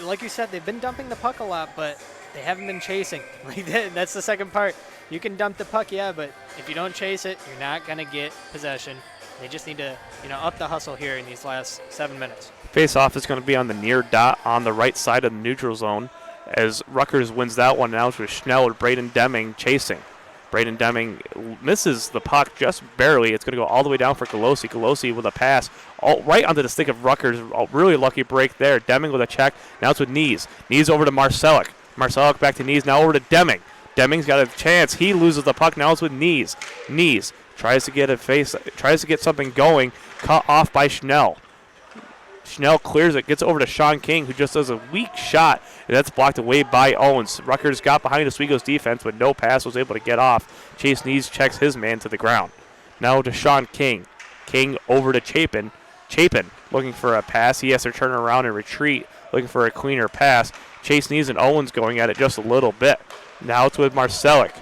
Speaker 3: like you said, they've been dumping the puck a lot, but they haven't been chasing. Like that's the second part. You can dump the puck, yeah, but if you don't chase it, you're not going to get possession. They just need to, up the hustle here in these last 7 minutes.
Speaker 1: Face-off is going to be on the near dot on the right side of the neutral zone as Rutgers wins that one. Now it's with Schnell and Braden Deming chasing. Braden Deming misses the puck just barely. It's going to go all the way down for Colosi. Colosi with a pass right onto the stick of Rutgers. A really lucky break there. Deming with a check. Now it's with Knees. Knees over to Marcelic. Marcelic back to Knees. Now over to Deming. Deming's got a chance. He loses the puck. Now it's with Knees. Knees tries to get something going. Cut off by Schnell. Schnell clears it, gets over to Sean King, who just does a weak shot, and that's blocked away by Owens. Rutgers got behind Oswego's defense, but no pass was able to get off. Chase Knees checks his man to the ground. Now to Sean King. King over to Chapin. Chapin looking for a pass. He has to turn around and retreat, looking for a cleaner pass. Chase Knees and Owens going at it just a little bit. Now it's with Marcelic.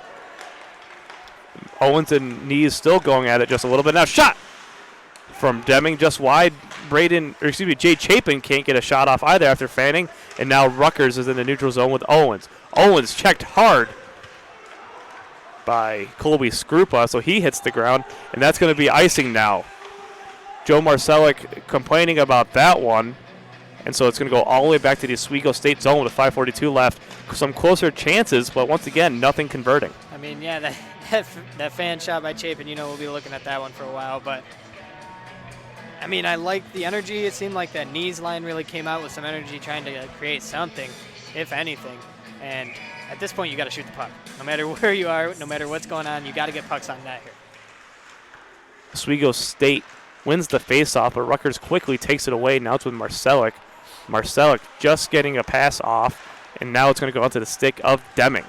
Speaker 1: Owens and Knees still going at it just a little bit. Now shot from Deming just wide. Jay Chapin can't get a shot off either after fanning, and now Rutgers is in the neutral zone with Owens. Owens checked hard by Colby Skrupa, so he hits the ground, and that's going to be icing now. Joe Marcelic complaining about that one, and so it's going to go all the way back to the Oswego State zone with 5:42 left. Some closer chances, but once again, nothing converting.
Speaker 3: I mean, yeah, that fan shot by Chapin, we'll be looking at that one for a while, but I mean, I like the energy. It seemed like that Knees line really came out with some energy trying to create something, if anything. And at this point, you got to shoot the puck. No matter where you are, no matter what's going on, you got to get pucks on net here.
Speaker 1: Oswego State wins the faceoff, but Rutgers quickly takes it away. Now it's with Marcelic. Marcelic just getting a pass off, and now it's going to go onto the stick of Deming.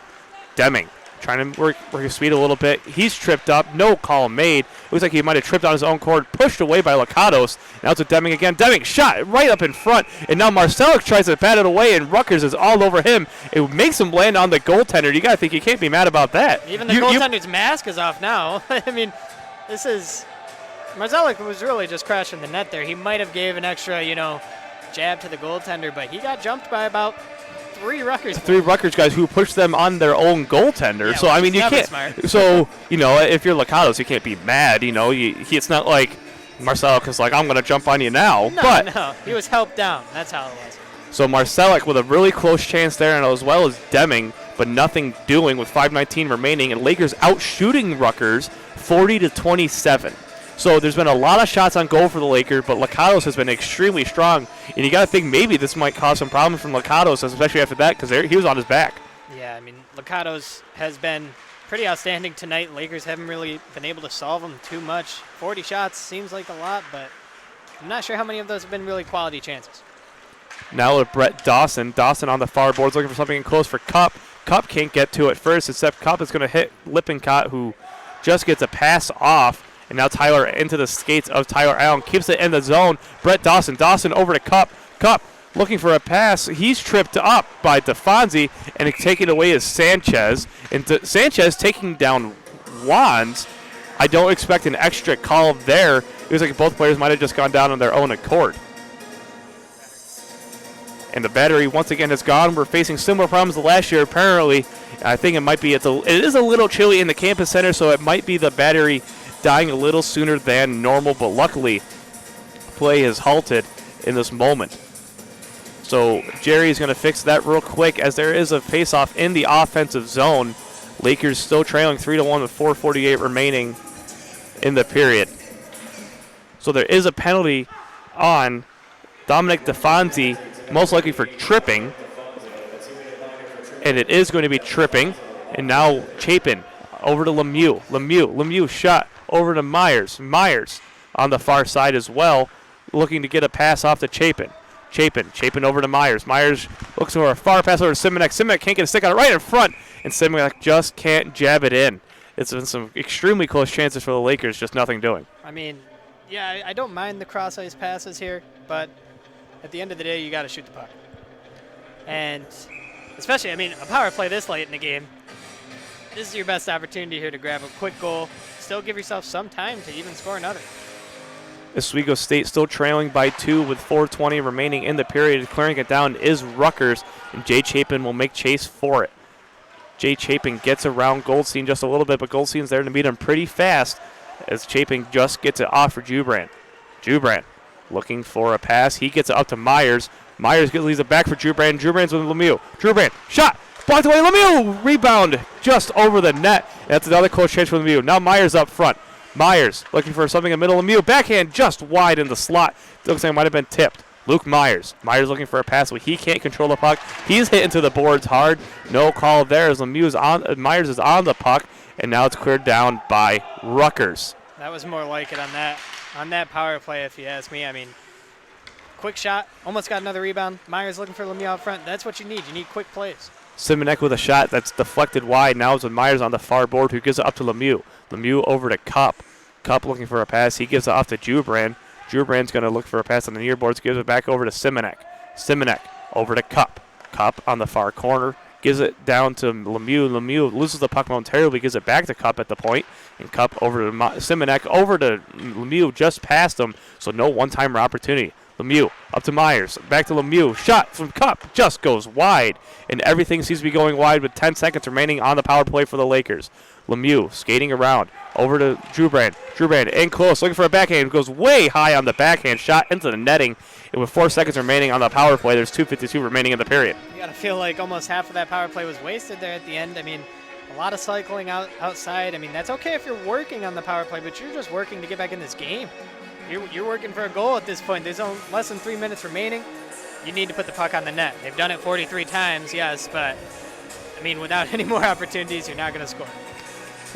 Speaker 1: Deming trying to work his speed a little bit. He's tripped up. No call made. Looks like he might have tripped on his own cord. Pushed away by Lakatos. Now it's with Deming again. Deming shot right up in front. And now Marcelic tries to bat it away, and Rutgers is all over him. It makes him land on the goaltender. You got to think you can't be mad about that.
Speaker 3: Even the goaltender's mask is off now. I mean, Marcelic was really just crashing the net there. He might have gave an extra, jab to the goaltender, but he got jumped by about three Rutgers
Speaker 1: guys who pushed them on their own goaltender.
Speaker 3: Yeah,
Speaker 1: so I mean, you can't.
Speaker 3: Smart.
Speaker 1: So if you're Lakatos, you can't be mad. It's not like Marcelic is like, I'm going to jump on you now.
Speaker 3: No, he was helped down. That's how it was.
Speaker 1: So Marcelic with a really close chance there, and as well as Deming, but nothing doing with 5:19 remaining, and Lakers out shooting Rutgers 40-27. So there's been a lot of shots on goal for the Lakers, but Lakatos has been extremely strong. And you got to think maybe this might cause some problems from Lakatos, especially after that, because he was on his back.
Speaker 3: Yeah, I mean, Lakatos has been pretty outstanding tonight. Lakers haven't really been able to solve him too much. 40 shots seems like a lot, but I'm not sure how many of those have been really quality chances.
Speaker 1: Now with Brett Dawson. Dawson on the far boards looking for something in close for Cup. Cup can't get to it first, except Cup is going to hit Lippincott, who just gets a pass off. And now Tyler into the skates of Tyler Allen. Keeps it in the zone. Brett Dawson. Dawson over to Cup. Cup looking for a pass. He's tripped up by DeFonzi, and taking away is Sanchez. And Sanchez taking down Wands. I don't expect an extra call there. It was like both players might have just gone down on their own accord. And the battery once again has gone. We're facing similar problems to last year apparently. I think it is a little chilly in the campus center, so it might be the battery dying a little sooner than normal, but luckily play has halted in this moment. So Jerry's going to fix that real quick as there is a face-off in the offensive zone. Lakers still trailing 3-1 with 4:48 remaining in the period. So there is a penalty on Dominic DeFonzi, most likely for tripping, and it is going to be tripping. And now Chapin over to Lemieux. Lemieux shot over to Myers. Myers on the far side as well, looking to get a pass off to Chapin. Chapin over to Myers. Myers looks for a far pass over to Simonek. Simonek can't get a stick on it right in front, and Simonek just can't jab it in. It's been some extremely close chances for the Lakers, just nothing doing.
Speaker 3: I mean, yeah, I don't mind the cross-ice passes here, but at the end of the day, you got to shoot the puck. And especially, I mean, a power play this late in the game, this is your best opportunity here to grab a quick goal, still give yourself some time to even score another.
Speaker 1: Oswego State still trailing by 2 with 4:20 remaining in the period. Clearing it down is Rutgers, and Jay Chapin will make chase for it. Jay Chapin gets around Goldstein just a little bit, but Goldstein's there to meet him pretty fast as Chapin just gets it off for Jubran. Jubran looking for a pass. He gets it up to Myers. Myers leaves it back for Jubran. Jubran's with Lemieux. Jubran, shot, blocked away. Lemieux, rebound just over the net. That's another close chance for Lemieux. Now Myers up front. Myers looking for something in the middle. Lemieux, backhand just wide in the slot. Looks like it might have been tipped. Luke Myers. Myers looking for a pass, but he can't control the puck. He's hit into the boards hard. No call there as Myers is on the puck, and now it's cleared down by Rutgers.
Speaker 3: That was more like it on that power play, if you ask me. I mean, quick shot, almost got another rebound. Myers looking for Lemieux out front. That's what you need. You need quick plays.
Speaker 1: Simonek with a shot that's deflected wide. Now it's with Myers on the far board, who gives it up to Lemieux. Lemieux over to Cup. Cup looking for a pass. He gives it off to Jubran. Jubran's going to look for a pass on the near boards. Gives it back over to Simonek. Simonek over to Cup. Cup on the far corner. Gives it down to Lemieux. Lemieux loses the puck momentarily. Gives it back to Cup at the point. And Cup over to Simonek. Over to Lemieux. Just past him. So no one-timer opportunity. Lemieux up to Myers. Back to Lemieux. Shot from Cup. Just goes wide. And everything seems to be going wide with 10 seconds remaining on the power play for the Lakers. Lemieux skating around. Over to Jubran. Jubran in close. Looking for a backhand. Goes way high on the backhand. Shot into the netting. And with 4 seconds remaining on the power play, there's 2:52 remaining in the period.
Speaker 3: You got to feel like almost half of that power play was wasted there at the end. I mean, a lot of cycling outside. I mean, that's okay if you're working on the power play, but you're just working to get back in this game. You're working for a goal at this point. There's less than 3 minutes remaining. You need to put the puck on the net. They've done it 43 times, yes, but, I mean, without any more opportunities, you're not going to score.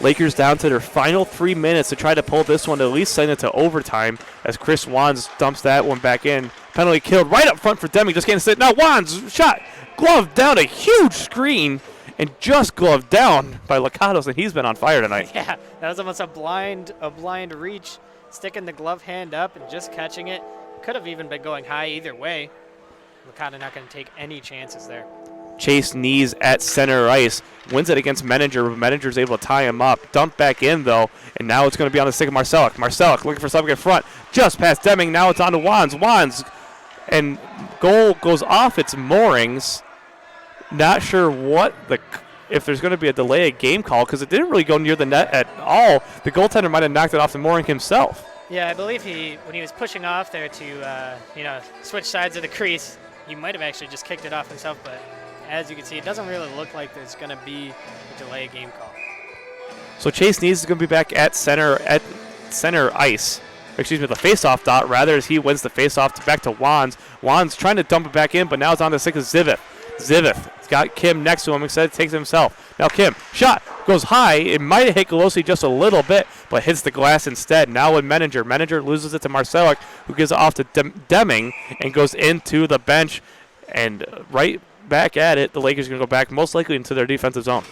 Speaker 1: Lakers down to their final 3 minutes to try to pull this one to at least send it to overtime as Chris Wands dumps that one back in. Penalty killed right up front for Deming. Just can't sit. Now Wands shot. Glove down a huge screen and just gloved down by Lakatos, and he's been on fire tonight.
Speaker 3: Yeah, that was almost a blind reach, sticking the glove hand up and just catching it. Could have even been going high either way. Lakato not going to take any chances there.
Speaker 1: Chase knees at center ice. Wins it against Menninger, but Menninger's able to tie him up. Dump back in, though, and now it's going to be on the stick of Marcellus. Marcellus looking for something in front. Just past Deming. Now it's on to Wands. Wands, and goal goes off its moorings. Not sure if there's going to be a delay of game call because it didn't really go near the net at all. The goaltender might have knocked it off the mooring himself.
Speaker 3: Yeah, I believe when he was pushing off there to switch sides of the crease, he might have actually just kicked it off himself, but as you can see, it doesn't really look like there's going to be a delay game call.
Speaker 1: So Chase Nees is going to be back at center ice. Excuse me, the face-off dot, rather, as he wins the face-off back to Wands. Wands trying to dump it back in, but now it's on the stick of Zivith. Zivith got Kim next to him. Instead, takes it himself. Now Kim, shot, goes high. It might have hit Golosi just a little bit, but hits the glass instead. Now with Menninger. Menninger loses it to Marcellus, who gives it off to Deming and goes into the bench. And right back at it, the Lakers are going to go back most likely into their defensive zone.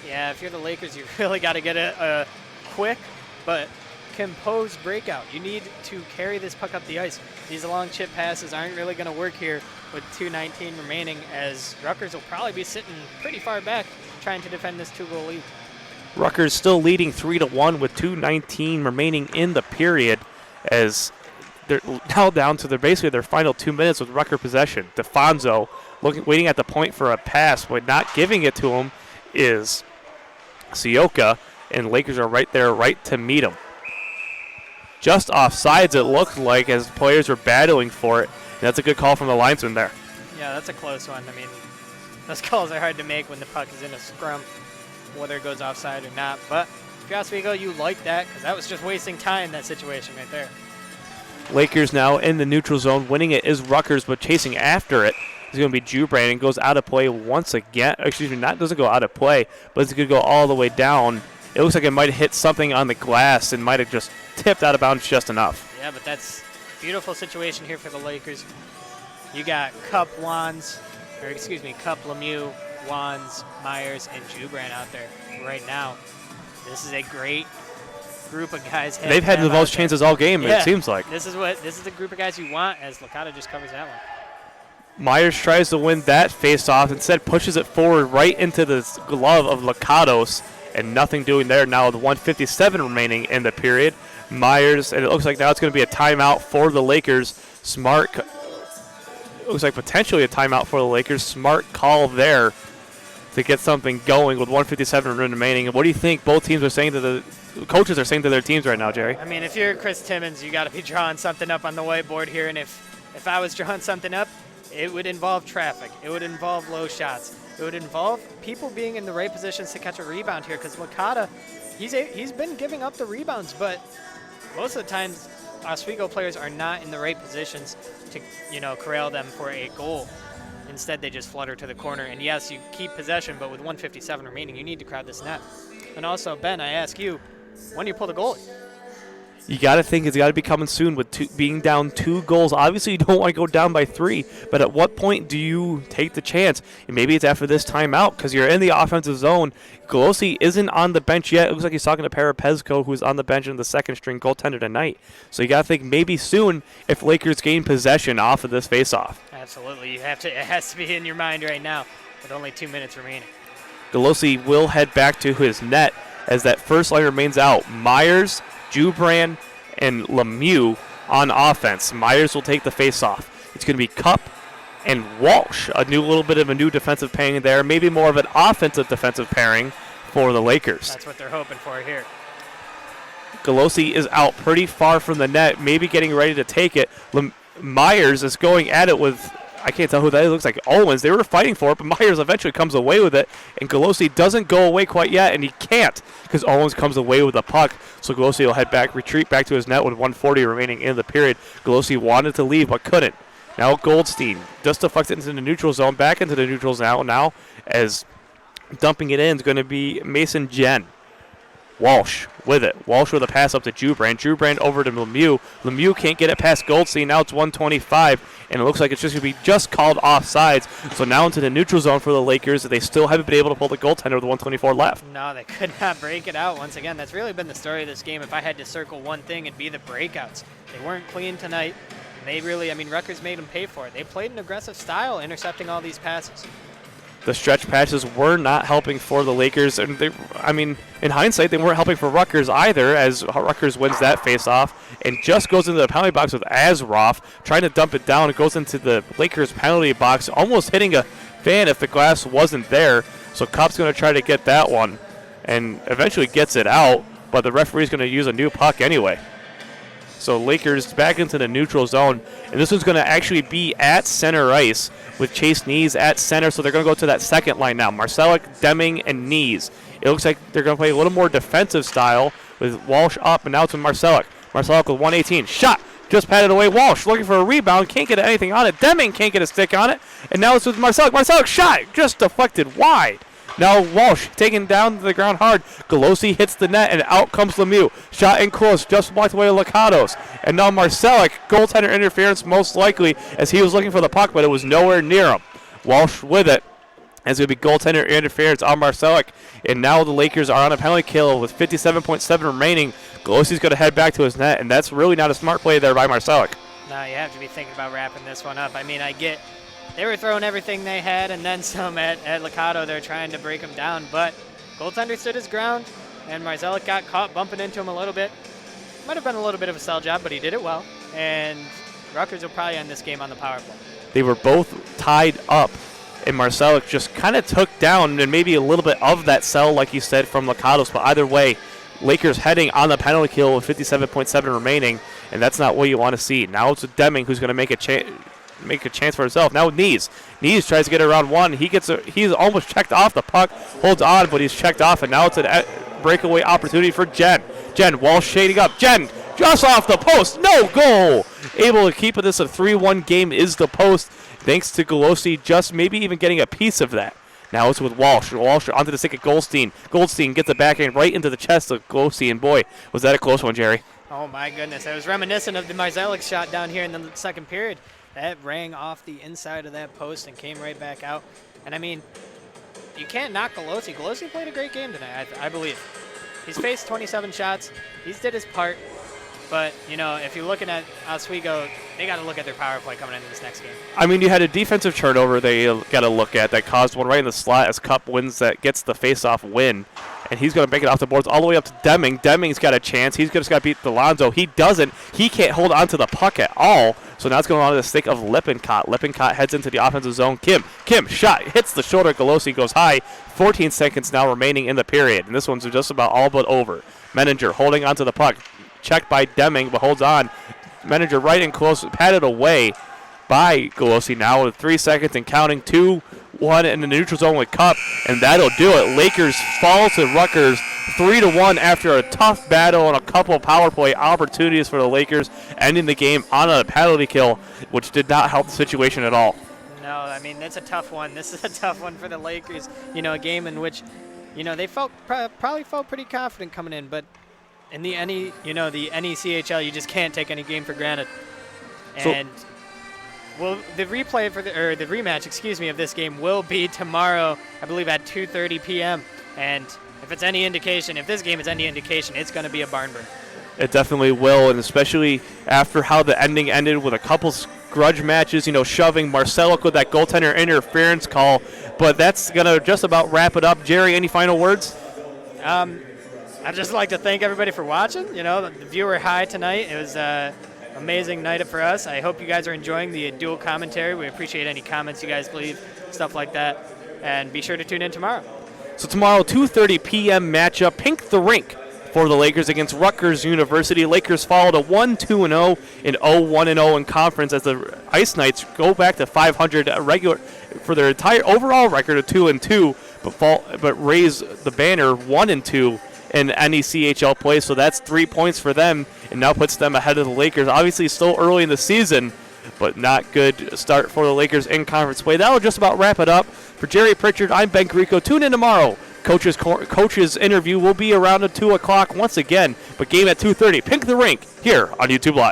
Speaker 3: Yeah, if you're the Lakers, you really got to get a quick but composed breakout. You need to carry this puck up the ice. These long chip passes aren't really going to work here with 2:19 remaining, as Rutgers will probably be sitting pretty far back trying to defend this 2-goal lead.
Speaker 1: Rutgers still leading 3-1 with 2:19 remaining in the period, as they're now down to basically their final 2 minutes with Rutgers possession. DeFonso waiting at the point for a pass, but not giving it to him is Sioka, and Lakers are right there, right to meet him. Just off sides, it looked like, as players were battling for it. And that's a good call from the linesman there.
Speaker 3: Yeah, that's a close one. I mean, those calls are hard to make when the puck is in a scrum, whether it goes offside or not. But if you're Oswego, you like that, because that was just wasting time, that situation right there.
Speaker 1: Lakers now in the neutral zone. Winning it is Rutgers, but chasing after it is going to be Jubran, and goes out of play once again. Excuse me, doesn't go out of play, but it's going to go all the way down. It looks like it might have hit something on the glass and might have just tipped out of bounds just enough.
Speaker 3: Yeah, but that's a beautiful situation here for the Lakers. You got Cup, Lemieux, Wands, Myers, and Jubran out there right now. This is a great group of guys.
Speaker 1: They've had the most chances all game, it seems like.
Speaker 3: This is the group of guys you want, as Lakato just covers that one.
Speaker 1: Myers tries to win that face-off, instead pushes it forward right into the glove of Lakatos, and nothing doing there now with 1:57 remaining in the period. Myers, and it looks like now it's going to be a timeout for the Lakers. Smart, looks like potentially a timeout for the Lakers. Smart call there to get something going with 1:57 remaining. And what do you think both teams are saying to the coaches are saying to their teams right now, Jerry?
Speaker 3: I mean, if you're Chris Timmons, you got to be drawing something up on the whiteboard here. And if I was drawing something up, it would involve traffic. It would involve low shots. It would involve people being in the right positions to catch a rebound here, because Licata, he's been giving up the rebounds, but most of the times Oswego players are not in the right positions to, corral them for a goal. Instead, they just flutter to the corner. And yes, you keep possession, but with 1:57 remaining, you need to crowd this net. And also, Ben, I ask you, when do you pull the goalie?
Speaker 1: You got to think it's got to be coming soon with being down 2 goals. Obviously, you don't want to go down by 3, but at what point do you take the chance? And maybe it's after this timeout because you're in the offensive zone. Golosi isn't on the bench yet. It looks like he's talking to Parapezco, who's on the bench in the second-string goaltender tonight. So you got to think maybe soon if Lakers gain possession off of this faceoff.
Speaker 3: Absolutely. It has to be in your mind right now with only 2 minutes remaining.
Speaker 1: Golosi will head back to his net as that first line remains out. Myers, Jubran, and Lemieux on offense. Myers will take the face-off. It's going to be Cup and Walsh, a little bit of a new defensive pairing there, maybe more of an offensive defensive pairing for the Lakers.
Speaker 3: That's what they're hoping for here.
Speaker 1: Golosi is out pretty far from the net, maybe getting ready to take it. Myers is going at it with, I can't tell who that is. It looks like Owens. They were fighting for it, but Myers eventually comes away with it, and Golosi doesn't go away quite yet, and he can't because Owens comes away with the puck. So Golosi will retreat back to his net with 1:40 remaining in the period. Golosi wanted to leave but couldn't. Now Goldstein just deflects it into the neutral zone, back into the neutral zone now as dumping it in is going to be Mason Jen. Walsh with it. Walsh with a pass up to Jubran. Jubran over to Lemieux. Lemieux can't get it past Goldstein. Now it's 1:25, and it looks like it's just going to be just called offsides. So now into the neutral zone for the Lakers. They still haven't been able to pull the goaltender with 1:24 left.
Speaker 3: No, they could not break it out. Once again, that's really been the story of this game. If I had to circle one thing, it'd be the breakouts. They weren't clean tonight. They really, Rutgers made them pay for it. They played an aggressive style, intercepting all these passes.
Speaker 1: The stretch passes were not helping for the Lakers. And in hindsight, they weren't helping for Rutgers either, as Rutgers wins that faceoff and just goes into the penalty box with Azroff, trying to dump it down. It goes into the Lakers penalty box, almost hitting a fan if the glass wasn't there. So Kopp's going to try to get that one and eventually gets it out, but the referee's going to use a new puck anyway. So Lakers back into the neutral zone, and this one's going to actually be at center ice with Chase Nees at center, so they're going to go to that second line now. Marcelic, Deming, and Nees. It looks like they're going to play a little more defensive style with Walsh up, and now it's with Marcelic. Marcelic with 118. Shot! Just patted away. Walsh looking for a rebound. Can't get anything on it. Deming can't get a stick on it. And now it's with Marcelic. Marcelic shot! Just deflected wide. Now Walsh taken down to the ground hard. Golosi hits the net, and out comes Lemieux. Shot in close, just blocked away Lakatos. And now Marcelic, goaltender interference most likely, as he was looking for the puck, but it was nowhere near him. Walsh with it. It's going to be goaltender interference on Marcelic. And now the Lakers are on a penalty kill with 57.7 remaining. Golosi's going to head back to his net, and that's really not a smart play there by Marcelic.
Speaker 3: No, you have to be thinking about wrapping this one up. I get they were throwing everything they had and then some at Lakato. They're trying to break him down, but goaltender stood his ground, and Marcelic got caught bumping into him a little bit. Might have been a little bit of a sell job, but he did it well. And Rutgers will probably end this game on the power play.
Speaker 1: They were both tied up, and Marcelic just kind of took down and maybe a little bit of that sell, like you said, from Lakatos. But either way, Lakers heading on the penalty kill with 57.7 remaining, and that's not what you want to see. Now it's with Deming, who's going to make a chance for himself. Now with Nees. Nees tries to get around one. He's almost checked off the puck, holds on, but he's checked off, and now it's a breakaway opportunity for Jen. Walsh shading up. Jen just off the post. No goal. Able to keep this a 3-1 game is the post, thanks to Golosi just maybe even getting a piece of that. Now it's with Walsh. Walsh onto the stick of Goldstein. Goldstein gets the backhand right into the chest of Golosi, and boy, was that a close one, Jerry.
Speaker 3: Oh, my goodness. I was reminiscent of the Marcelic shot down here in the second period. That rang off the inside of that post and came right back out. And, you can't knock Golosi. Golosi played a great game tonight, I believe. He's faced 27 shots. He's did his part. But, if you're looking at Oswego, they got to look at their power play coming into this next game.
Speaker 1: I mean, you had a defensive turnover they got to look at that caused one right in the slot as Cup wins that gets the face-off win. And he's going to make it off the boards all the way up to Deming. Deming's got a chance. He's just got to beat Delonzo. He doesn't. He can't hold on to the puck at all. So now it's going on to the stick of Lippincott. Lippincott heads into the offensive zone. Kim shot, hits the shoulder. Galosi goes high. 14 seconds now remaining in the period. And this one's just about all but over. Menninger holding onto the puck. Checked by Deming, but holds on. Menninger right in close, patted away by Galosi now with 3 seconds and counting. 2-1 in the neutral zone with Cup, and that'll do it. Lakers fall to Rutgers 3-1 after a tough battle and a couple of power play opportunities for the Lakers, ending the game on a penalty kill, which did not help the situation at all.
Speaker 3: No, I mean, it's a tough one. This is a tough one for the Lakers. A game in which, they probably felt pretty confident coming in, but in the the NECHL, you just can't take any game for granted. And the replay the rematch, of this game will be tomorrow, I believe at 2:30 p.m. And if this game is any indication, it's going to be a barn burner.
Speaker 1: It definitely will, and especially after how the ending ended with a couple grudge matches, shoving Marcelo with that goaltender interference call. But that's going to just about wrap it up. Jerry, any final words?
Speaker 3: I'd just like to thank everybody for watching. The viewer high tonight. It was an amazing night for us. I hope you guys are enjoying the dual commentary. We appreciate any comments you guys leave, stuff like that. And be sure to tune in tomorrow.
Speaker 1: So tomorrow, 2:30 p.m. matchup, Pink the Rink for the Lakers against Rutgers University. Lakers fall to 1-2-0 and 0-1-0 in conference as the Ice Knights go back to 500 regular for their entire overall record of 2-2, but raise the banner 1-2 in NECHL play. So that's 3 points for them and now puts them ahead of the Lakers. Obviously still early in the season, but not good start for the Lakers in conference play. That will just about wrap it up. For Jerry Pritchard, I'm Ben Grieco. Tune in tomorrow. Coach's interview will be around at 2 o'clock once again, but game at 2:30. Pink the Rink here on YouTube Live.